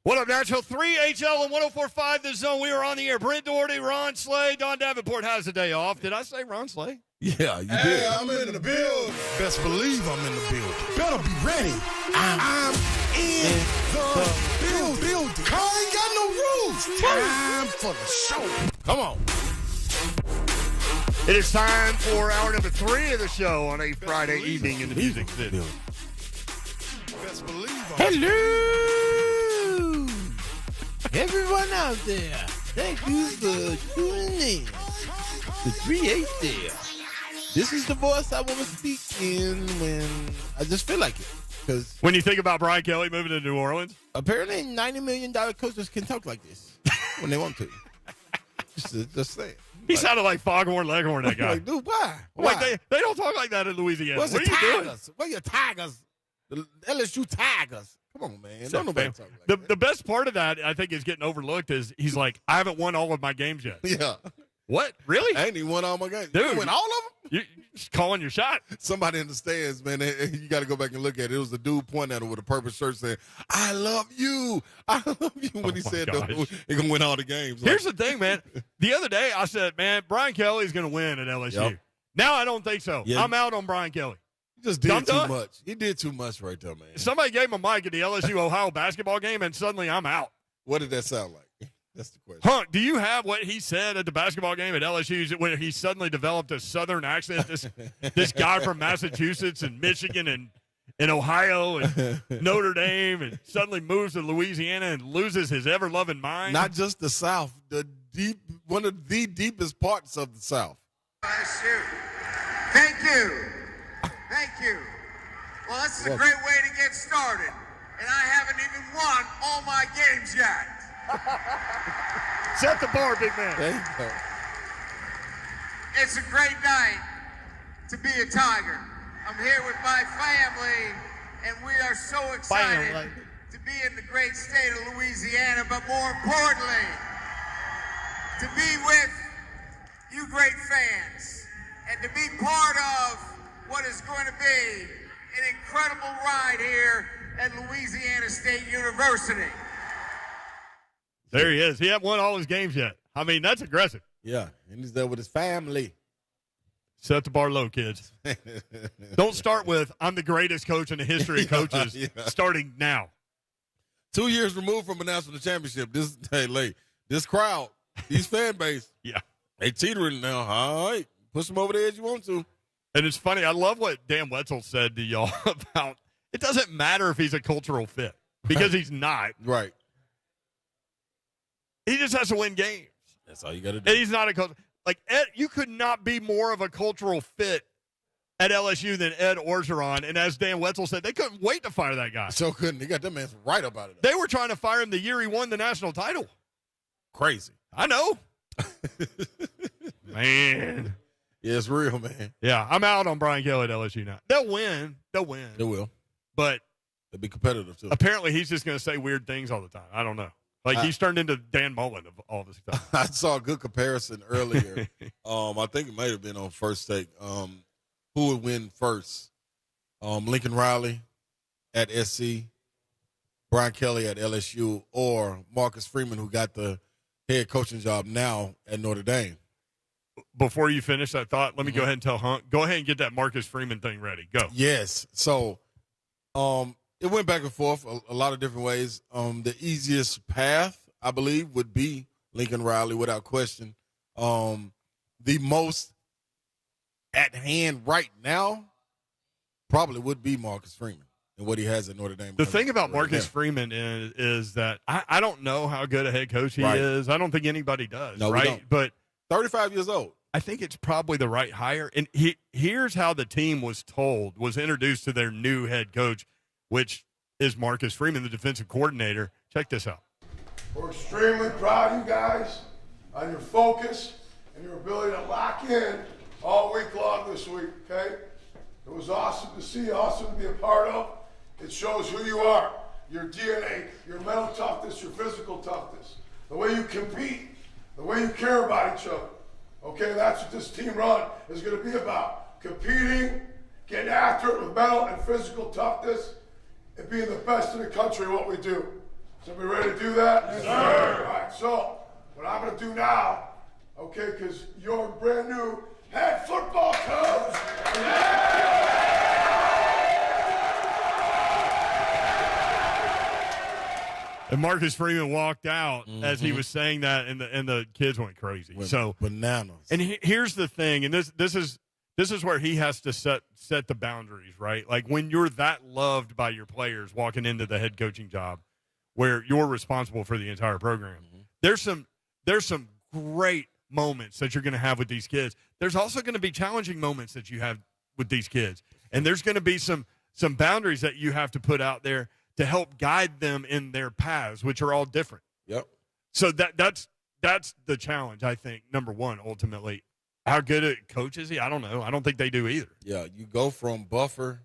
What up, Nashville? 3HL and 104.5 The Zone. We are on the air. Brent Doherty, Ron Slay, Don Davenport has the day off. Did I say Ron Slay? Yeah, you did. Hey, I'm in the building. Best believe I'm in the building. Better be ready. I'm in the building. Car ain't got no rules. Time for the show. Come on. It is time for hour number 3 of the show on a Friday evening in the Music City. Best believe I'm Hello, everyone out there. Thank you for tuning in to 3H there. This is the voice I want to speak in when I just feel like it. Because when you think about Brian Kelly moving to New Orleans, apparently $90 million coaches can talk like this when they want to. Just saying. He sounded like Foghorn Leghorn, that guy. Like, dude, why? Like they don't talk like that in Louisiana. What's what the are you doing? Tigers? Where your Tigers? The LSU Tigers. Come on, man. Don't nobody talk like that. The best part of that, I think, is getting overlooked is he's like, I haven't won all of my games yet. Yeah. What? Really? I ain't even won all my games. Dude, You win all of them? You're just calling your shot. Somebody in the stands, man, you got to go back and look at it. It was a dude pointing at him with a purple shirt saying, I love you. I love you. When he said that, he's going to win all the games. Here's the thing, man. The other day, I said, man, Brian Kelly's going to win at LSU. Yep. Now I don't think so. Yeah. I'm out on Brian Kelly. He just did too much. He did too much right there, man. Somebody gave him a mic at the LSU-Ohio basketball game, and suddenly I'm out. What did that sound like? That's the question. Hunk, do you have what he said at the basketball game at LSU when he suddenly developed a Southern accent? This guy from Massachusetts and Michigan and Ohio and Notre Dame, and suddenly moves to Louisiana and loses his ever-loving mind? Not just the South, one of the deepest parts of the South. Thank you. Thank you. Well, this is a great way to get started. And I haven't even won all my games yet. Set the bar, big man. There you go. It's a great night to be a Tiger. I'm here with my family, and we are so excited to be in the great state of Louisiana, but more importantly, to be with you great fans and to be part of what is going to be an incredible ride here at Louisiana State University. There he is. He hasn't won all his games yet. I mean, that's aggressive. Yeah, and he's there with his family. Set the bar low, kids. Don't start with, I'm the greatest coach in the history of coaches, starting now. 2 years removed from a national championship. This crowd, these fan base, they teetering now. All right, push them over the edge you want to. And it's funny. I love what Dan Wetzel said to y'all about it doesn't matter if he's a cultural fit because he's not. Right. He just has to win games. That's all you got to do. And he's not a coach. Like, Ed, you could not be more of a cultural fit at LSU than Ed Orgeron. And as Dan Wetzel said, they couldn't wait to fire that guy. So couldn't. They got them man right about it. They were trying to fire him the year he won the national title. Crazy. I know. Man. Yeah, it's real, man. Yeah, I'm out on Brian Kelly at LSU now. They'll win. They will. But they'll be competitive, too. Apparently, he's just going to say weird things all the time. I don't know. Like, he's turned into Dan Mullen of all this stuff. I saw a good comparison earlier. I think it might have been on First Take. Who would win first? Lincoln Riley at SC, Brian Kelly at LSU, or Marcus Freeman, who got the head coaching job now at Notre Dame. Before you finish that thought, let me go ahead and tell Hunt. Go ahead and get that Marcus Freeman thing ready. Go. Yes. So it went back and forth a lot of different ways. The easiest path, I believe, would be Lincoln Riley without question. The most at hand right now probably would be Marcus Freeman. and what he has at Notre Dame. The thing about Marcus Freeman is that I don't know how good a head coach he is. I don't think anybody does, no, right? We don't. But 35 years old. I think it's probably the right hire. And here's how the team was introduced to their new head coach, which is Marcus Freeman, the defensive coordinator. Check this out. We're extremely proud of you guys on your focus and your ability to lock in all week long this week, okay? It was awesome to see, awesome to be a part of. It shows who you are, your DNA, your mental toughness, your physical toughness, the way you compete, the way you care about each other. Okay, that's what this team run is going to be about. Competing, getting after it with mental and physical toughness, and being the best in the country at what we do. So we ready to do that? Yes, sir. All right, so what I'm going to do now, okay, because you're a brand new head football coach. And Marcus Freeman walked out as he was saying that, and the kids went crazy. So bananas. And here's the thing, and this is where he has to set the boundaries, right? Like when you're that loved by your players walking into the head coaching job, where you're responsible for the entire program. There's some great moments that you're going to have with these kids. There's also going to be challenging moments that you have with these kids, and there's going to be some boundaries that you have to put out there to help guide them in their paths, which are all different. Yep. So that's the challenge, I think, number one, ultimately. How good a coach is he? I don't know. I don't think they do either. Yeah, you go from buffer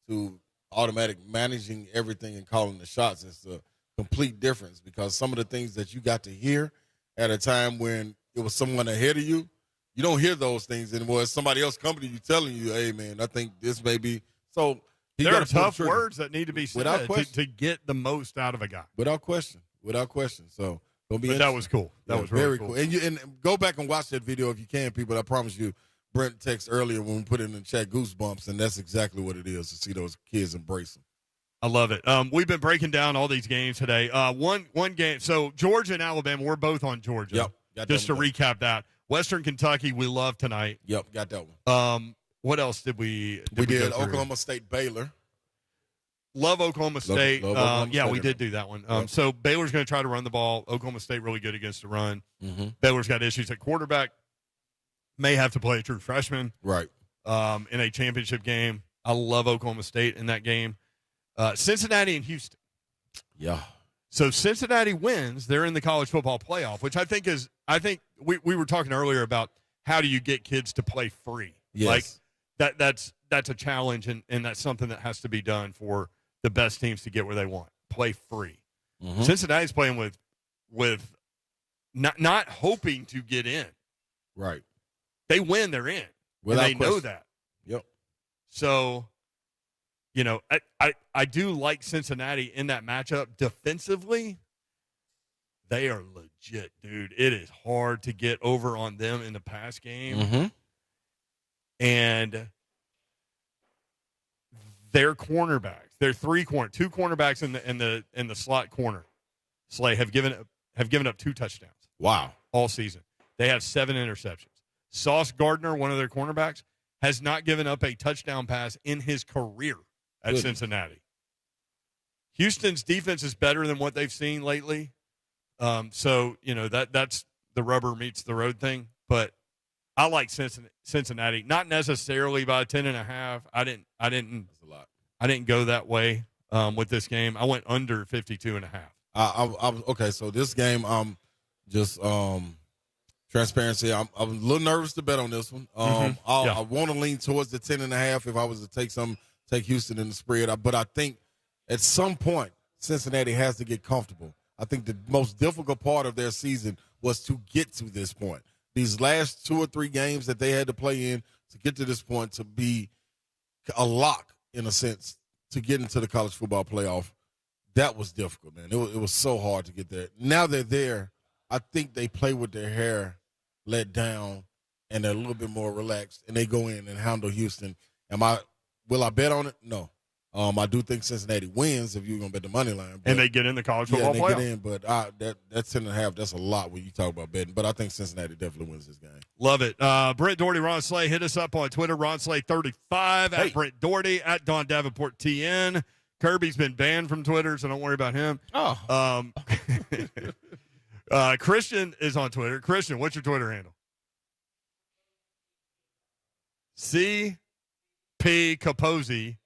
to automatic managing everything and calling the shots. It's a complete difference because some of the things that you got to hear at a time when it was someone ahead of you, you don't hear those things anymore. It's somebody else coming to you telling you, hey, man, I think this may be. So there are tough words that need to be said to get the most out of a guy. Without question. So but that was cool. That was really very cool. And go back and watch that video if you can, people. I promise you, Brent texted earlier when we put it in the chat, goosebumps, and that's exactly what it is to see those kids embrace them. I love it. We've been breaking down all these games today. One game. So Georgia and Alabama, we're both on Georgia. Yep. Just to recap that. Western Kentucky, we love tonight. Yep, got that one. What else did we did Oklahoma State, Baylor. Love Oklahoma State. Love Oklahoma State. We did do that one. So Baylor's going to try to run the ball. Oklahoma State really good against the run. Mm-hmm. Baylor's got issues at quarterback. May have to play a true freshman. Right. In a championship game. I love Oklahoma State in that game. Cincinnati and Houston. Yeah. So Cincinnati wins. They're in the college football playoff, which I think we were talking earlier about how do you get kids to play free. Yes. Like that's a challenge, and that's something that has to be done for the best teams to get where they want. Play free. Mm-hmm. Cincinnati's playing with not hoping to get in. Right. They win, they're in. Without and they question. know that. Yep. So, I do like Cincinnati in that matchup. Defensively, they are legit, dude. It is hard to get over on them in the pass game. Mm-hmm. And their cornerbacks, their two cornerbacks in the slot corner, Slay have given up 2 touchdowns. Wow. All season. They have 7 interceptions. Sauce Gardner, one of their cornerbacks, has not given up a touchdown pass in his career at Cincinnati. Houston's defense is better than what they've seen lately. So, that's the rubber meets the road thing. But I like Cincinnati, not necessarily by 10.5. I didn't. That's a lot. I didn't go that way with this game. I went under 52.5. Okay. So this game, just transparency. I'm a little nervous to bet on this one. I want to lean towards the 10.5 if I was to take Houston in the spread. But I think at some point Cincinnati has to get comfortable. I think the most difficult part of their season was to get to this point. These last 2 or 3 games that they had to play in to get to this point, to be a lock in a sense to get into the college football playoff, that was difficult, man. It was so hard to get there. Now they're there. I think they play with their hair let down and they're a little bit more relaxed, and they go in and handle Houston. Will I bet on it? No. I do think Cincinnati wins if you're going to bet the money line. And they get in the college football playoff. Yeah, they get in, but that's 10.5. That's a lot when you talk about betting. But I think Cincinnati definitely wins this game. Love it. Brent Doherty, Ron Slay, hit us up on Twitter, RonSlay35, at Brent Doherty, at Don Davenport TN. Kirby's been banned from Twitter, so don't worry about him. Oh. Christian is on Twitter. Christian, what's your Twitter handle? CP Capozzi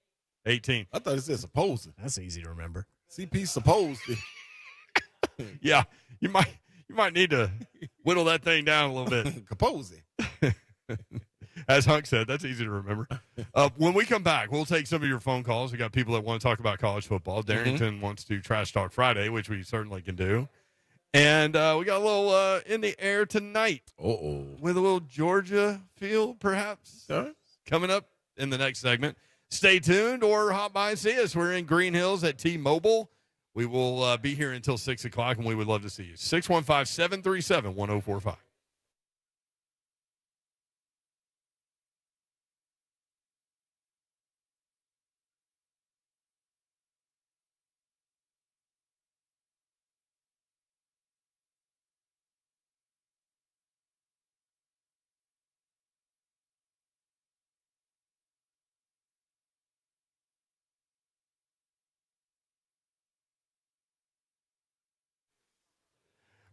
18. I thought it said supposed. That's easy to remember. CP supposed. Yeah, you might need to whittle that thing down a little bit. Capozzi. As Hunk said, that's easy to remember. When we come back, we'll take some of your phone calls. We got people that want to talk about college football. Darrington wants to Trash Talk Friday, which we certainly can do. And we got a little in the air tonight. With a little Georgia feel, perhaps, coming up in the next segment. Stay tuned or hop by and see us. We're in Green Hills at T-Mobile. We will be here until 6 o'clock, and we would love to see you. 615-737-1045.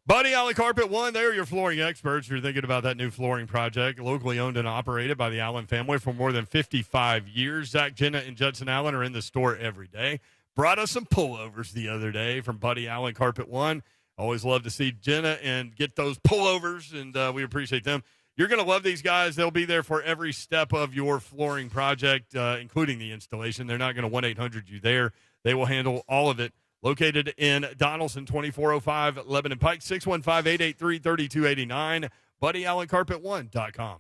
Buddy Allen Carpet One, they're your flooring experts. If you're thinking about that new flooring project, locally owned and operated by the Allen family for more than 55 years. Zach, Jenna, and Judson Allen are in the store every day. Brought us some pullovers the other day from Buddy Allen Carpet One. Always love to see Jenna and get those pullovers, and we appreciate them. You're going to love these guys. They'll be there for every step of your flooring project, including the installation. They're not going to 1-800 you there. They will handle all of it. Located in Donaldson, 2405 Lebanon Pike, 615-883-3289, BuddyAllenCarpet1.com.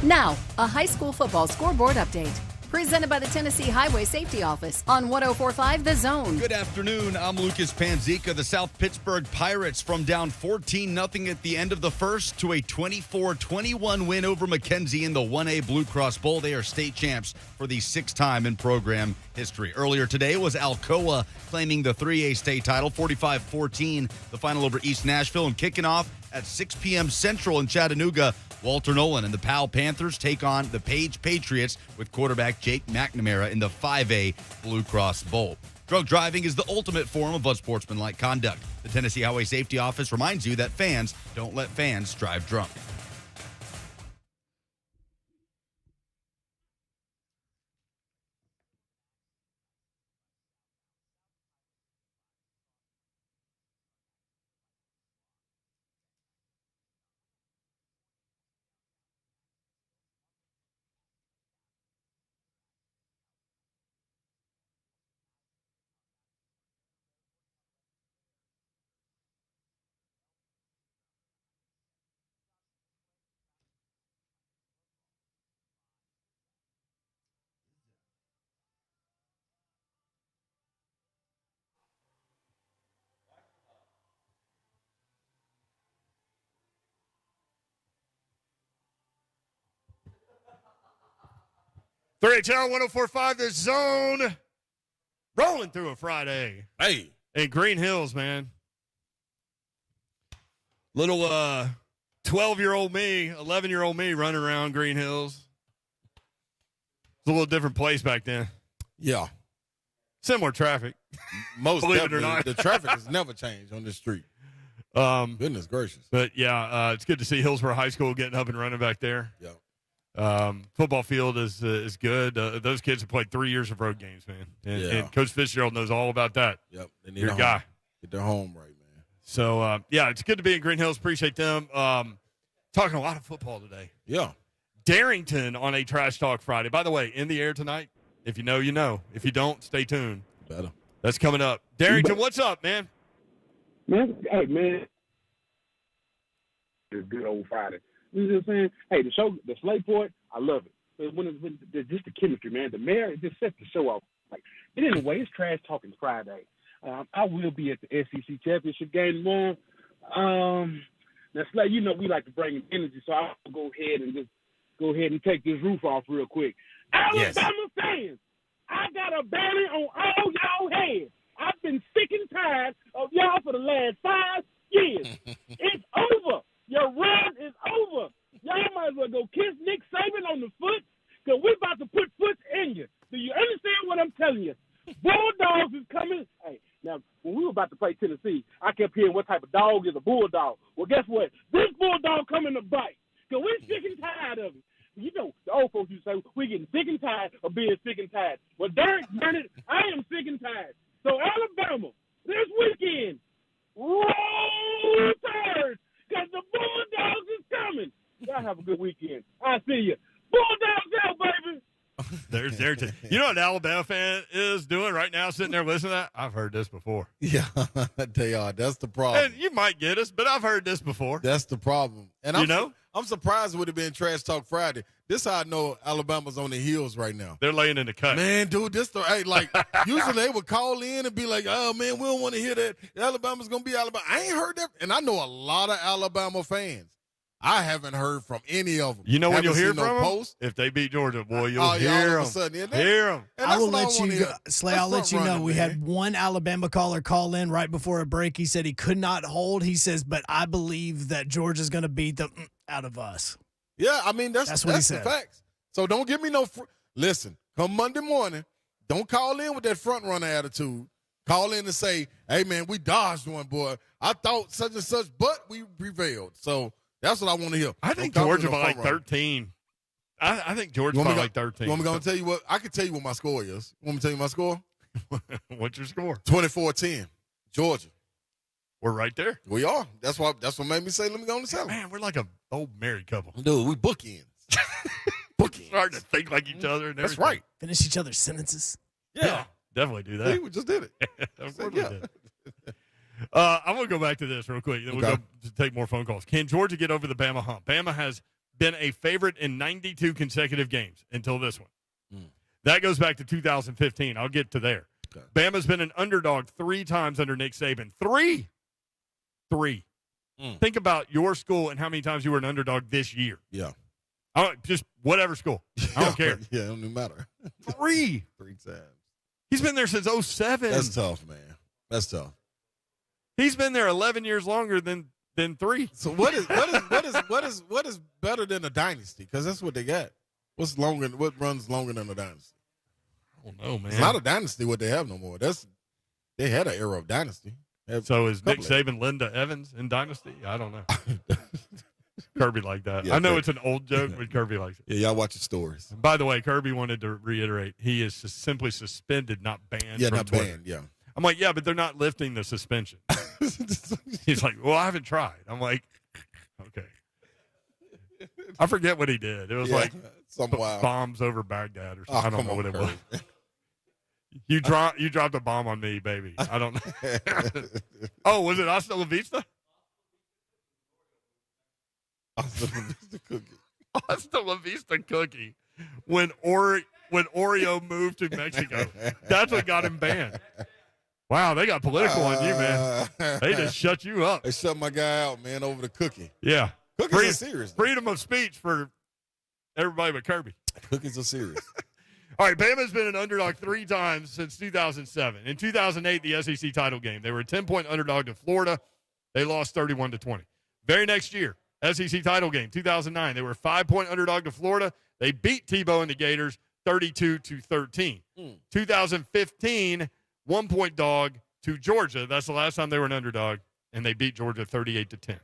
Now, a high school football scoreboard update. Presented by the Tennessee Highway Safety Office on 104.5 The Zone. Good afternoon. I'm Lucas Panzica. The South Pittsburgh Pirates from down 14-0 at the end of the first to a 24-21 win over Mackenzie in the 1A Blue Cross Bowl. They are state champs for the sixth time in program history. Earlier today was Alcoa claiming the 3A state title, 45-14, the final over East Nashville, and kicking off at 6 p.m. Central in Chattanooga. Walter Nolan and the Powell Panthers take on the Page Patriots with quarterback Jake McNamara in the 5A Blue Cross Bowl. Drunk driving is the ultimate form of unsportsmanlike conduct. The Tennessee Highway Safety Office reminds you that fans don't let fans drive drunk. HL 104.5 The Zone. Rolling through a Friday. Hey. In Green Hills, man. Little 12-year-old me, 11-year-old me running around Green Hills. It's a little different place back then. Yeah. Similar traffic. Most Believe it definitely. or not. The traffic has never changed on this street. Goodness gracious. But, yeah, it's good to see Hillsboro High School getting up and running back there. Yeah. Football field is good. Those kids have played 3 years of road games, man. And Coach Fitzgerald knows all about that. Yep. They need Your a guy. home. Get their home right, man. So, it's good to be in Green Hills. Appreciate them. Talking a lot of football today. Yeah. Darrington on a Trash Talk Friday. By the way, in the air tonight. If you know, you know. If you don't, stay tuned. Better. That's coming up. Darrington, what's up, man? Man, hey, man. It's good old Friday. You know what I'm saying? Hey, the show, the Slay Port, I love it. When just the chemistry, man. The mayor, it just sets the show off. Like, and anyway, it's Trash Talking Friday. I will be at the SEC Championship game tomorrow. Now, Slay, you know we like to bring in energy, so I'll go ahead and take this roof off real quick. Alabama fans, I got a banner on all y'all heads. I've been sick and tired of y'all for the last 5 years. It's over. Your run is over. Y'all might as well go kiss Nick Saban on the foot, because we're about to put foot in you. Do you understand what I'm telling you? Bulldogs is coming. Hey, now, when we were about to play Tennessee, I kept hearing what type of dog is a bulldog. Well, guess what? This bulldog coming to bite, because we're sick and tired of it. You know, the old folks used to say, we're getting sick and tired of being sick and tired. Well, Derek Burnett, I am sick and tired. So, Alabama, this weekend, roll Tide, because the Bulldogs is coming. Y'all have a good weekend. I'll see you. Bulldogs out, baby. There's Darrington. You know what an Alabama fan is doing right now, sitting there listening to that? I've heard this before. Yeah, they are. That's the problem. And you might get us, but I've heard this before. That's the problem. And I'm surprised with it being Trash Talk Friday. This how I know Alabama's on the heels right now. They're laying in the cut. Man, dude, usually they would call in and be like, oh, man, we don't want to hear that. Alabama's going to be Alabama. I ain't heard that. And I know a lot of Alabama fans. I haven't heard from any of them. You know when you'll hear from them? If they beat Georgia, boy, you'll hear them. Hear them. I will let you go. Slay, I'll let you know. We had one Alabama caller call in right before a break. He said he could not hold. He says, but I believe that Georgia's going to beat them out of us. Yeah, I mean, that's what he the said. facts. So don't give me no listen, come Monday morning, don't call in with that front runner attitude. Call in and say, hey, man, we dodged one, boy. I thought such and such, but we prevailed. So that's what I want to hear. I think Georgia by like 13. I think Georgia by like 13. You want me to tell you what? I can tell you what my score is. You want me to tell you my score? What's your score? 24-10, Georgia. We're right there. We are. That's what made me say, let me go on and tell Man, we're like a old married couple. Dude, we bookends. Bookends. Starting to think like each other. And that's everything. right. Finish each other's sentences. Yeah. Definitely do that. See, we just did it. Of course we did. I'm going to go back to this real quick. Then we'll go to take more phone calls. Can Georgia get over the Bama hump? Bama has been a favorite in 92 consecutive games until this one. That goes back to 2015. I'll get to there. Okay. Bama's been an underdog 3 times under Nick Saban. 3. Think about your school and how many times you were an underdog this year. Yeah. Just whatever school. I don't care. Yeah, it don't even matter. 3. 3 times. He's been there since 07. That's tough, man. That's tough. He's been there 11 years longer than 3. So what is better than a dynasty? Because that's what they got. What runs longer than a dynasty? I don't know, man. It's not a dynasty what they have no more. They had an era of dynasty. So is Nick Saban Linda Evans in dynasty? I don't know. Kirby like that. Yeah, I know it's an old joke, but Kirby likes it. Yeah, y'all watch the stories. And by the way, Kirby wanted to reiterate he is simply suspended, not banned. Yeah, from not Twitter. banned. Yeah. I'm like, yeah, but they're not lifting the suspension. He's like, well, I haven't tried. I'm like, okay. I forget what he did. It was like bombs over Baghdad or something. I don't know what it was. You dropped a bomb on me, baby. I don't know. Oh, was it Hasta La Vista? Hasta La Vista cookie. Hasta La Vista cookie. When Oreo moved to Mexico, that's what got him banned. Wow, they got political on you, man. They just shut you up. They shut my guy out, man, over the cookie. Yeah. Cookies are serious. Freedom of speech for everybody but Kirby. Cookies are serious. All right, Bama's been an underdog 3 times since 2007. In 2008, the SEC title game, they were a 10-point underdog to Florida. They lost 31-20. Very next year, SEC title game, 2009, they were a 5-point underdog to Florida. They beat Tebow and the Gators 32-13. 2015, 1-point dog to Georgia. That's the last time they were an underdog, and they beat Georgia 38-10.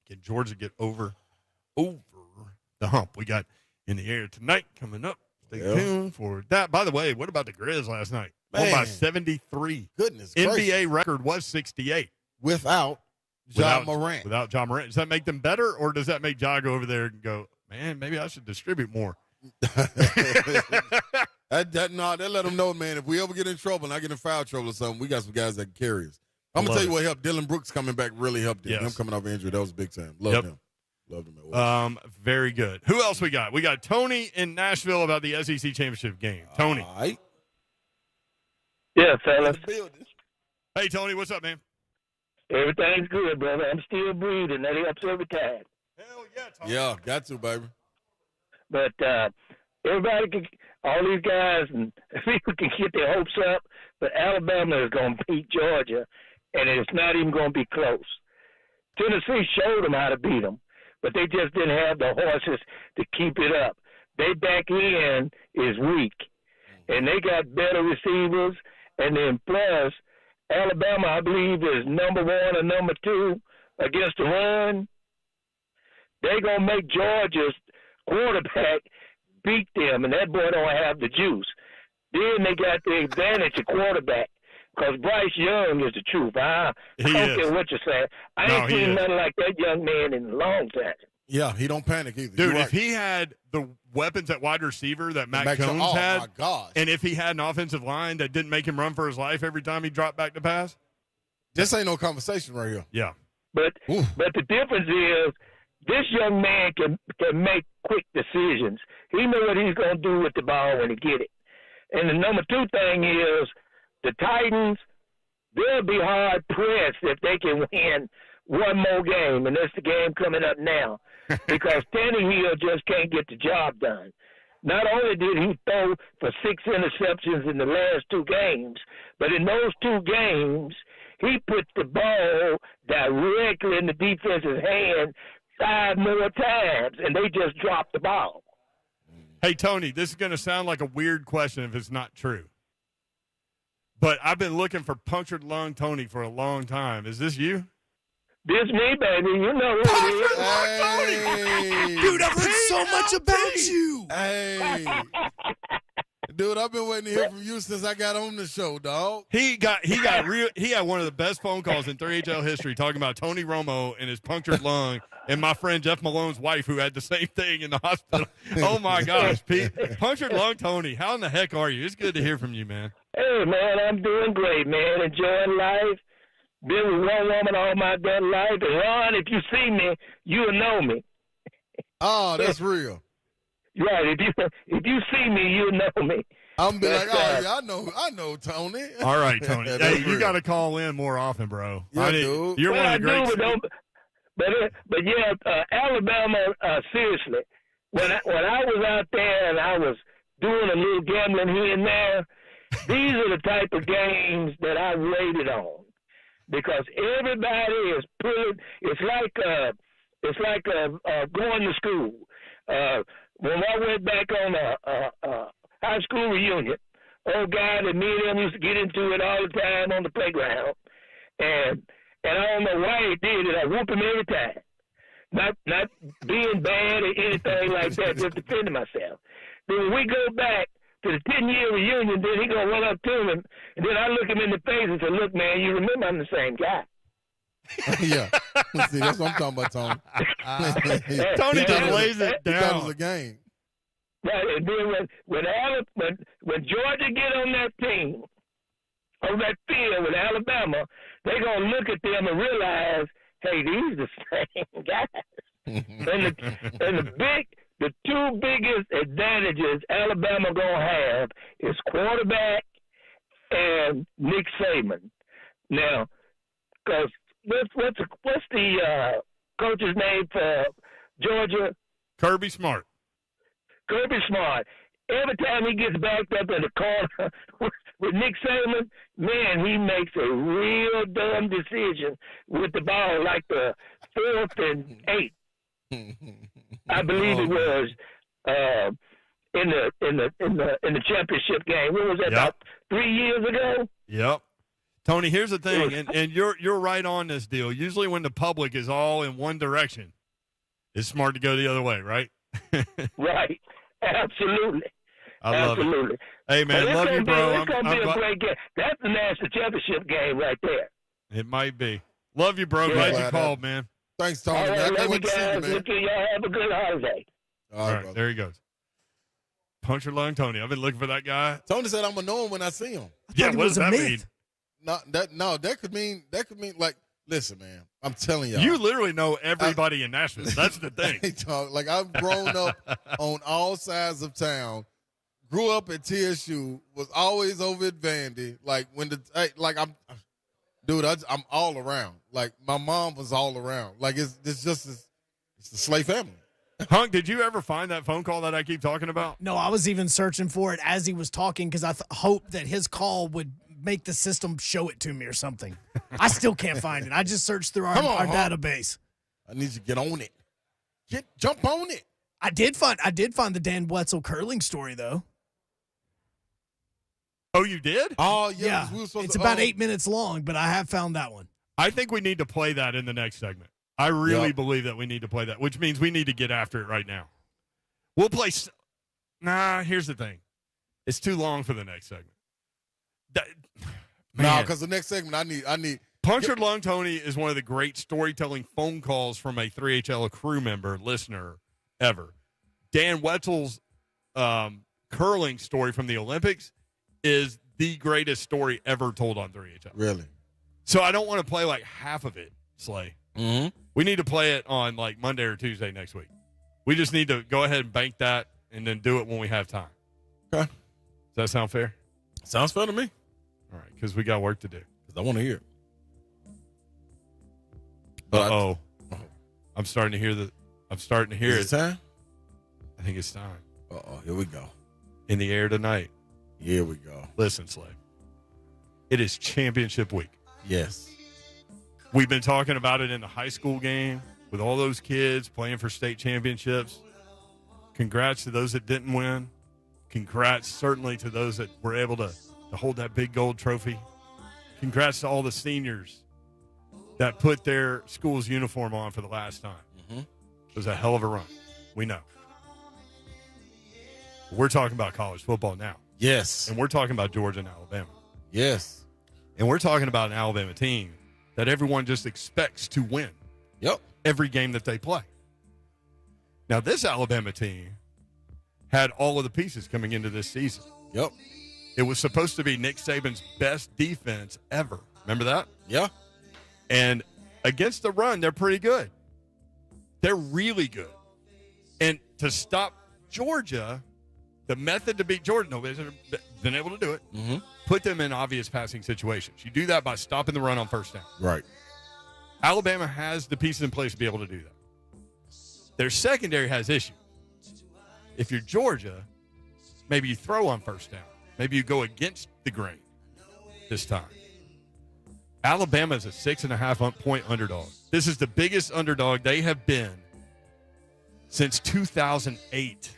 Can Georgia get over the hump? We got in the air tonight coming up. Stay tuned for that. By the way, what about the Grizz last night? Won by 73. Goodness NBA gracious. record was 68. Without Ja Morant. Without Ja Morant. Does that make them better, or does that make Ja go over there and go, man, maybe I should distribute more? No, they let them know, man, if we ever get in trouble and I get in foul trouble or something, we got some guys that can carry us. I'm going to tell you what helped. Dylan Brooks coming back really helped him. Yes. Him coming off injury, that was big time. Loved him. Very good. Who else we got? We got Tony in Nashville about the SEC championship game. Tony. All right. Yeah, fellas. Hey, Tony, what's up, man? Everything's good, brother. I'm still breathing. That helps every time. Hell yeah, Tony. Yeah, got to, baby. But everybody can, all these guys and people can get their hopes up, but Alabama is going to beat Georgia, and it's not even going to be close. Tennessee showed them how to beat them, but they just didn't have the horses to keep it up. Their back end is weak, and they got better receivers, and then plus Alabama, I believe, is number 1 or number 2 against the run. They're going to make Georgia's quarterback beat them, and that boy don't have the juice. Then they got the advantage of quarterback because Bryce Young is the truth. I don't care what you say. I ain't seen nothing like that young man in a long time. Yeah, he don't panic either. Dude, if he had the weapons at wide receiver that Mac Jones had, my gosh. And if he had an offensive line that didn't make him run for his life every time he dropped back to pass. This ain't no conversation right here. Yeah. But the difference is this young man can make quick decisions. He knows what he's going to do with the ball when he get it. And the number 2 thing is the Titans, they'll be hard pressed if they can win one more game, and that's the game coming up now, because Tannehill just can't get the job done. Not only did he throw for 6 interceptions in the last 2 games, but in those 2 games, he put the ball directly in the defense's hand 5 more times, and they just dropped the ball. Hey, Tony, this is going to sound like a weird question if it's not true. But I've been looking for punctured lung Tony for a long time. Is this you? This me, baby. You know who it is. Hey. Dude, I've heard so much about you. Hey. Dude, I've been waiting to hear from you since I got on the show, dog. He had one of the best phone calls in 3HL history talking about Tony Romo and his punctured lung and my friend Jeff Malone's wife who had the same thing in the hospital. Oh, my gosh, Pete. Punctured lung Tony, how in the heck are you? It's good to hear from you, man. Hey, man, I'm doing great, man. Enjoying life. Been with one woman all my damn life. And, Ron, if you see me, you'll know me. Oh, that's real. Right. If you see me, you know me. I'm be like, oh yeah, I know Tony. All right, Tony. That's Hey, you real. got to call in more often, bro. Yeah, dude. You're Well, one I of the great. do, but yeah, Alabama. Seriously, when I was out there and I was doing a little gambling here and there, these are the type of games that I waited on, because everybody is pulling. It's like going to school. When I went back on a high school reunion, old guy that me and him used to get into it all the time on the playground, and I don't know why he did it. I whoop him every time. Not being bad or anything like that, just defending myself. Then when we go back to the 10-year reunion, then he gonna run up to him, and then I look him in the face and say, "Look, man, you remember I'm the same guy." Yeah. See, that's what I'm talking about, Tony. Tony just lays it That was down. a game. Right, and then when Georgia get on that team, on that field with Alabama, they gonna look at them and realize, hey, these the same guys. and the two biggest advantages Alabama gonna have is quarterback and Nick Saban. Now, because what's the coach's name for Georgia? Kirby Smart. Kirby Smart. Every time he gets backed up in the corner with Nick Saban, man, he makes a real dumb decision with the ball, like the 4th and 8. I believe it was in the championship game. What was that? Yep. About 3 years ago? Yep. Tony, here's the thing, and you're right on this deal. Usually when the public is all in one direction, it's smart to go the other way, right? Right. Absolutely. I love it. Hey, man, love you, bro. It's going to be a great game. That's the national championship game right there. It might be. Love you, bro. Yeah. Glad you called, man. Thanks, Tony. All right, Man. I love can't you wait to see you, guys. man. Look, y'all have a good holiday. All right, brother. There he goes. Puncture lung Tony. I've been looking for that guy. Tony said I'm gonna know him when I see him. Yeah, what does that mean? That could mean like, listen, man, I'm telling y'all. You literally know everybody in Nashville. That's the thing. Like, I've grown up on all sides of town. Grew up at TSU. Was always over at Vandy. Like I'm all around. Like, my mom was all around. Like, it's the Slay family. Hunk, did you ever find that phone call that I keep talking about? No, I was even searching for it as he was talking because I hoped that his call would make the system show it to me or something. I still can't find it. I just searched through our database. I need you to get on it. Jump on it. I did find the Dan Wetzel curling story though. Oh, you did? Oh, Yeah. It's about 8 minutes long, but I have found that one. I think we need to play that in the next segment. I really believe that we need to play that, which means we need to get after it right now. We'll play. Here's the thing. It's too long for the next segment. No, because the next segment I need. Punctured Lung Tony is one of the great storytelling phone calls from a 3HL crew member, listener, ever. Dan Wetzel's curling story from the Olympics is the greatest story ever told on 3HL. Really? So I don't want to play like half of it, Slay. Mm-hmm. We need to play it on like Monday or Tuesday next week. We just need to go ahead and bank that and then do it when we have time. Okay. Does that sound fair? Sounds fair to me. All right, because we got work to do. Because I want to hear it. Uh-oh. I'm starting to hear it. Is it time? I think it's time. Uh-oh, here we go. In the air tonight. Here we go. Listen, Slay. It is championship week. Yes. We've been talking about it in the high school game with all those kids playing for state championships. Congrats to those that didn't win. Congrats certainly to those that were able to hold that big gold trophy. Congrats to all the seniors that put their school's uniform on for the last time. Mm-hmm. It was a hell of a run. We know. We're talking about college football now. Yes. And we're talking about Georgia and Alabama. Yes. And we're talking about an Alabama team that everyone just expects to win. Yep. Every game that they play. Now, this Alabama team had all of the pieces coming into this season. Yep. It was supposed to be Nick Saban's best defense ever. Remember that? Yeah. And against the run, they're pretty good. They're really good. to stop Georgia, the method to beat Georgia, nobody's ever been able to do it, put them in obvious passing situations. You do that by stopping the run on first down. Right. Alabama has the pieces in place to be able to do that. Their secondary has issues. If you're Georgia, maybe you throw on first down. Maybe you go against the grain this time. Alabama is a 6.5-point underdog. This is the biggest underdog they have been since 2008.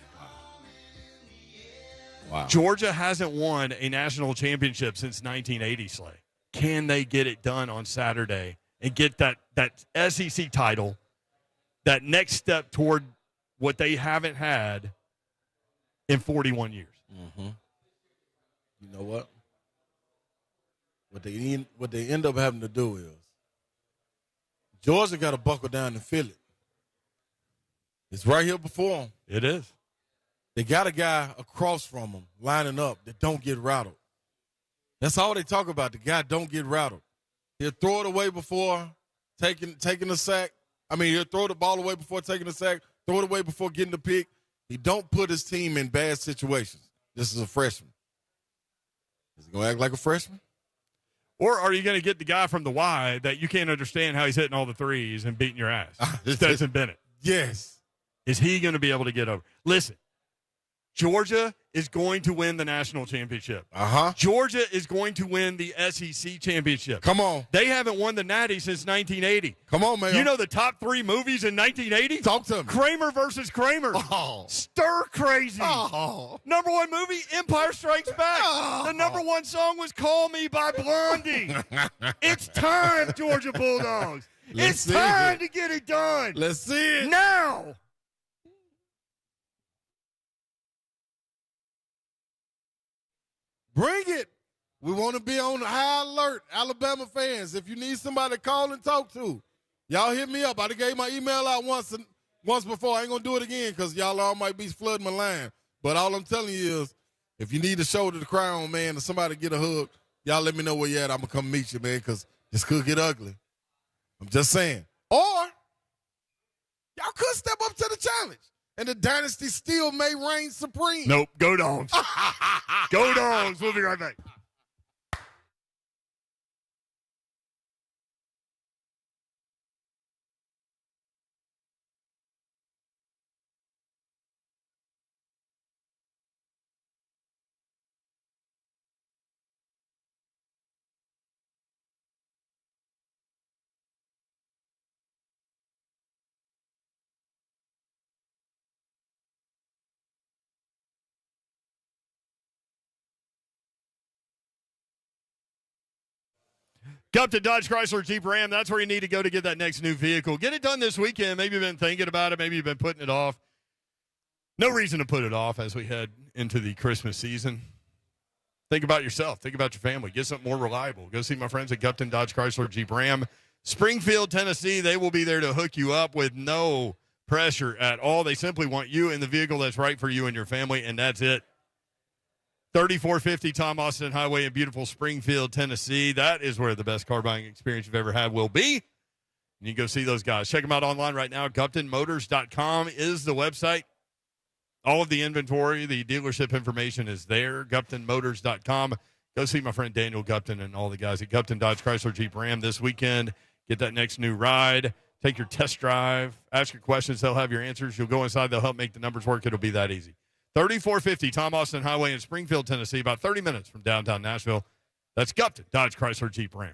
Wow. Georgia hasn't won a national championship since 1980, Slay. Can they get it done on Saturday and get that SEC title, that next step toward what they haven't had in 41 years? Mm-hmm. You know what? What they end up having to do is Georgia got to buckle down and feel it. It's right here before them. It is. They got a guy across from them lining up that don't get rattled. That's all they talk about. The guy don't get rattled. He'll throw it away before taking a sack. I mean, he'll throw the ball away before taking a sack, throw it away before getting the pick. He don't put his team in bad situations. This is a freshman. Is he going to act like a freshman? Or are you going to get the guy from the Y that you can't understand how he's hitting all the threes and beating your ass? Stetson Bennett. Yes. Is he going to be able to get over? Listen, Georgia is going to win the national championship. Georgia is going to win the SEC championship. Come on. They haven't won the Natty since 1980. Come on, man. You know the top 3 movies in 1980? Talk to me. Kramer versus Kramer. Oh. Stir Crazy. Oh. Number 1 movie, Empire Strikes Back. Oh. The number 1 song was Call Me by Blondie. It's time, Georgia Bulldogs. It's time to get it done. Let's see it. Now. Bring it. We want to be on high alert, Alabama fans. If you need somebody to call and talk to, y'all hit me up. I gave my email out once before. I ain't going to do it again because y'all all might be flooding my line. But all I'm telling you is if you need a shoulder to cry on, man, or somebody to get a hug, y'all let me know where you at. I'm going to come meet you, man, because this could get ugly. I'm just saying. Or y'all could step up to the challenge. And the dynasty still may reign supreme. Nope. Go Dogs. Go Dogs. We'll be right back. Gupta Dodge Chrysler Jeep Ram. That's where you need to go to get that next new vehicle. Get it done this weekend. Maybe you've been thinking about it. Maybe you've been putting it off. No reason to put it off as we head into the Christmas season. Think about yourself. Think about your family. Get something more reliable. Go see my friends at Gupta Dodge Chrysler Jeep Ram. Springfield, Tennessee. They will be there to hook you up with no pressure at all. They simply want you in the vehicle that's right for you and your family, and that's it. 3450 Tom Austin Highway in beautiful Springfield, Tennessee. That is where the best car buying experience you've ever had will be. And you can go see those guys. Check them out online right now. GuptonMotors.com is the website. All of the inventory, the dealership information is there. GuptonMotors.com. Go see my friend Daniel Gupton and all the guys at Gupton Dodge Chrysler Jeep Ram this weekend. Get that next new ride. Take your test drive. Ask your questions. They'll have your answers. You'll go inside. They'll help make the numbers work. It'll be that easy. 3450 Tom Austin Highway in Springfield, Tennessee, about 30 minutes from downtown Nashville. That's Gupton Dodge Chrysler Jeep Ram.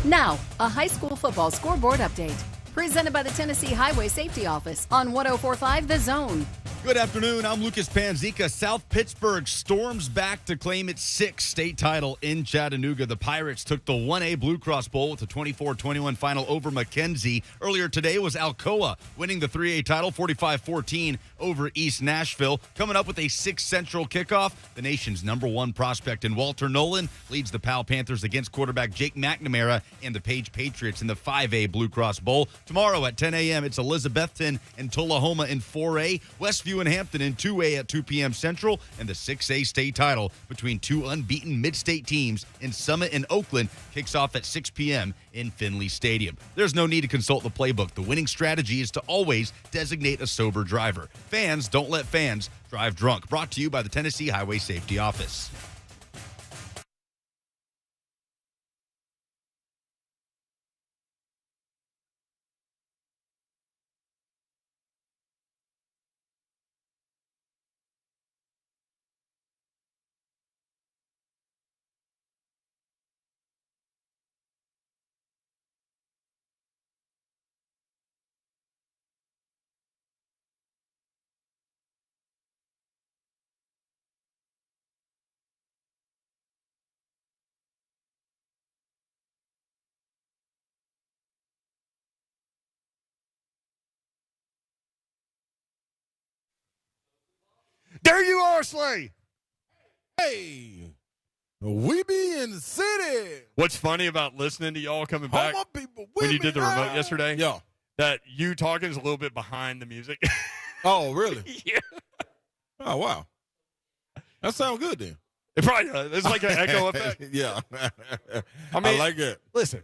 Now, a high school football scoreboard update. Presented by the Tennessee Highway Safety Office on 104.5 The Zone. Good afternoon. I'm Lucas Panzica. South Pittsburgh storms back to claim its sixth state title in Chattanooga. The Pirates took the 1A Blue Cross Bowl with a 24-21 final over Mackenzie. Earlier today was Alcoa winning the 3A title 45-14 over East Nashville. Coming up with a 6 Central kickoff, the nation's #1 prospect in Walter Nolan leads the Powell Panthers against quarterback Jake McNamara and the Page Patriots in the 5A Blue Cross Bowl. Tomorrow at 10 a.m., it's Elizabethton and Tullahoma in 4A, Westview and Hampton in 2A at 2 p.m. Central, and the 6A state title between two unbeaten mid-state teams in Summit and Oakland kicks off at 6 p.m. in Finley Stadium. There's no need to consult the playbook. The winning strategy is to always designate a sober driver. Fans don't let fans drive drunk. Brought to you by the Tennessee Highway Safety Office. There you are, Slay. Hey, we be in the city. What's funny about listening to y'all coming back All my people when with you did the me remote now. yesterday? Yeah. That you talking is a little bit behind the music. Oh, really? Yeah. Oh, wow. That sounds good then. It probably does. It's like an echo effect. Yeah. I mean, I like it. Listen,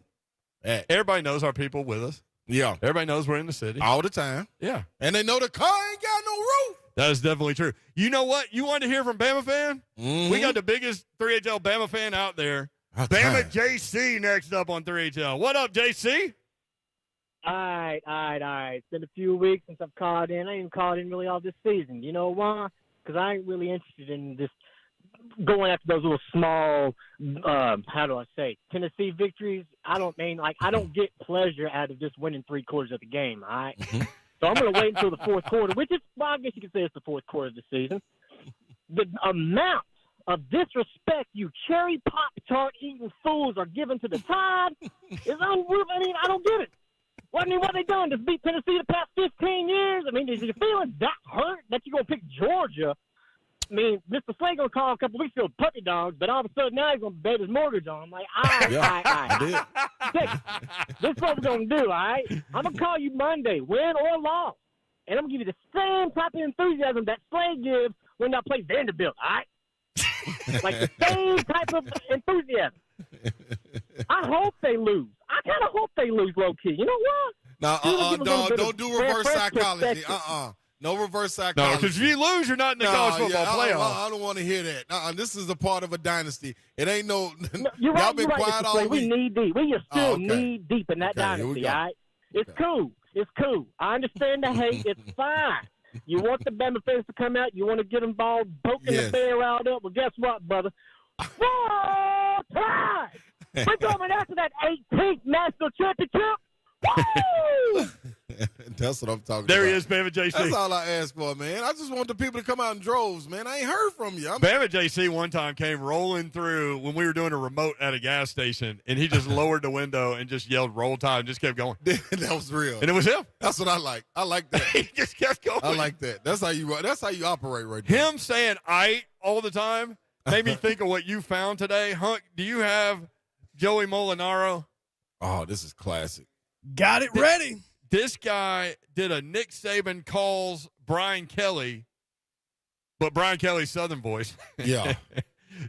everybody knows our people with us. Yeah. Everybody knows we're in the city. All the time. Yeah. And they know the car ain't got no roof. That is definitely true. You know what? You wanted to hear from Bama fan? Mm-hmm. We got the biggest 3HL Bama fan out there. Bama JC next up on 3HL. What up, JC? All right. It's been a few weeks since I've called in. I ain't even called in really all this season. You know why? Because I ain't really interested in this going after those little small, Tennessee victories. I don't get pleasure out of just winning 3/4 of the game, all right? Mm-hmm. So I'm going to wait until the fourth quarter, which is, well, I guess you could say it's the fourth quarter of the season. The amount of disrespect you cherry Pop-Tart eating fools are giving to the Tide is unreal. I don't get it. What they done? Just beat Tennessee the past 15 years? I mean, is your feeling that hurt that you're going to pick Georgia? I mean, Mr. Slay going to call a couple weeks ago puppy dogs, but all of a sudden now he's going to bet his mortgage on them. Like, this is what we're going to do, all right? I'm going to call you Monday, win or loss, and I'm going to give you the same type of enthusiasm that Slay gives when I play Vanderbilt, all right? Like the same type of enthusiasm. I hope they lose. I kind of hope they lose low-key. You know what? No, don't do reverse psychology. No reverse psychology. No, because if you lose, you're not in the college football playoff. I don't want to hear that. This is a part of a dynasty. It ain't no. You're y'all right. been quiet all week. We knee deep. We are still knee deep in that dynasty. All right. It's cool. It's cool. I understand the hate. It's fine. You want the Bama fans to come out. You want to get them ball poking the bear out up. Well, guess what, brother? Roll Tide! We're coming after that 18th national championship. Woo! That's what I'm talking about. There he is, Bama JC. That's all I ask for, man. I just want the people to come out in droves, man. I ain't heard from you. Bama JC one time came rolling through when we were doing a remote at a gas station, and he just lowered the window and just yelled "Roll Tide" and just kept going. That was real. And it was him. That's what I like. I like that. He just kept going. I like that. That's how you operate right there. Him saying "I" all the time made me think of what you found today. Hunk, do you have Joey Molinaro? Oh, this is classic. Got it ready. This guy did a Nick Saban calls Brian Kelly, but Brian Kelly's Southern voice. Yeah.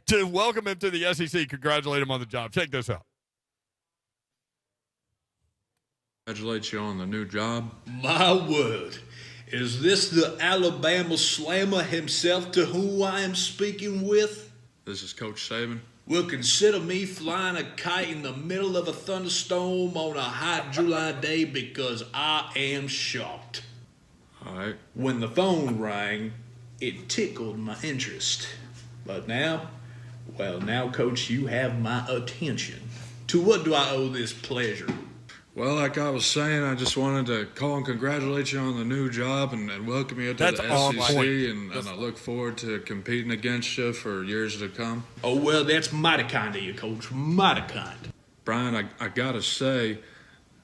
To welcome him to the SEC, congratulate him on the job. Check this out. Congratulate you on the new job. My word. Is this the Alabama Slammer himself to whom I am speaking with? This is Coach Saban. Well, consider me flying a kite in the middle of a thunderstorm on a hot July day because I am shocked. All right. When the phone rang, it tickled my interest. But now, Coach, you have my attention. To what do I owe this pleasure? Well, like I was saying, I just wanted to call and congratulate you on the new job and welcome you to That's the on SEC, point. and I look forward to competing against you for years to come. Oh, well, that's mighty kind of you, Coach. Mighty kind. Brian, I gotta say,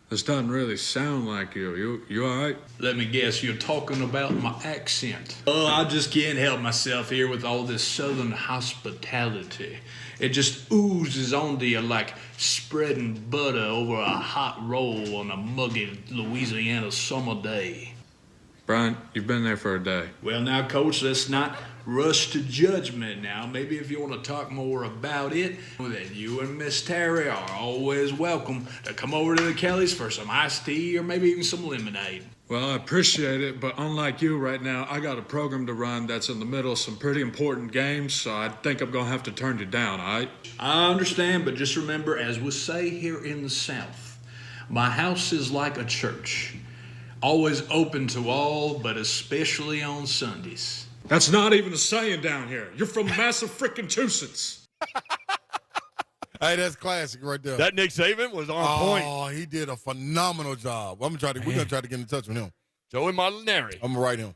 this doesn't really sound like you. You all right? Let me guess, you're talking about my accent. Oh, I just can't help myself here with all this southern hospitality. It just oozes onto you like spreading butter over a hot roll on a muggy Louisiana summer day. Brian, you've been there for a day. Well, now, Coach, let's not rush to judgment now. Maybe if you want to talk more about it, then you and Miss Terry are always welcome to come over to the Kellys for some iced tea or maybe even some lemonade. Well, I appreciate it, but unlike you right now, I got a program to run that's in the middle of some pretty important games, so I think I'm going to have to turn you down, all right? I understand, but just remember, as we say here in the South, my house is like a church, always open to all, but especially on Sundays. That's not even a saying down here. You're from Massachusetts. Hey, that's classic right there. That Nick Saban was on point. Oh, he did a phenomenal job. We're gonna try to get in touch with him. Joey Molinari. I'm gonna write him.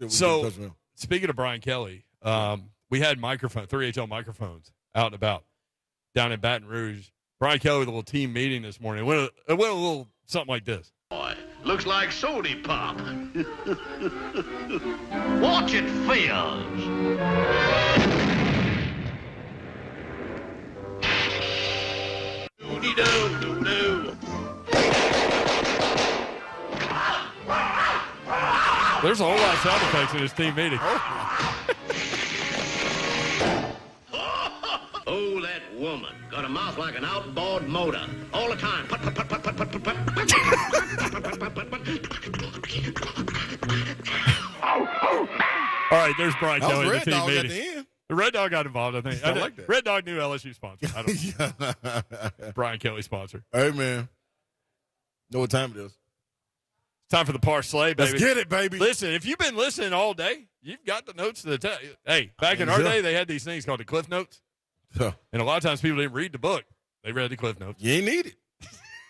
So, speaking of Brian Kelly, we had 3HL microphones out and about down in Baton Rouge. Brian Kelly with a little team meeting this morning. It went a little something like this. Boy, looks like sody pop. Watch it fizz. There's a whole lot of sound effects in this team meeting. Oh, that woman. Got a mouth like an outboard motor. All the time. Put, put, put, put, put, put, put, put. All right, there's Brian Kelly in the team Dog at meeting. the end. The Red Dog got involved, I think. I like that. Red Dog knew LSU sponsor. I don't know. Brian Kelly sponsor. Hey, man. Know what time it is. It's time for the ParSlay, baby. Let's get it, baby. Listen, if you've been listening all day, you've got the notes to the text. Hey, back in our day, they had these things called the Cliff Notes. Huh. And a lot of times people didn't read the book. They read the Cliff Notes. You ain't need it.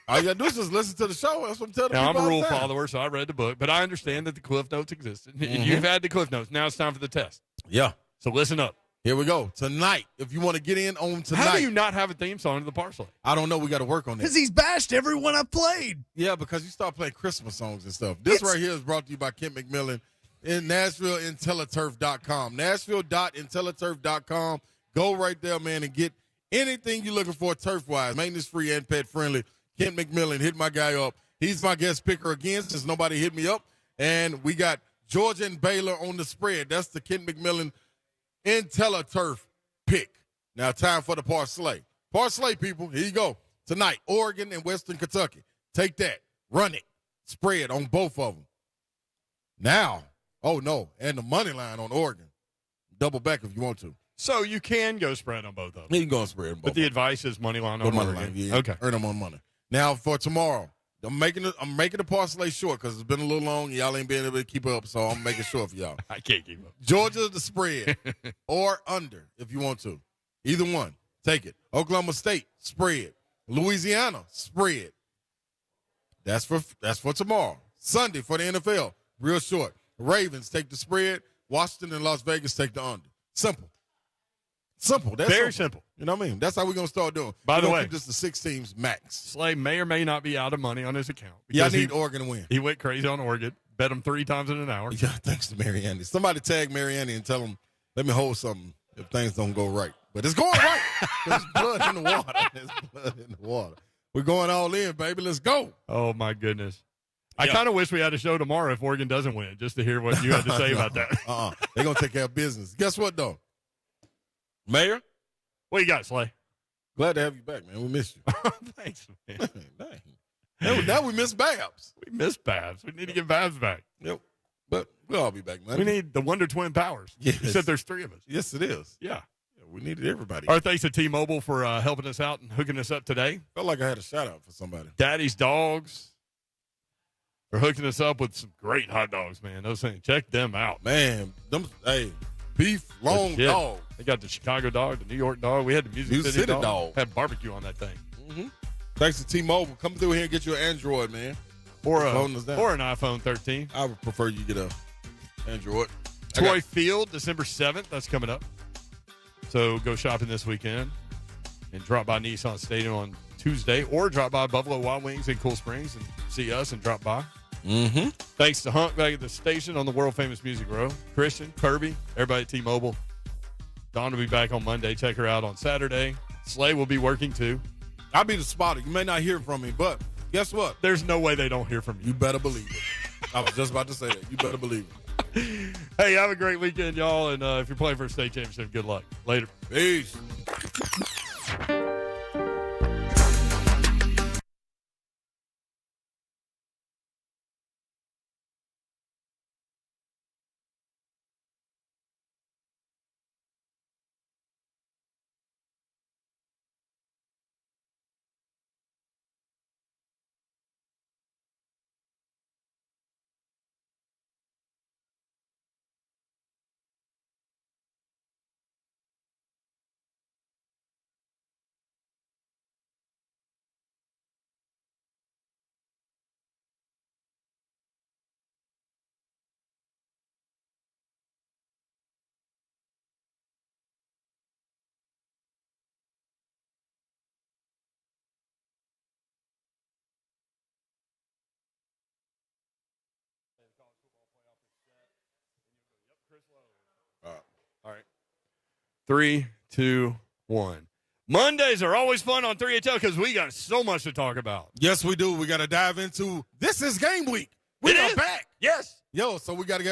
All you got to do is just listen to the show. That's what I'm telling Now, people I'm a rule all the time. follower, so I read the book. But I understand that the Cliff Notes existed. And you've had the Cliff Notes. Now it's time for the test. Yeah. So listen up. Here we go. Tonight, if you want to get in on tonight. How do you not have a theme song to the ParSlay? I don't know. We got to work on that. Because he's bashed everyone I've played. Yeah, because you start playing Christmas songs and stuff. This right here is brought to you by Kent McMillan in NashvilleIntelliturf.com. Nashville.intelliturf.com. Go right there, man, and get anything you're looking for turf-wise. Maintenance-free and pet-friendly. Kent McMillan, hit my guy up. He's my guest picker again since nobody hit me up. And we got Georgia and Baylor on the spread. That's the Kent McMillan IntelliTurf pick. Now, time for the ParSlay. ParSlay, people, here you go. Tonight, Oregon and Western Kentucky. Take that. Run it. Spread on both of them. Now, oh, no, and the money line on Oregon. Double back if you want to. So you can go spread on both of them. You can go spread on both. But the advice is money line on money Oregon. line, yeah. Okay. Earn them on money. Now, for tomorrow, I'm making the ParSlay short because it's been a little long. Y'all ain't been able to keep up, so I'm making sure for y'all. I can't keep up. Georgia, the spread, or under if you want to. Either one. Take it. Oklahoma State, spread. Louisiana, spread. That's for tomorrow. Sunday for the NFL, real short. Ravens take the spread. Washington and Las Vegas take the under. Simple. That's very simple. You know what I mean? That's how we're going to start doing. By the way, keep this to 6 teams max. Slay may or may not be out of money on his account. Yeah, I need Oregon to win. He went crazy on Oregon. Bet him 3 times in an hour. Yeah, thanks to Mariani. Somebody tag Mariani and tell him, let me hold something if things don't go right. But it's going right. There's blood in the water. There's blood in the water. We're going all in, baby. Let's go. Oh, my goodness. I kind of wish we had a show tomorrow if Oregon doesn't win, just to hear what you had to say about that. They're going to take care of business. Guess what, though? Mayor? What you got, Slay? Glad to have you back, man. We missed you. Thanks, man. Dang. Now we miss Babs. We miss Babs. We need to get Babs back. Yep. But we'll all be back, man. We need the Wonder Twin powers. Yes. You said there's 3 of us. Yes, it is. Yeah. We needed everybody. Our thanks to T-Mobile for helping us out and hooking us up today. Felt like I had a shout-out for somebody. Daddy's Dogs for hooking us up with some great hot dogs, man. Those things. Check them out. Man, beef long dog. They got the Chicago dog, the New York dog. We had the Music City dog. Had barbecue on that thing. Mm-hmm. Thanks to T-Mobile. Come through here and get you an Android, man. Or an iPhone 13. I would prefer you get a Android. Troy Field, December 7th. That's coming up. So go shopping this weekend and drop by Nissan Stadium on Tuesday, or drop by Buffalo Wild Wings in Cool Springs and see us and drop by. Mm-hmm. Thanks to Hunt back at the station on the world-famous Music Row. Christian, Kirby, everybody at T-Mobile. Dawn will be back on Monday. Check her out on Saturday. Slay will be working too. I'll be the spotter. You may not hear from me, but guess what? There's no way they don't hear from you. You better believe it. I was just about to say that. You better believe it. Hey, have a great weekend, y'all. And if you're playing for a state championship, good luck. Later. Peace. All right. 3, 2, 1. Mondays are always fun on 3HL because we got so much to talk about. Yes, we do. We got to dive into this is game week. We are back. Yes. Yo, so we got to get